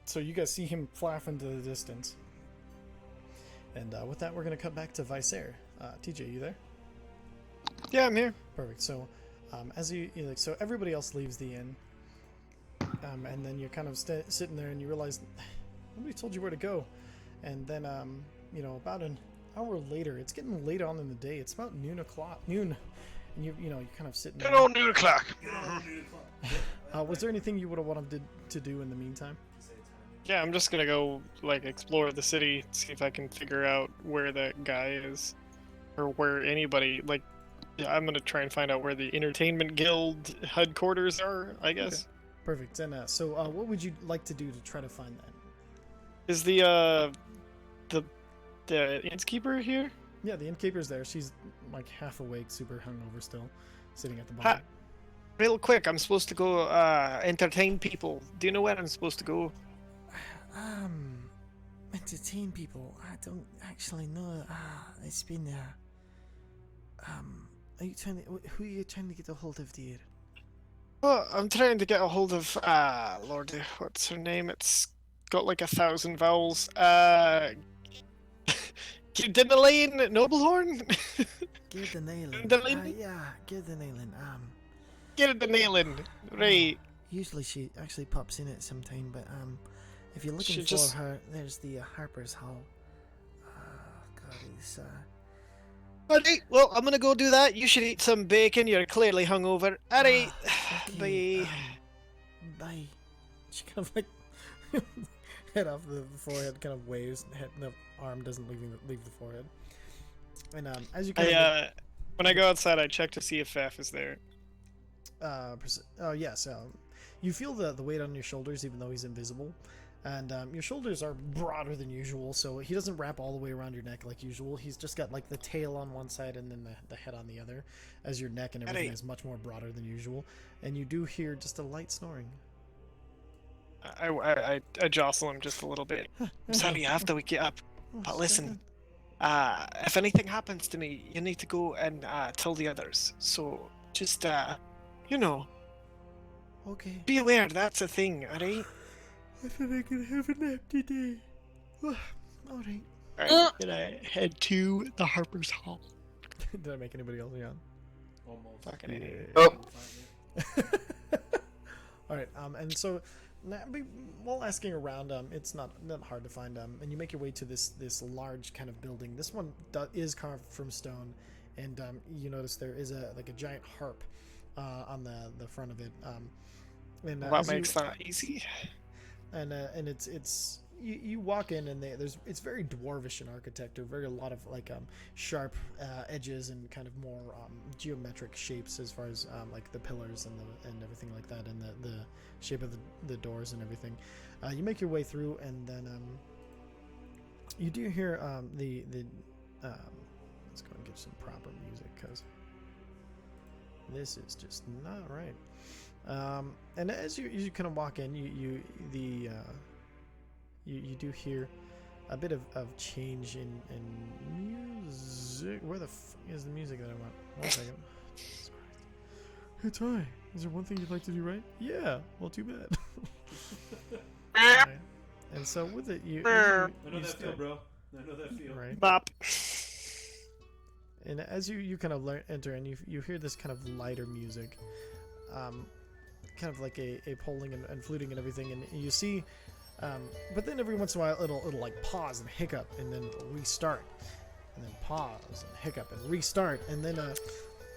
so you guys see him fly off into the distance. And with that, we're gonna cut back to Visair. TJ, you there? Yeah, I'm here. Perfect. So, as so everybody else leaves the inn, and then you're kind of sitting there, and you realize nobody told you where to go. And then, about an hour later, it's getting late on in the day. It's about noon, and you're kind of sitting there. Good old noon o'clock. Was there anything you would have wanted to do in the meantime? Yeah, I'm just gonna go explore the city, see if I can figure out where that guy is, or where anybody Yeah, I'm gonna try and find out where the Entertainment Guild headquarters are. I guess. Okay. Perfect. And so, what would you like to do to try to find that? Is the innkeeper here? Yeah, the innkeeper's there. She's like half awake, super hungover still, sitting at the Ha- bar. Real quick, I'm supposed to go entertain people. Do you know where I'm supposed to go? Entertain people. I don't actually know. It's been are you trying to? Who are you trying to get a hold of, dear? Well, I'm trying to get a hold of Lordy, what's her name? It's got like 1,000 vowels. Gildenalaine Noblehorn? Gildenalen. Gildenalen? Yeah, Gildenalen. Gildenalaine, right. Usually she actually pops in at some time, but if you're looking She for just- her, there's the Harper's Hall. God, it's Alright, well, I'm gonna go do that. You should eat some bacon. You're clearly hungover. Alright, okay, bye. bye. She kind of like head off the forehead, kind of waves. The arm doesn't leave the forehead. And as you kind When I go outside, I check to see if Faf is there. yes, you feel the weight on your shoulders, even though he's invisible. And your shoulders are broader than usual, so he doesn't wrap all the way around your neck like usual. He's just got like the tail on one side and then the head on the other, as your neck and everything is much more broader than usual. And you do hear just a light snoring. I jostle him just a little bit. I'm sorry, I have to wake you up. But listen, if anything happens to me, you need to go and tell the others. So just, Okay. be aware that's a thing, alright? I thought I could have a nap today. Alright. Alright, gonna head to the Harper's Hall. Did I make anybody else yawn? Almost. Fucking idiot. Oh. All right, and so while asking around, it's not hard to find, and you make your way to this large kind of building. This one is carved from stone, and you notice there is a giant harp on the front of it. And What makes that easy? And it's you walk in, and it's very dwarvish in architecture, a lot of like sharp edges and kind of more geometric shapes as far as like the pillars and everything like that, and the shape of the doors and everything. You make your way through, and then you do hear let's go and get some proper music, because this is just not right. And as you kind of walk in, you do hear a bit of change in music. Where the f is the music that I want? 1 second. Hey Ty, is there one thing you'd like to do right? Yeah, well, too bad. Right. And so with it, I know that feel, bro. I know that feel. Right. Bop. And as you kind of enter, and you hear this kind of lighter music, kind of like a polling and fluting and everything, and you see. But then every once in a while it'll like pause and hiccup and then restart, and then pause and hiccup and restart, and then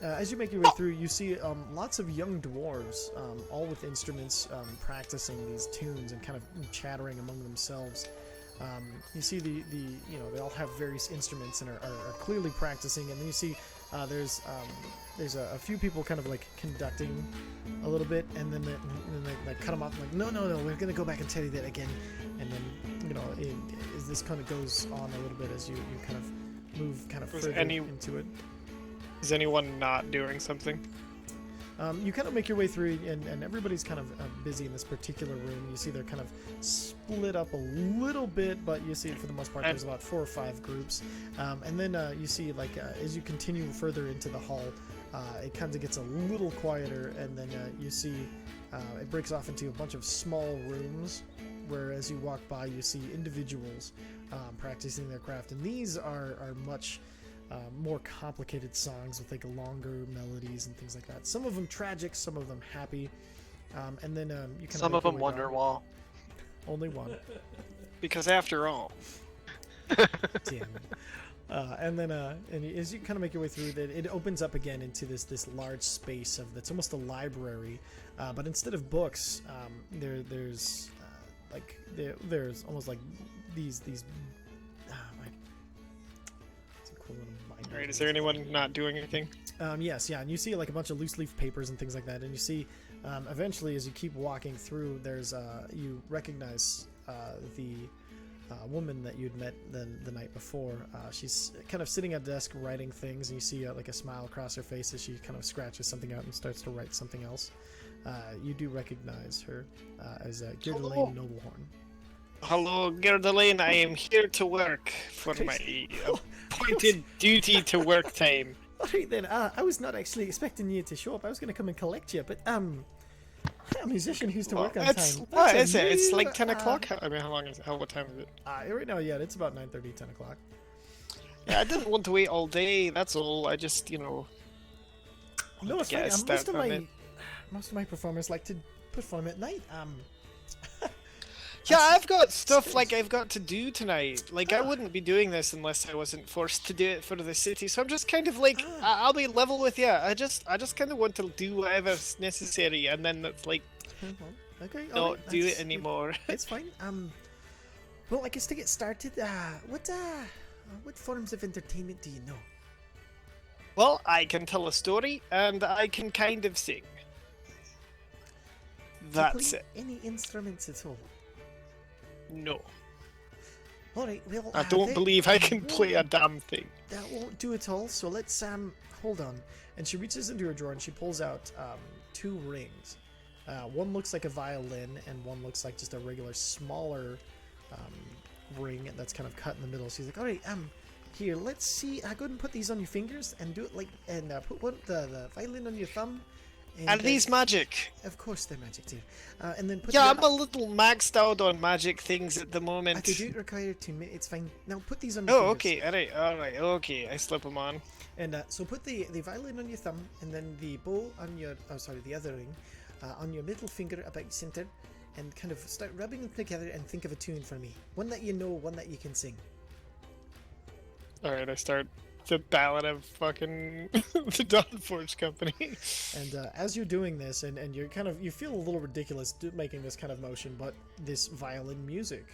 as you make your way through, you see lots of young dwarves, all with instruments, practicing these tunes and kind of chattering among themselves. You see the they all have various instruments and are clearly practicing, and then you see there's a few people kind of like conducting a little bit, and then they cut them off like, no, we're gonna go back and tell you that again, and then as this kind of goes on a little bit as you kind of move kind of further into it. Is anyone not doing something? You kind of make your way through, and everybody's kind of busy in this particular room. You see they're kind of split up a little bit, but you see for the most part there's about 4 or 5 groups. And then you see like as you continue further into the hall, it kind of gets a little quieter, and then you see it breaks off into a bunch of small rooms, where as you walk by you see individuals practicing their craft, and these are much more complicated songs with like longer melodies and things like that. Some of them tragic, some of them happy, and then you kind Some of them Wonderwall. Only one. Because after all. Damn it. And then and as you kind of make your way through that, it opens up again into this large space that's almost a library, but instead of books, there's almost like these Alright, is there anyone not doing anything? Yes, yeah, and you see like a bunch of loose leaf papers and things like that, and you see eventually as you keep walking through, there's you recognize the woman that you'd met the night before. She's kind of sitting at a desk writing things, and you see like a smile across her face as she kind of scratches something out and starts to write something else. You do recognize her as Gerdelaine Noblehorn. Hello, Gerdelaine. I am here to work for my appointed duty to work time. Alright then, I was not actually expecting you to show up. I was going to come and collect you, but a musician who's to work on time. What is it? It's like 10 o'clock? I mean, how long is it? What time is it? Right now, yeah, it's about 9:30, 10 o'clock. Yeah, I didn't want to wait all day, that's all. I just, No, it's fine. Most of my performers like to perform at night. Yeah, I've got stuff like I've got to do tonight. Like, I wouldn't be doing this unless I wasn't forced to do it for the city. So I'm just kind of like, I'll be level with you. I just kind of want to do whatever's necessary, and then it's like, Okay, not do it anymore. It's fine. Well, I guess to get started, what forms of entertainment do you know? Well, I can tell a story, and I can kind of sing. That's it. Any instruments at all? No. Alright, well... I don't believe I can play a damn thing. That won't do it all, so let's, hold on. And she reaches into her drawer and she pulls out, 2 rings. One looks like a violin, and one looks like just a regular, smaller, ring that's kind of cut in the middle. She's like, alright, here, let's see, go ahead and put these on your fingers, and do it like, and put the violin on your thumb, And, Are these magic? Of course they're magic, dear. And then put Yeah, the, I'm a little maxed out on magic things at the moment. they do require 2 minutes. It's fine. Now put these on your Oh, fingers. okay, alright, okay. I slip them on. And so put the violin on your thumb, and then the bow on your, the other ring, on your middle finger about center, and kind of start rubbing them together and think of a tune for me. One that you know, one that you can sing. Alright, I start the Ballad of fucking the Dawnforged Company. And as you're doing this, and you're kind of, you feel a little ridiculous making this kind of motion, but this violin music,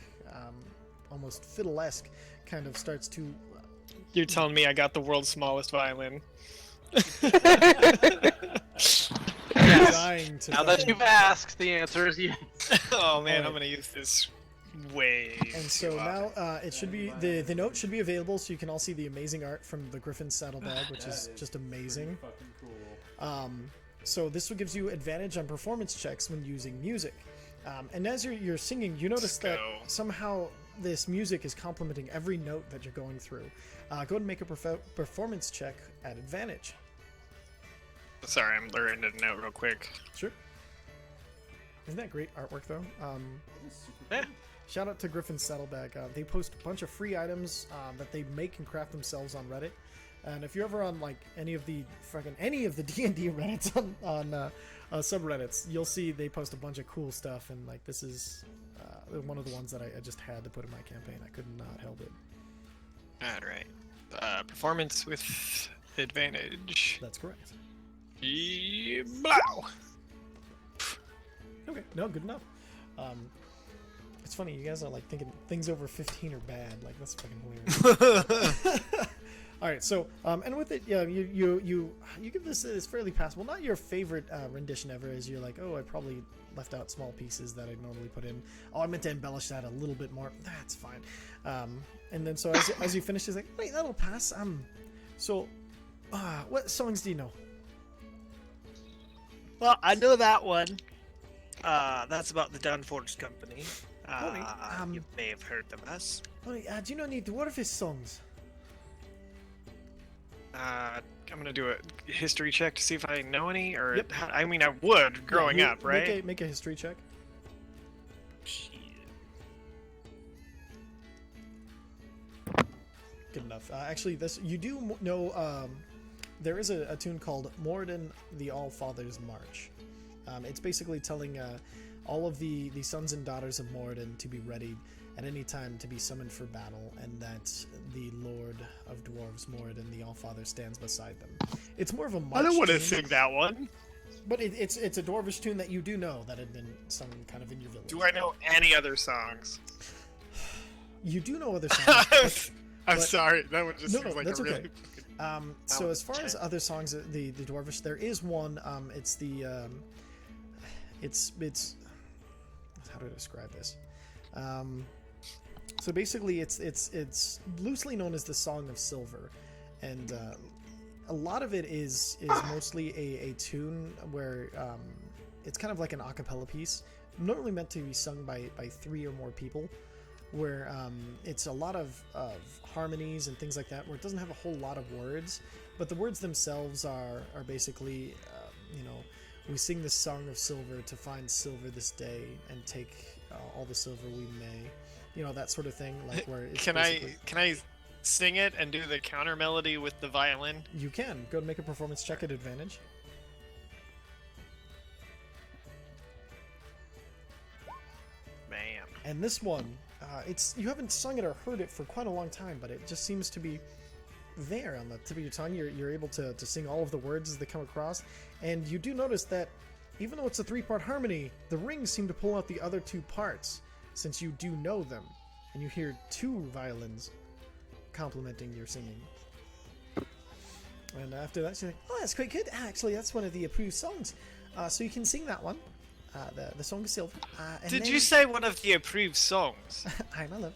almost fiddle-esque, kind of starts to... You're telling me I got the world's smallest violin. dying to Now that fucking- you've asked, the answer is yes. Oh man, Alright. I'm gonna use this way. And so too now often. it should be the note should be available, so you can all see the amazing art from the Griffin saddlebag, which is just amazing. Fucking cool. So this will gives you advantage on performance checks when using music. And as you're singing, you notice that go. somehow this music is complementing every note that you're going through. Go ahead and make a performance check at advantage. Sorry, I'm learning it out real quick. Sure. Isn't that great artwork, though? Yeah. Shout out to Griffin Saddlebag. They post a bunch of free items that they make and craft themselves on Reddit. And if you're ever on like any of the D&D Reddits on subreddits, you'll see they post a bunch of cool stuff. And like this is one of the ones that I just had to put in my campaign. I could not help it. Alright. Performance with advantage. That's correct. Blow! Okay, no, good enough. It's funny, you guys are like thinking things over 15 are bad. Like that's fucking hilarious. All right, so and with it, yeah, you give this fairly passable. Not your favorite rendition ever, as you're like, oh, I probably left out small pieces that I'd normally put in. Oh, I meant to embellish that a little bit more. That's fine. And then so as you finish, it's like, wait, that'll pass. So, what songs do you know? Well, I know that one. That's about the Dawnforged Company. Alright, You may have heard of us. Do you know any Dwarvish songs? I'm gonna do a history check to see if I know any, or Yep. I mean, I would growing Yeah, up, right? Make a history check. Shit. Good enough. Actually, this you do know. There is a tune called Moradin the All-Father's March. It's basically telling all of the sons and daughters of Moradin to be ready at any time to be summoned for battle, and that the Lord of Dwarves, Moradin the All-Father, stands beside them. It's more of a march I don't want to tune, sing that one. but it's a Dwarvish tune that you do know that had been sung kind of in your village. Do I know any other songs? You do know other songs. I'm but- sorry, that one just No, seems no, like that's a really. okay. So as far as other songs, the Dwarvish, there is one. It's the it's how do I describe this? So basically, it's loosely known as the Song of Silver, and a lot of it is mostly a tune where it's kind of like an a cappella piece, normally meant to be sung by 3 or more people, where it's a lot of harmonies and things like that, where it doesn't have a whole lot of words, but the words themselves are basically, we sing the Song of Silver to find silver this day and take all the silver we may, that sort of thing, like where it's Can basically... I sing it and do the counter melody with the violin? You can. Go and make a performance check at advantage. Man. And this one, you haven't sung it or heard it for quite a long time, but it just seems to be there on the tip of your tongue. You're able to sing all of the words as they come across, and you do notice that even though it's a 3-part harmony, the rings seem to pull out the other 2 parts, since you do know them, and you hear 2 violins complementing your singing. And after that, you're like, oh, that's quite good. Actually, that's one of the approved songs. So you can sing that one, the Song of Silver. And Did then... you say one of the approved songs? Hi, my love.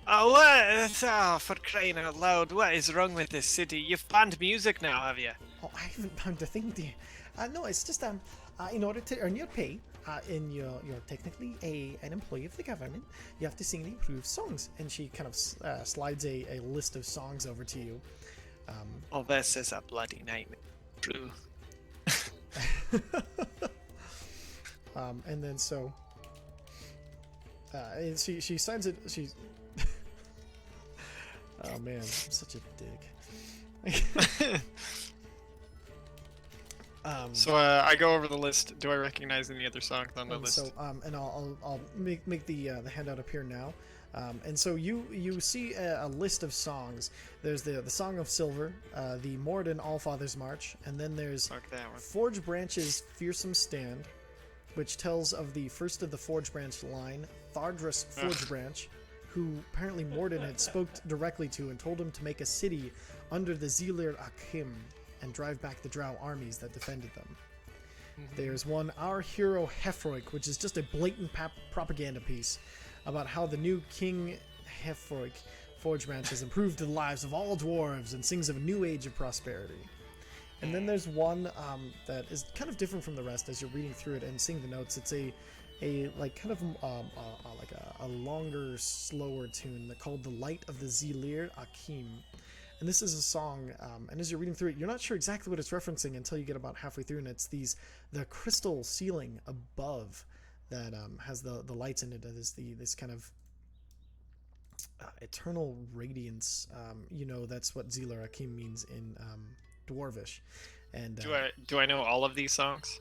Oh, what? Oh, for crying out loud, what is wrong with this city? You've banned music now, have you? Oh, I haven't found a thing, dear. No, it's just in order to earn your pay, you're technically an employee of the government. You have to sing the approved songs, and she kind of slides a list of songs over to you. Oh, this is a bloody nightmare. True. And then so and she signs it. She oh man, I'm such a dick. So I go over the list. Do I recognize any other songs on the and list? so and I'll make the handout appear now. And so you see a list of songs. There's the Song of Silver, the Moradin Allfather's March, and then there's Fuck that one. Forge Branch's Fearsome Stand, which tells of the first of the Forge Branch line, Thardrus Forge Branch, who apparently Moradin had spoke directly to and told him to make a city under the Zelir Akim and drive back the Drow armies that defended them. There's one, Our Hero Hefroik, which is just a blatant propaganda piece about how the new King Hefroik Forge Branch has improved the lives of all dwarves and sings of a new age of prosperity. And then there's one that is kind of different from the rest as you're reading through it and seeing the notes. It's a like kind of like a longer, slower tune called "The Light of the Zelir Akim." And this is a song, and as you're reading through it, you're not sure exactly what it's referencing until you get about halfway through, and it's the crystal ceiling above that has the lights in it. There's this kind of eternal radiance. That's what Zelir Akim means in Dwarvish. And Do I know all of these songs?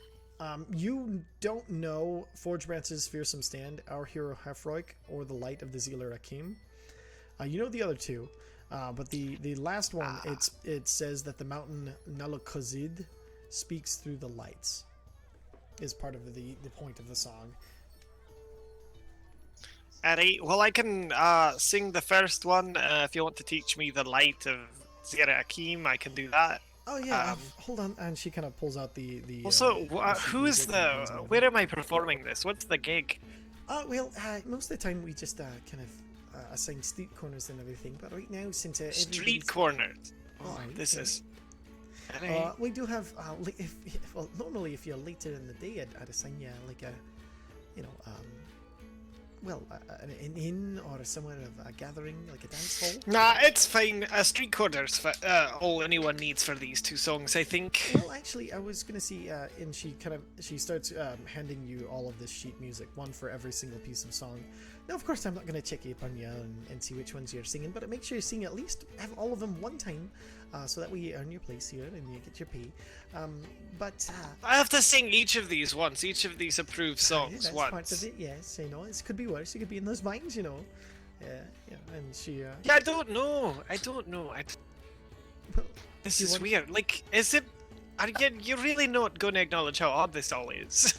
you don't know Forge Branch's Fearsome Stand, Our Hero Hefroik, or The Light of the Zelir Akim. You know the other two. But the last one, it says that the mountain Nalokozid speaks through the lights, is part of the point of the song. Alright, well I can sing the first one. If you want to teach me the light of Zera Akim, I can do that. Oh yeah, hold on, and she kind of pulls out the. Also, the who is music and things where am I performing this? What's the gig? Well, most of the time we just kind of assign street corners and everything, but right now since Street corners. Oh, Right, this yeah. is. We do have normally if you're later in the day, I'd assign you like a, an inn or somewhere of a gathering, like a dance hall. Nah, it's fine. Street corners for all anyone needs for these two songs, I think. Well, actually, I was gonna see, and she starts handing you all of this sheet music, one for every single piece of song. Now, of course, I'm not gonna check upon you and see which ones you're singing, but make sure you sing at least have all of them one time, so that way you earn your place here and you get your pay. I have to sing each of these once. Each of these approved songs that's once. part of it. Yes, it could be worse. You could be in those mines, Yeah, and she. Yeah, I don't know. This is weird. Like, is it? You're really not going to acknowledge how odd this all is.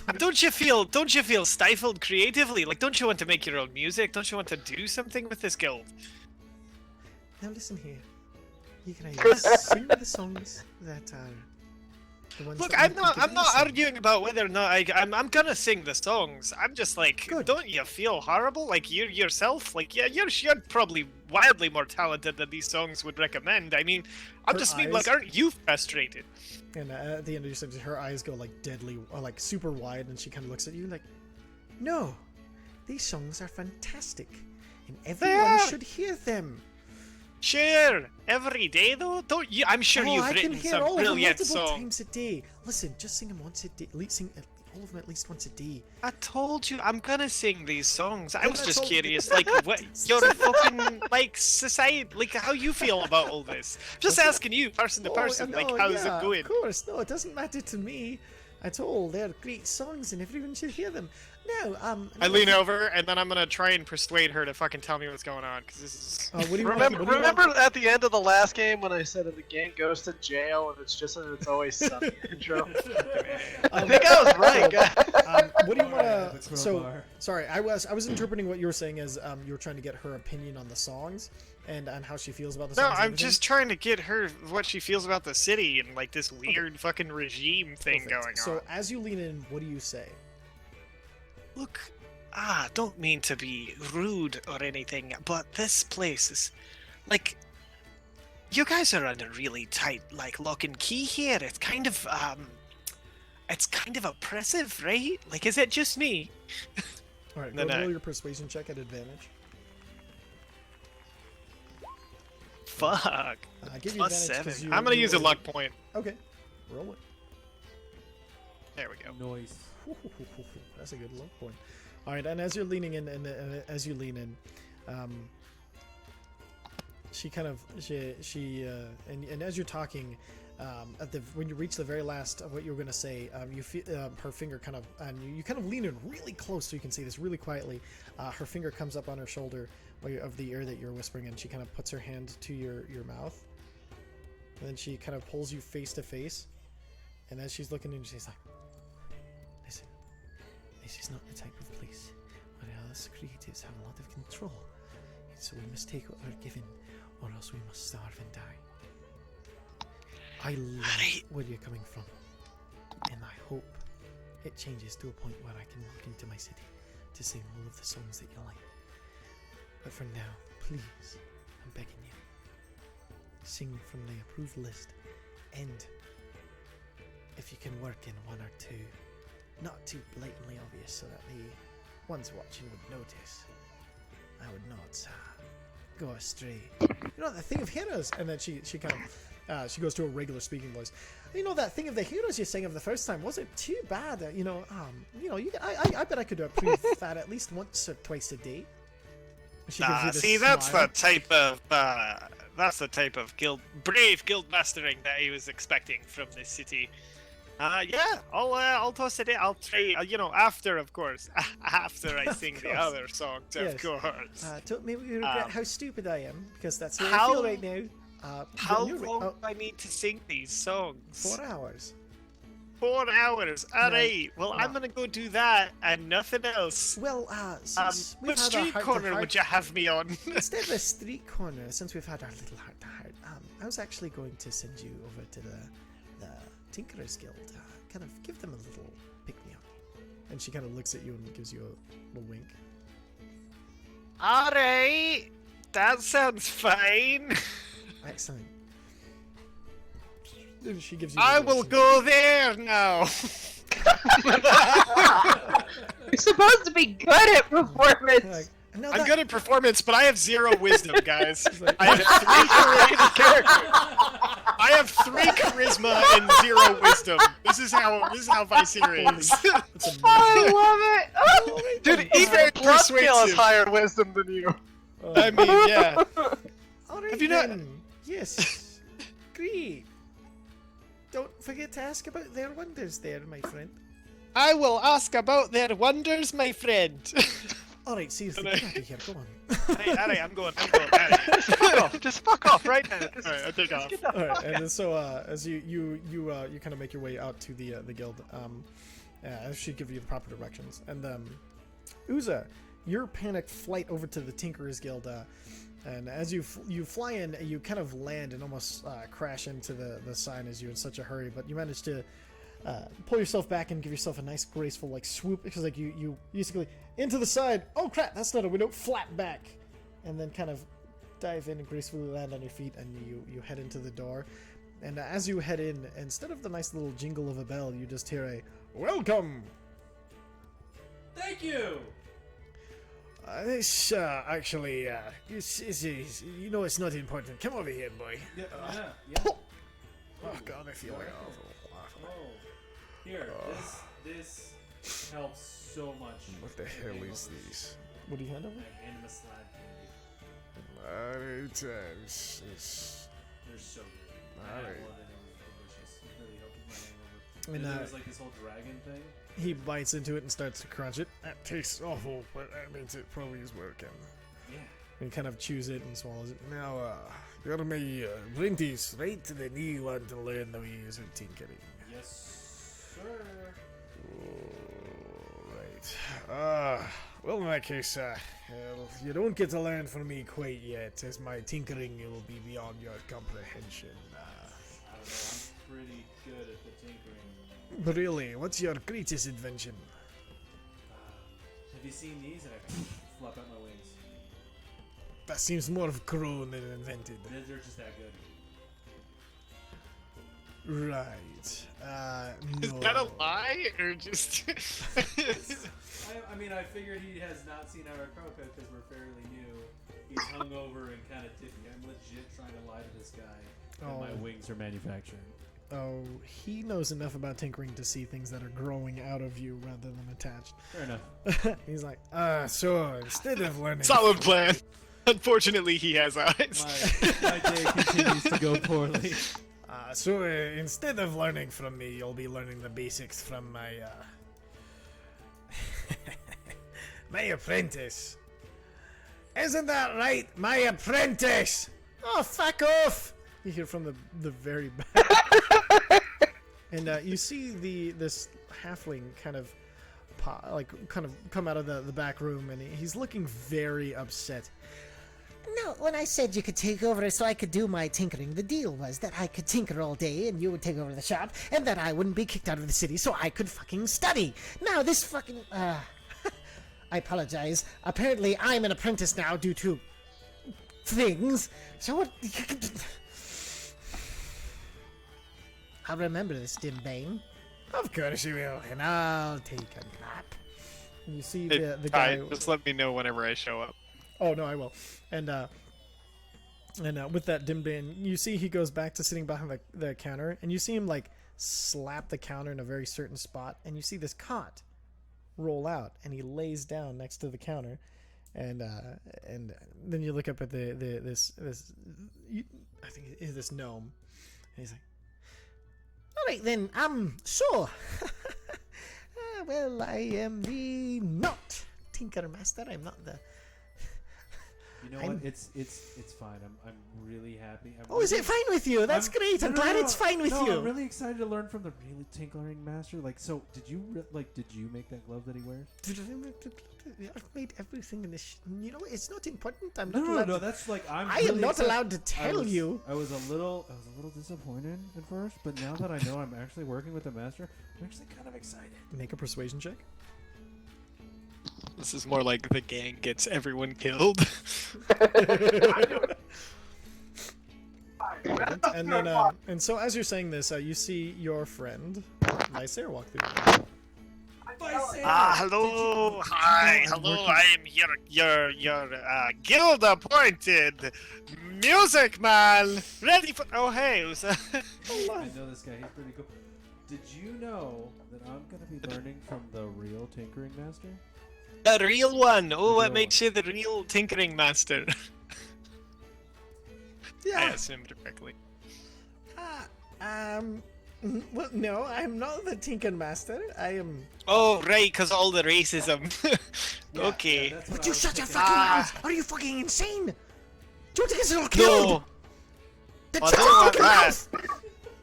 And don't you feel stifled creatively? Like, don't you want to make your own music? Don't you want to do something with this guild? Now listen here. You can either sing the songs that are the ones. Look, that I'm you not think of sing. arguing about whether or not I'm gonna sing the songs. I'm just like, Good. don't you feel horrible? Like you yourself? Like, yeah, you're probably wildly more talented than these songs would recommend. I mean, I'm Her just being eyes- like, aren't you frustrated? And at the end of your sentence, her eyes go like deadly, or like super wide, and she kind of looks at you like, "No, these songs are fantastic, and everyone are. should hear them." Sure, every day though. Don't you? I'm sure you've I can written hear some all of them brilliant multiple songs. times a day. Listen, just sing them once a day. Sing all of them at least once a day. I told you I'm gonna sing these songs. I Then was I just told you- curious, like, what your fucking like society, like how you feel about all this. Just asking you, person to person, like how's it going? Of course, no, it doesn't matter to me at all. They're great songs, and everyone should hear them. No, I lean over and then I'm gonna try and persuade her to fucking tell me what's going on, because this is. What do you Remember at the end of the last game when I said that the gang goes to jail and it's just an It's Always Sunny intro? I think I was right, guys. What do you want to? That's So crowbar. sorry, I was interpreting what you were saying as you were trying to get her opinion on the songs and on how she feels about the No, songs. and I'm everything. just trying to get her what she feels about the city and like this weird fucking regime thing Perfect. going So on. as you lean in, what do you say? Look, don't mean to be rude or anything, but this place is like you guys are under really tight like lock and key here. It's kind of oppressive, right? Like, is it just me? All right, No, go no. roll your persuasion check at advantage. Fuck. Give you Plus advantage 'cause 7. you- I'm gonna you use a were- luck point. Okay, roll it. There we go. Noise. That's a good low point. All right, and as you're leaning in, and as you lean in, and as you're talking, when you reach the very last of what you were going to say, you feel her finger kind of, and you kind of lean in really close so you can say this really quietly. Her finger comes up on her shoulder of the ear that you're whispering in. She kind of puts her hand to your mouth, and then she kind of pulls you face to face. And as she's looking in, she's like, "Listen, this is not the type of place where us creatives have a lot of control. So we must take what we're given, or else we must starve and die. I love where you're coming from, and I hope it changes to a point where I can walk into my city to sing all of the songs that you like. But for now, please, I'm begging you, sing from the approved list, and if you can work in one or two, not too blatantly obvious so that the ones watching would notice, I would not go astray. You know that thing of heroes," and then she kind of she goes to a regular speaking voice. "You know that thing of the heroes you sang of the first time wasn't too bad. I bet I could approve that at least once or twice a day." She gives you this See, that's smile. the type of brave guild mastering that he was expecting from this city. Yeah, I'll toss it in. I'll try. After, of course, after I sing the other songs, Yes. of course. Don't make me regret how stupid I am, because that's how I how- feel right now. How you're right. long Oh, do I need to sing these songs? 4 hours. 4 hours. All right. Well, I'm gonna go do that and nothing else. Well, since we've What had our street corner heart-to-heart- would you have me on? Instead of a street corner, since we've had our little heart-to-heart, I was actually going to send you over to the Tinkerers Guild. Kind of give them a little pick-me-up. And she kind of looks at you and gives you a little wink. All right. That sounds fine. Excellent. And she gives you. I will go there now. You're supposed to be good at performance. Like, no, I'm that- good at performance, but I have 0 wisdom, guys. like- I have 3 charisma and 0 wisdom. This is how Viceria is. That's amazing. I love it. Dude, He's even very Bloodskill has persuasive. higher wisdom than you. I mean, yeah. All right, Have you not- then. Yes. Great. Don't forget to ask about their wonders there, my friend. I will ask about their wonders, my friend. All right, seriously, Alright. get out of here. Go on. Alright, I'm going. Alright. Fuck off. Just fuck off right now. Just, Alright, I'll take off. get the All right, fuck and out. then so as you kind of make your way out to the guild, as she give you the proper directions, and Uza, your panicked flight over to the Tinkerers Guild, and as you fly in, you kind of land and almost crash into the sign as you're in such a hurry, but you manage to pull yourself back and give yourself a nice graceful like swoop, because like you basically into the side. Oh crap, that's not a window. Flat back, and then kind of dive in and gracefully land on your feet, and you head into the door. And as you head in, instead of the nice little jingle of a bell, you just hear a "Welcome." Thank you. This actually, you know, it's not important. Come over here, boy. Yeah. Oh God, I feel like awful. Oh. Here, this helps so much. What the hell is this? What do you hand over? I hand him a slab candy. Alright, They're so good. I had Alright. one and it was delicious. It really helped with my hangover. And And there was like this whole dragon thing. he bites into it and starts to crunch it. that tastes awful, but that means it probably is working. Yeah. And he kind of chews it and swallows it. Now, you're my apprentice, right? Then you want to learn the ways of tinkering. Yes, sir. Right. Well, in that case, well, you don't get to learn from me quite yet, as my tinkering will be beyond your comprehension. I don't know. I'm pretty good at the tinkering. But really, what's your greatest invention? Have you seen these? And I can flap out my wings. That seems more of grown than invented. They're just that good. Right. No. Is that a lie or just? I mean, I figured he has not seen our Croco because we're fairly new. He's hungover and kind of tippy. I'm legit trying to lie to this guy. And my Oh. wings are manufacturing. Oh, he knows enough about tinkering to see things that are growing out of you rather than attached. Fair enough. He's like, So instead of learning, Solid plan. Unfortunately, he has eyes. My day continues to go poorly. instead of learning from me, you'll be learning the basics from my my apprentice. Isn't that right, my apprentice? "Oh, fuck off!" You hear from the very back, and you see this halfling kind of come out of the back room, and he's looking very upset. No, when I said you could take over so I could do my tinkering, the deal was that I could tinker all day and you would take over the shop, and that I wouldn't be kicked out of the city so I could fucking study. Now this fucking, I apologize. Apparently I'm an apprentice now due to things. So what? I'll remember this, Dimbane. Of course you will. And I'll take a nap. And you see Hey, the guy. just let me know whenever I show up. Oh no, I will. And with that Dimbane, you see he goes back to sitting behind the counter, and you see him like slap the counter in a very certain spot, and you see this cot roll out, and he lays down next to the counter, and then you look up at this gnome, and he's like, All right then, so, well, I am the not Tinker Master. I'm not the... You know what? It's fine. I'm really happy. Oh, is it fine with you? That's great. I'm glad it's fine with you. I'm really excited to learn from the really tinkering master. Like, so did you make that glove that he wears? I've made everything in this. You know, it's not important. I'm No, not no, allowed no. to- That's like I am not allowed to tell you. I was a little disappointed at first, but now that I know I'm actually working with the master, I'm actually kind of excited. make a persuasion check. This is more like the gang gets everyone killed. And then and so as you're saying this, you see your friend Lysair walk through the door. Hello, hi, hello. I am your guild appointed music man, ready for. Oh hey, who's that? I know this guy. He's pretty cool. Did you know that I'm gonna be learning from the real tinkering master? The real one. Oh, what real makes you the real tinkering master? I Yeah. assumed correctly. Well, no, I'm not the Tinker Master. I am. Oh, right, because all the racism. Okay. Yeah, that's Would what I you was shut your thinking. fucking mouth? Are you fucking insane? Do you want to get us all killed? No, Then I shut don't your want fucking that. mouth!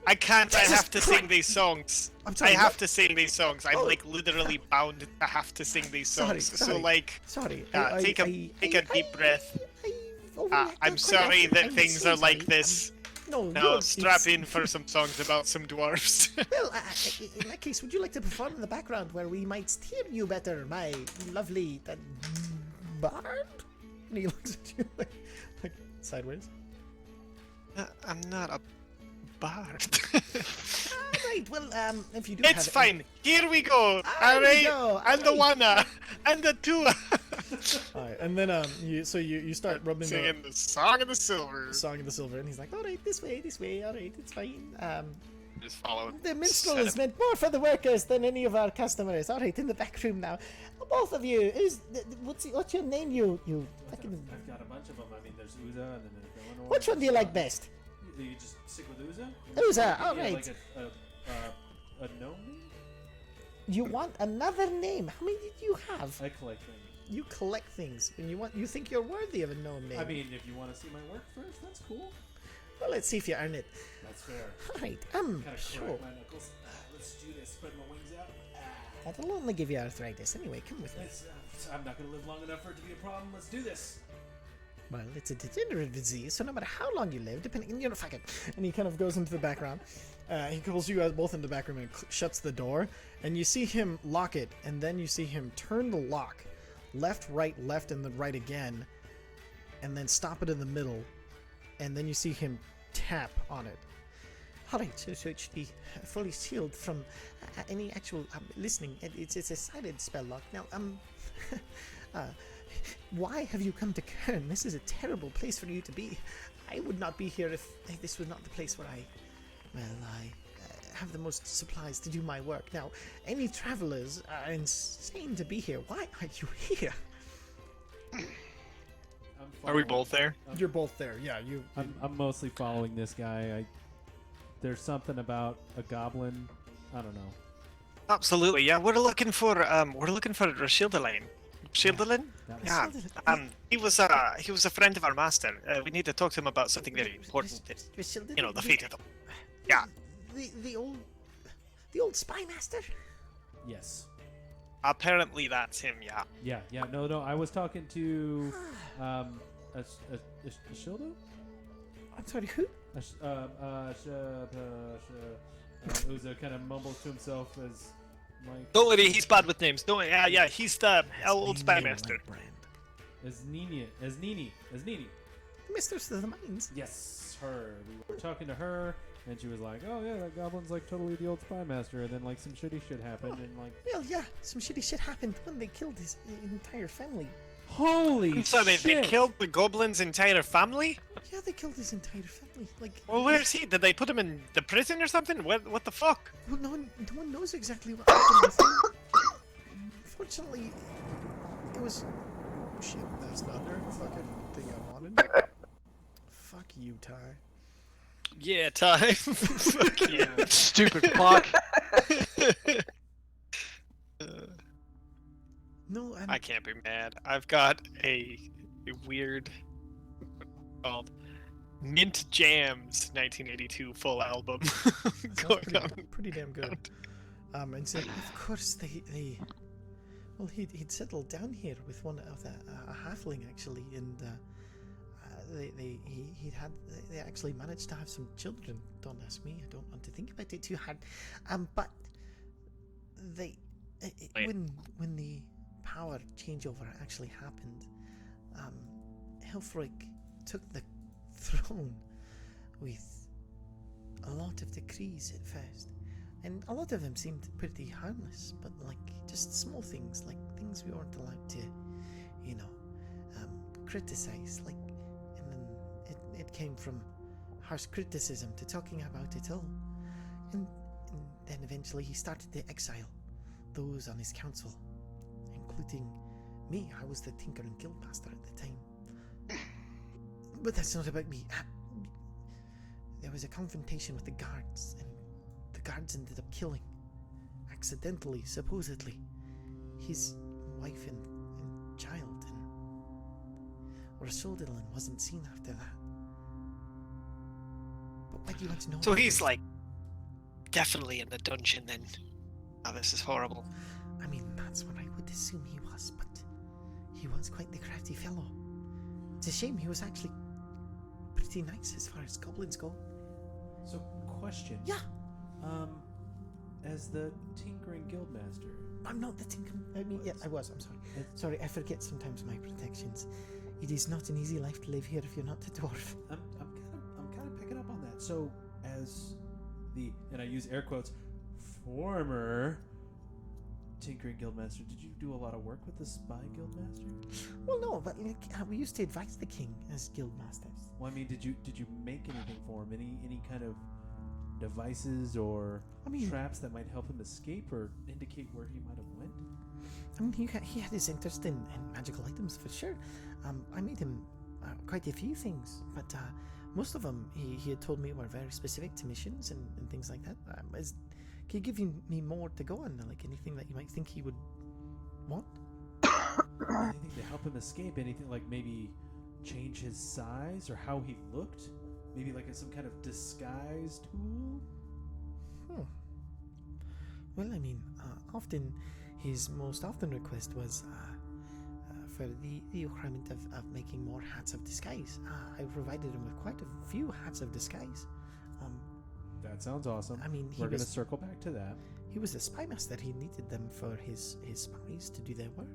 I can't. I Jesus have to sing Christ. these songs. I'm I sorry. have what? to sing these songs. I'm Oh. like literally bound to have to sing these Sorry, songs. So sorry. like, Sorry. take a deep breath. I'm sorry that things are like this. No, Now you're- strap it's- in for some songs about some dwarves. Well, in that case, would you like to perform in the background where we might hear you better, my lovely bard? And he looks at you like sideways. I'm not a bard. Alright, well, if you do It's have fine. Here we go. Here we Alright. go, And the alright. one, and the two. All right, and then you start rubbing Singing the song of the silver. the song of the silver, and he's like, all right, this way, all right, it's fine. Just follow. The minstrel Set is up. meant more for the workers than any of our customers. All right, in the back room now. Both of you, what's your name? You fucking. I've got a bunch of them. I mean, there's Uza and then there's Eleanor. Which one do you like best? You just stick with Uza? Uza, You all get, right. Like a gnome? You want another name? How many did you have? I collect things. You collect things, and you think you're worthy of a gnome name. I mean, if you want to see my work first, that's cool. well, let's see if you earn it. That's fair. All right, Kind of sure. crack my knuckles. Let's do this. Spread my wings out. That'll only give you arthritis. Anyway, come with me. I'm not gonna live long enough for it to be a problem. Let's do this. Well, it's a degenerative disease, so no matter how long you live, depending, fuck it. And he kind of goes into the background. He calls you guys both into the back room and shuts the door. And you see him lock it, and then you see him turn the lock, left, and then right again, and then stop it in the middle, and then you see him tap on it. All right, so it should be fully sealed from any actual listening. It's a silent spell lock. Now, why have you come to Khirn? This is a terrible place for you to be. I would not be here if this was not the place where I have the most supplies to do my work. Now, any travelers are insane to be here. Why are you here? Are we both there? You're both there. Yeah, you. I'm mostly following this guy. There's something about a goblin. I don't know. Absolutely, yeah. We're looking for Shilderlane. Shilderlane? That was- Yeah. He was a friend of our master. We need to talk to him about something very important. You know, the fate of them. Yeah. The old spy master. Yes. Apparently that's him, yeah. Yeah. No. I was talking to a Shildo? I'm sorry, who? Uzo kind of mumbles to himself as Mike. Don't worry, he's bad with names. Don't. Yeah. He's the old spy master. As Nini. Mistress of the Mines. Yes, her. We were talking to her, and she was like, "Oh yeah, that goblin's like totally the old spy master." And then like some shitty shit happened, and like, Well, yeah, some shitty shit happened when they killed his entire family. holy So they shit! killed the goblin's entire family? Yeah, they killed his entire family. Like, Well, where's he? Did they put him in the prison or something? What the fuck? well, no one knows exactly what happened with him. Unfortunately, it was. Oh, shit, that's not the fucking thing I wanted. Fuck you, Ty. Yeah, time. Fuck yeah. Stupid clock. No, I can't be mad. I've got a weird called Mint Jams 1982 full album going on. pretty damn good. And so of course well, he'd settled down here with one of a halfling actually, and they actually managed to have some children. Don't ask me. I don't want to think about it too hard. But when the power changeover actually happened, Hilfrich took the throne with a lot of decrees at first, and a lot of them seemed pretty harmless, but like just small things, like things we weren't allowed to, criticize. Like, and then it came from harsh criticism to talking about it all, and then eventually he started to exile those on his council, including me. I was the Tinker and Guildmaster at the time. But that's not about me. There was a confrontation with the guards, and the guards ended up killing, accidentally, supposedly, his wife and child, and Rasuldilan wasn't seen after that. But why do you want to know? So he's like definitely in the dungeon then. Oh, this is horrible. I mean, that's what I would assume he was, but he was quite the crafty fellow. It's a shame. He was actually pretty nice as far as goblins go. So, question. Yeah. As the Tinkering Guildmaster. I'm not the tinker. I mean, yeah, I was. I'm sorry. Sorry, I forget sometimes my protections. It is not an easy life to live here if you're not a dwarf. I'm kind of picking up on that. So, as the, and I use air quotes, former Tinkering Guildmaster, did you do a lot of work with the Spy Guildmaster? Well, no, but like, we used to advise the king as guildmasters. Well, I mean, did you make anything for him? Any kind of devices or traps that might help him escape or indicate where he might have went? I mean, he had his interest in magical items for sure. I made him quite a few things, but most of them he had told me were very specific to missions and things like that. Can you give me more to go on? Like anything that you might think he would want? Anything to help him escape? Anything like maybe change his size or how he looked? Maybe like some kind of disguise tool? Well, I mean, often his most often request was for the requirement of making more hats of disguise. I provided him with quite a few hats of disguise. That sounds awesome. I mean, we're going to circle back to that. He was the spy master. He needed them for his spies to do their work.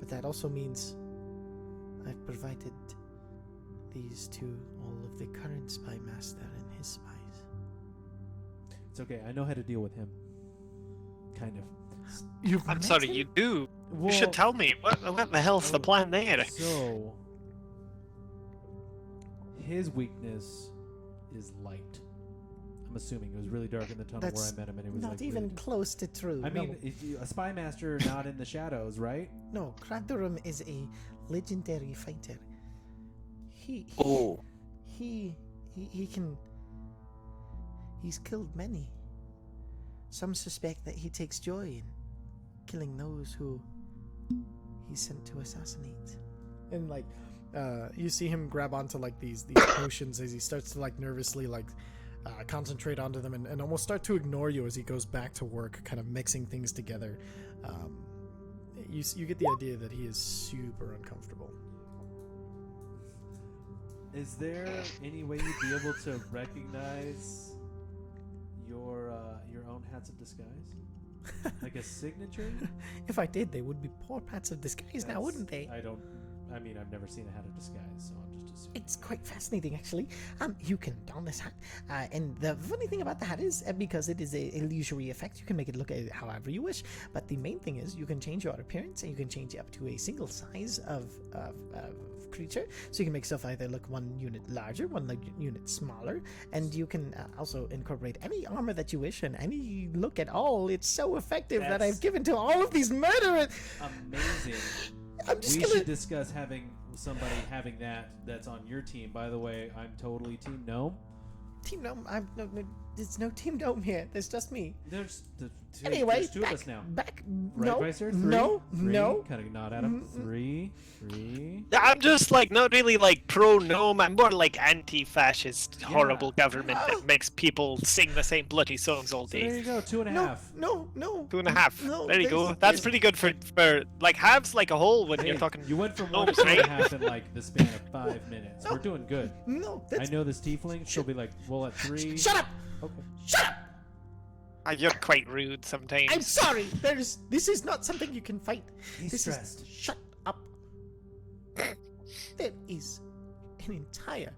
But that also means I've provided these to all of the current spy master and his spies. It's okay. I know how to deal with him. Kind of. I'm sorry, you do. Well, you should tell me. What the hell's the plan there? So, his weakness is light. I'm I'm assuming it was really dark in the tunnel That's where I met him, and it was not like even really... close to true. I mean, no. if you, a spy master not in the shadows, right? No, Kragdorum is a legendary fighter. He can. He's killed many. Some suspect that he takes joy in killing those who he's sent to assassinate. And like, you see him grab onto like these potions as he starts to like nervously like concentrate onto them and almost start to ignore you as he goes back to work, kind of mixing things together. You get the idea that he is super uncomfortable. Is there any way you'd be able to recognize your own hats of disguise? Like a signature? If I did, they would be poor hats of disguise now, wouldn't they? I mean, I've never seen a hat of disguise, so I'm just assuming. It's quite fascinating, actually. You can don this hat, and the funny thing about the hat is, because it is a illusory effect, you can make it look however you wish. But the main thing is, you can change your appearance, and you can change it up to a single size of creature. So you can make stuff either look one unit larger, one unit smaller, and you can also incorporate any armor that you wish and any look at all. It's so effective that I've given to all of these murderers. Amazing. We should discuss having somebody having that's on your team. By the way, I'm totally Team Gnome. Team Gnome? There's no Team Gnome here. There's just me. There's Anyway, two of us now. Right, No, Vicer? no. No. Kind of nod at him. Three. I'm just like not really like pro gnome. I'm more like anti-fascist, horrible government that makes people sing the same bloody songs all So day. there you go. 2.5. No. 2.5. No, there you go. there's- That's pretty good for like halves like a whole when you're talking. You went from Oh, 1 to right? 2.5 in like the span of 5 minutes. We're doing good. No, I know this tiefling. She'll be like, well, at 3. Shut up! Okay. Shut up! You're quite rude sometimes. I'm sorry. This is not something you can fight. He's This stressed. is shut up. There is an entire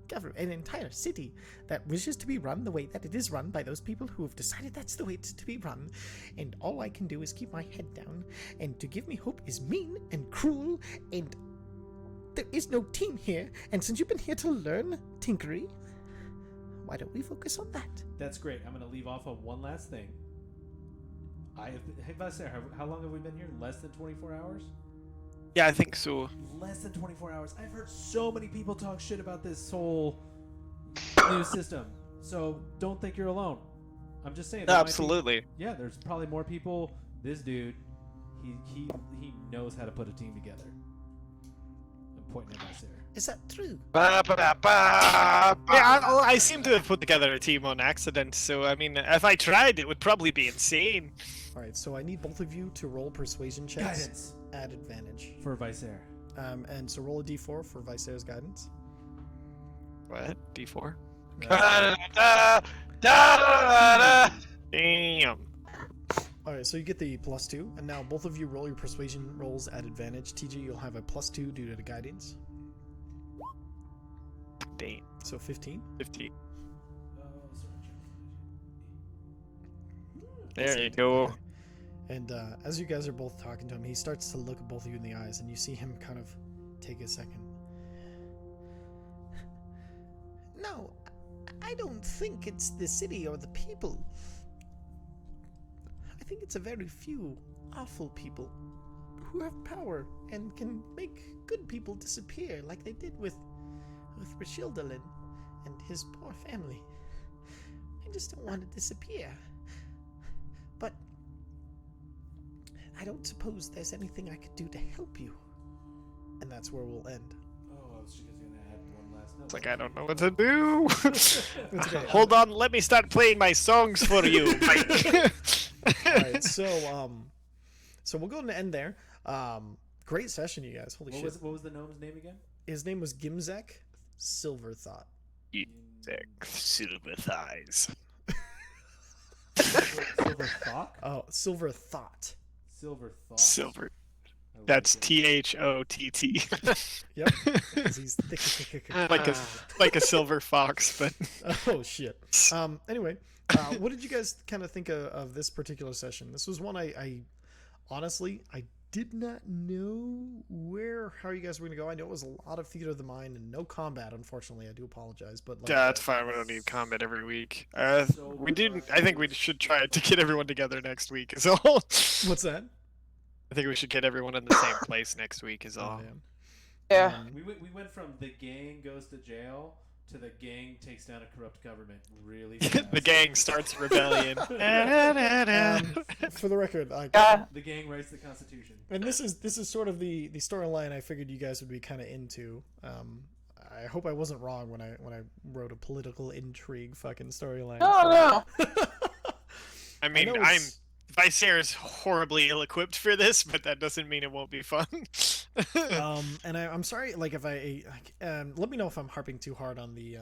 government, an entire city that wishes to be run the way that it is run by those people who have decided that's the way it's to be run. And all I can do is keep my head down. And to give me hope is mean and cruel. And there is no team here. And since you've been here to learn tinkery, why don't we focus on that? That's great. I'm going to leave off on one last thing. Hey, Vicer, how long have we been here? Less than 24 hours? Yeah, I think so. Less than 24 hours. I've heard so many people talk shit about this whole new system. So don't think you're alone. I'm just saying. Absolutely. Yeah, there's probably more people. This dude, he knows how to put a team together. I'm pointing at Vicer. Is that true? Yeah, I seem to have put together a team on accident, so I mean, if I tried, it would probably be insane. Alright, so I need both of you to roll persuasion checks Guidance. at advantage. For Vicer. And so roll a d4 for Vicer's guidance. What? D4? Damn. Alright, so you get the +2, and now both of you roll your persuasion rolls at advantage. TG, you'll have a +2 due to the guidance. Damn. So 15. 15. There you go. And as you guys are both talking to him, he starts to look at both of you in the eyes, and you see him kind of take a second. No, I don't think it's the city or the people. I think it's a very few awful people who have power and can make good people disappear like they did with Rishildalin and his poor family. I just don't want to disappear. But I don't suppose there's anything I could do to help you. And that's where we'll end. Oh, I was just going to add one last note. It's like I don't know what to do. Okay. Hold on, let me start playing my songs for you. Alright, so we'll go ahead and end there. Great session, you guys. Holy shit. What was the gnome's name again? His name was Gimzek Silverthought. Silver thighs. Silver Thought? Oh, Silverthought. Silver Thought. Silver. I like That's it. THOTT. Yep. 'Cause he's thick. like a silver fox, but Oh shit. Anyway, what did you guys kind of think of this particular session? This was one I honestly did not know how you guys were gonna go. I know it was a lot of theater of the mind and no combat. Unfortunately, I do apologize, but like, That's fine. We don't need combat every week. We didn't. I think we should try to get everyone together next week. Is all. what's that? I think we should get everyone in the same place next week. Is all. Oh, man. Yeah. We went from the gang goes to jail to the gang takes down a corrupt government really The fast. gang starts rebellion. For the record, like, The gang writes the Constitution. and this is sort of the storyline I figured you guys would be kind of into. I hope I wasn't wrong when I wrote a political intrigue fucking storyline. No, no. I mean, know I'm it's- Viserys horribly ill-equipped for this, but that doesn't mean it won't be fun. And I'm sorry, like if let me know if I'm harping too hard on the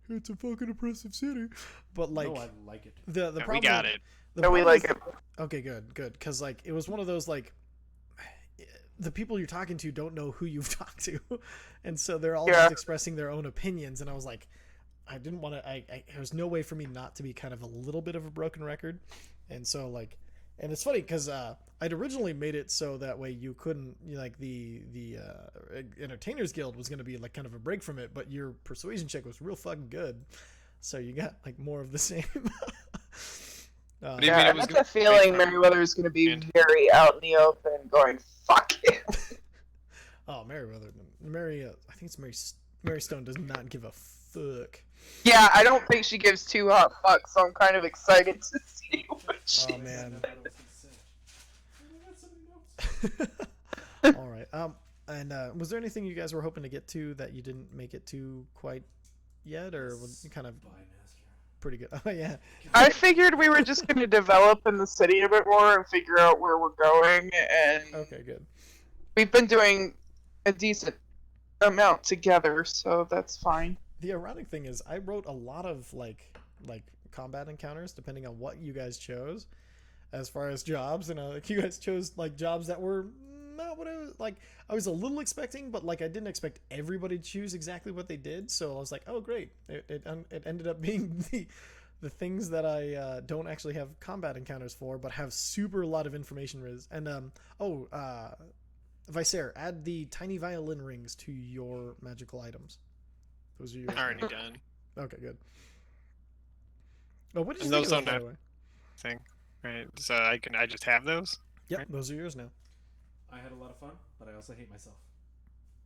it's a fucking oppressive city, but like No, I like it. the Yeah, problem we got it. the No, we problem like is- it. Okay, good, because like it was one of those like the people you're talking to don't know who you've talked to, and so they're all Yeah. just expressing their own opinions, and I was like, I didn't want to. There was no way for me not to be kind of a little bit of a broken record, and so like, and it's funny because I'd originally made it so that way you couldn't like the Entertainers Guild was going to be like kind of a break from it, but your persuasion check was real fucking good, so you got like more of the same. What do you Yeah, mean it I was got gonna the feeling be- Merryweather is going to be And- very out in the open, going "fuck it." Oh, Mary I think it's Mary Stone does not give a fuck. Yeah, I don't think she gives two hot fucks, so I'm kind of excited to see what she. Oh man. I thought it was gonna say. I got something else. All right. And was there anything you guys were hoping to get to that you didn't make it to quite yet, or was it kind of Bye, Master. pretty good? Oh yeah. I figured we were just going to develop in the city a bit more and figure out where we're going, and Okay, good. we've been doing a decent amount together, so that's fine. The ironic thing is, I wrote a lot of like combat encounters depending on what you guys chose, as far as jobs, and like you guys chose like jobs that were not what I was like. I was a little expecting, but like I didn't expect everybody to choose exactly what they did. So I was like, oh great, it ended up being the things that I don't actually have combat encounters for, but have super a lot of information riz. And Viser, add the tiny violin rings to your magical items. Those are yours. Already done. Okay, good. Oh, what did you And think those of those, don't by have- the way? Thing, right? So I just have those. Yep, right? those are yours now. I had a lot of fun, but I also hate myself.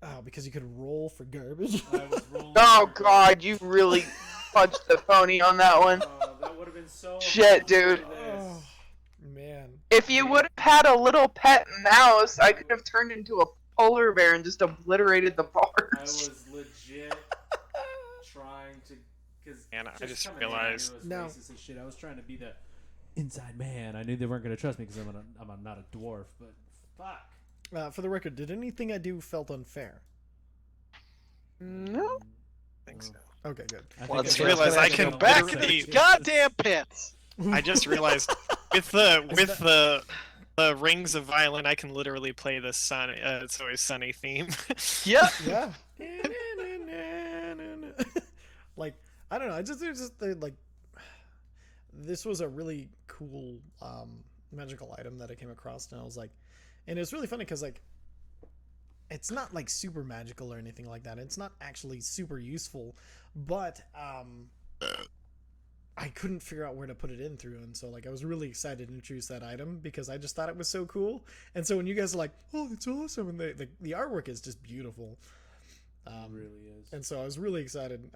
Oh, because you could roll for garbage. I was rolling. Oh for god, you really punched the phony on that one. Oh, that would have been so. Shit, fun to dude. do Oh, this. man. If you would have had a little pet mouse, I could have turned into a polar bear and just obliterated the I bars. was legit trying to, because And I just realized- No. racist as shit. I was trying to be the inside man. I knew they weren't going to trust me because I'm not a dwarf, but fuck. For the record, did anything I do felt unfair? No. I think so. Okay, good. I Well, think it's I realize got I a can little back bit the of- Goddamn pits! I just realized with the rings of violin, I can literally play the sun. It's always sunny theme. Yep. Yeah. Like, I don't know. It just like this was a really cool magical item that I came across, and I was like, and it was really funny because like it's not like super magical or anything like that. It's not actually super useful, but I couldn't figure out where to put it in through, and so like I was really excited to introduce that item because I just thought it was so cool. And so when you guys are like, "Oh, it's awesome," and the artwork is just beautiful, It really is. and so I was really excited.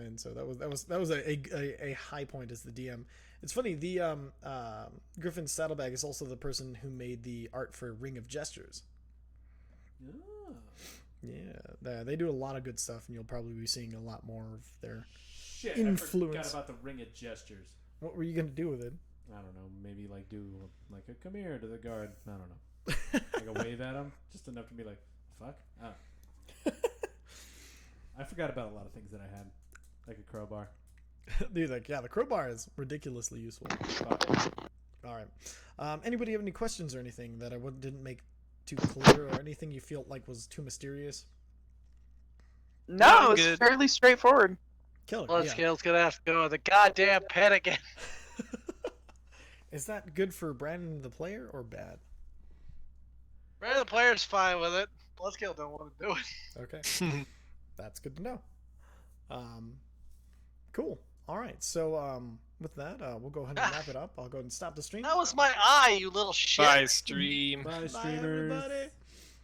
And so that was a high point as the DM. It's funny, the Griffin Saddlebag is also the person who made the art for Ring of Gestures. Ah. Yeah, they do a lot of good stuff, and you'll probably be seeing a lot more of their. Shit, I Influence. forgot about the ring of gestures. What were you gonna do with it? I don't know. Maybe like do like a come here to the guard. I don't know. Like a wave at him, just enough to be like, fuck. Oh. I forgot about a lot of things that I had, like a crowbar. Dude, like, yeah, the crowbar is ridiculously useful. Fuck. All right. Anybody have any questions or anything that I didn't make too clear, or anything you feel like was too mysterious? No, it's good. fairly straightforward. Killer. Blood Yeah. Scale's gonna have to go with the goddamn pet again. Is that good for Brandon the player or bad? The player's fine with it. Bloodskill don't want to do it. Okay. That's good to know. Cool. All right. So with that, we'll go ahead and wrap it up. I'll go ahead and stop the stream. That was my eye, you little shit. Bye, stream. Bye, Bye, streamers. everybody.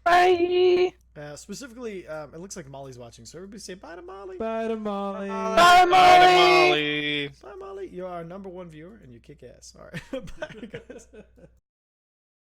Bye. Specifically, it looks like Molly's watching, so everybody say bye to Molly. Bye to Molly. Bye, Bye to Molly. Molly. Bye, Molly. You're our #1 viewer, and you kick ass. All right. Bye, guys.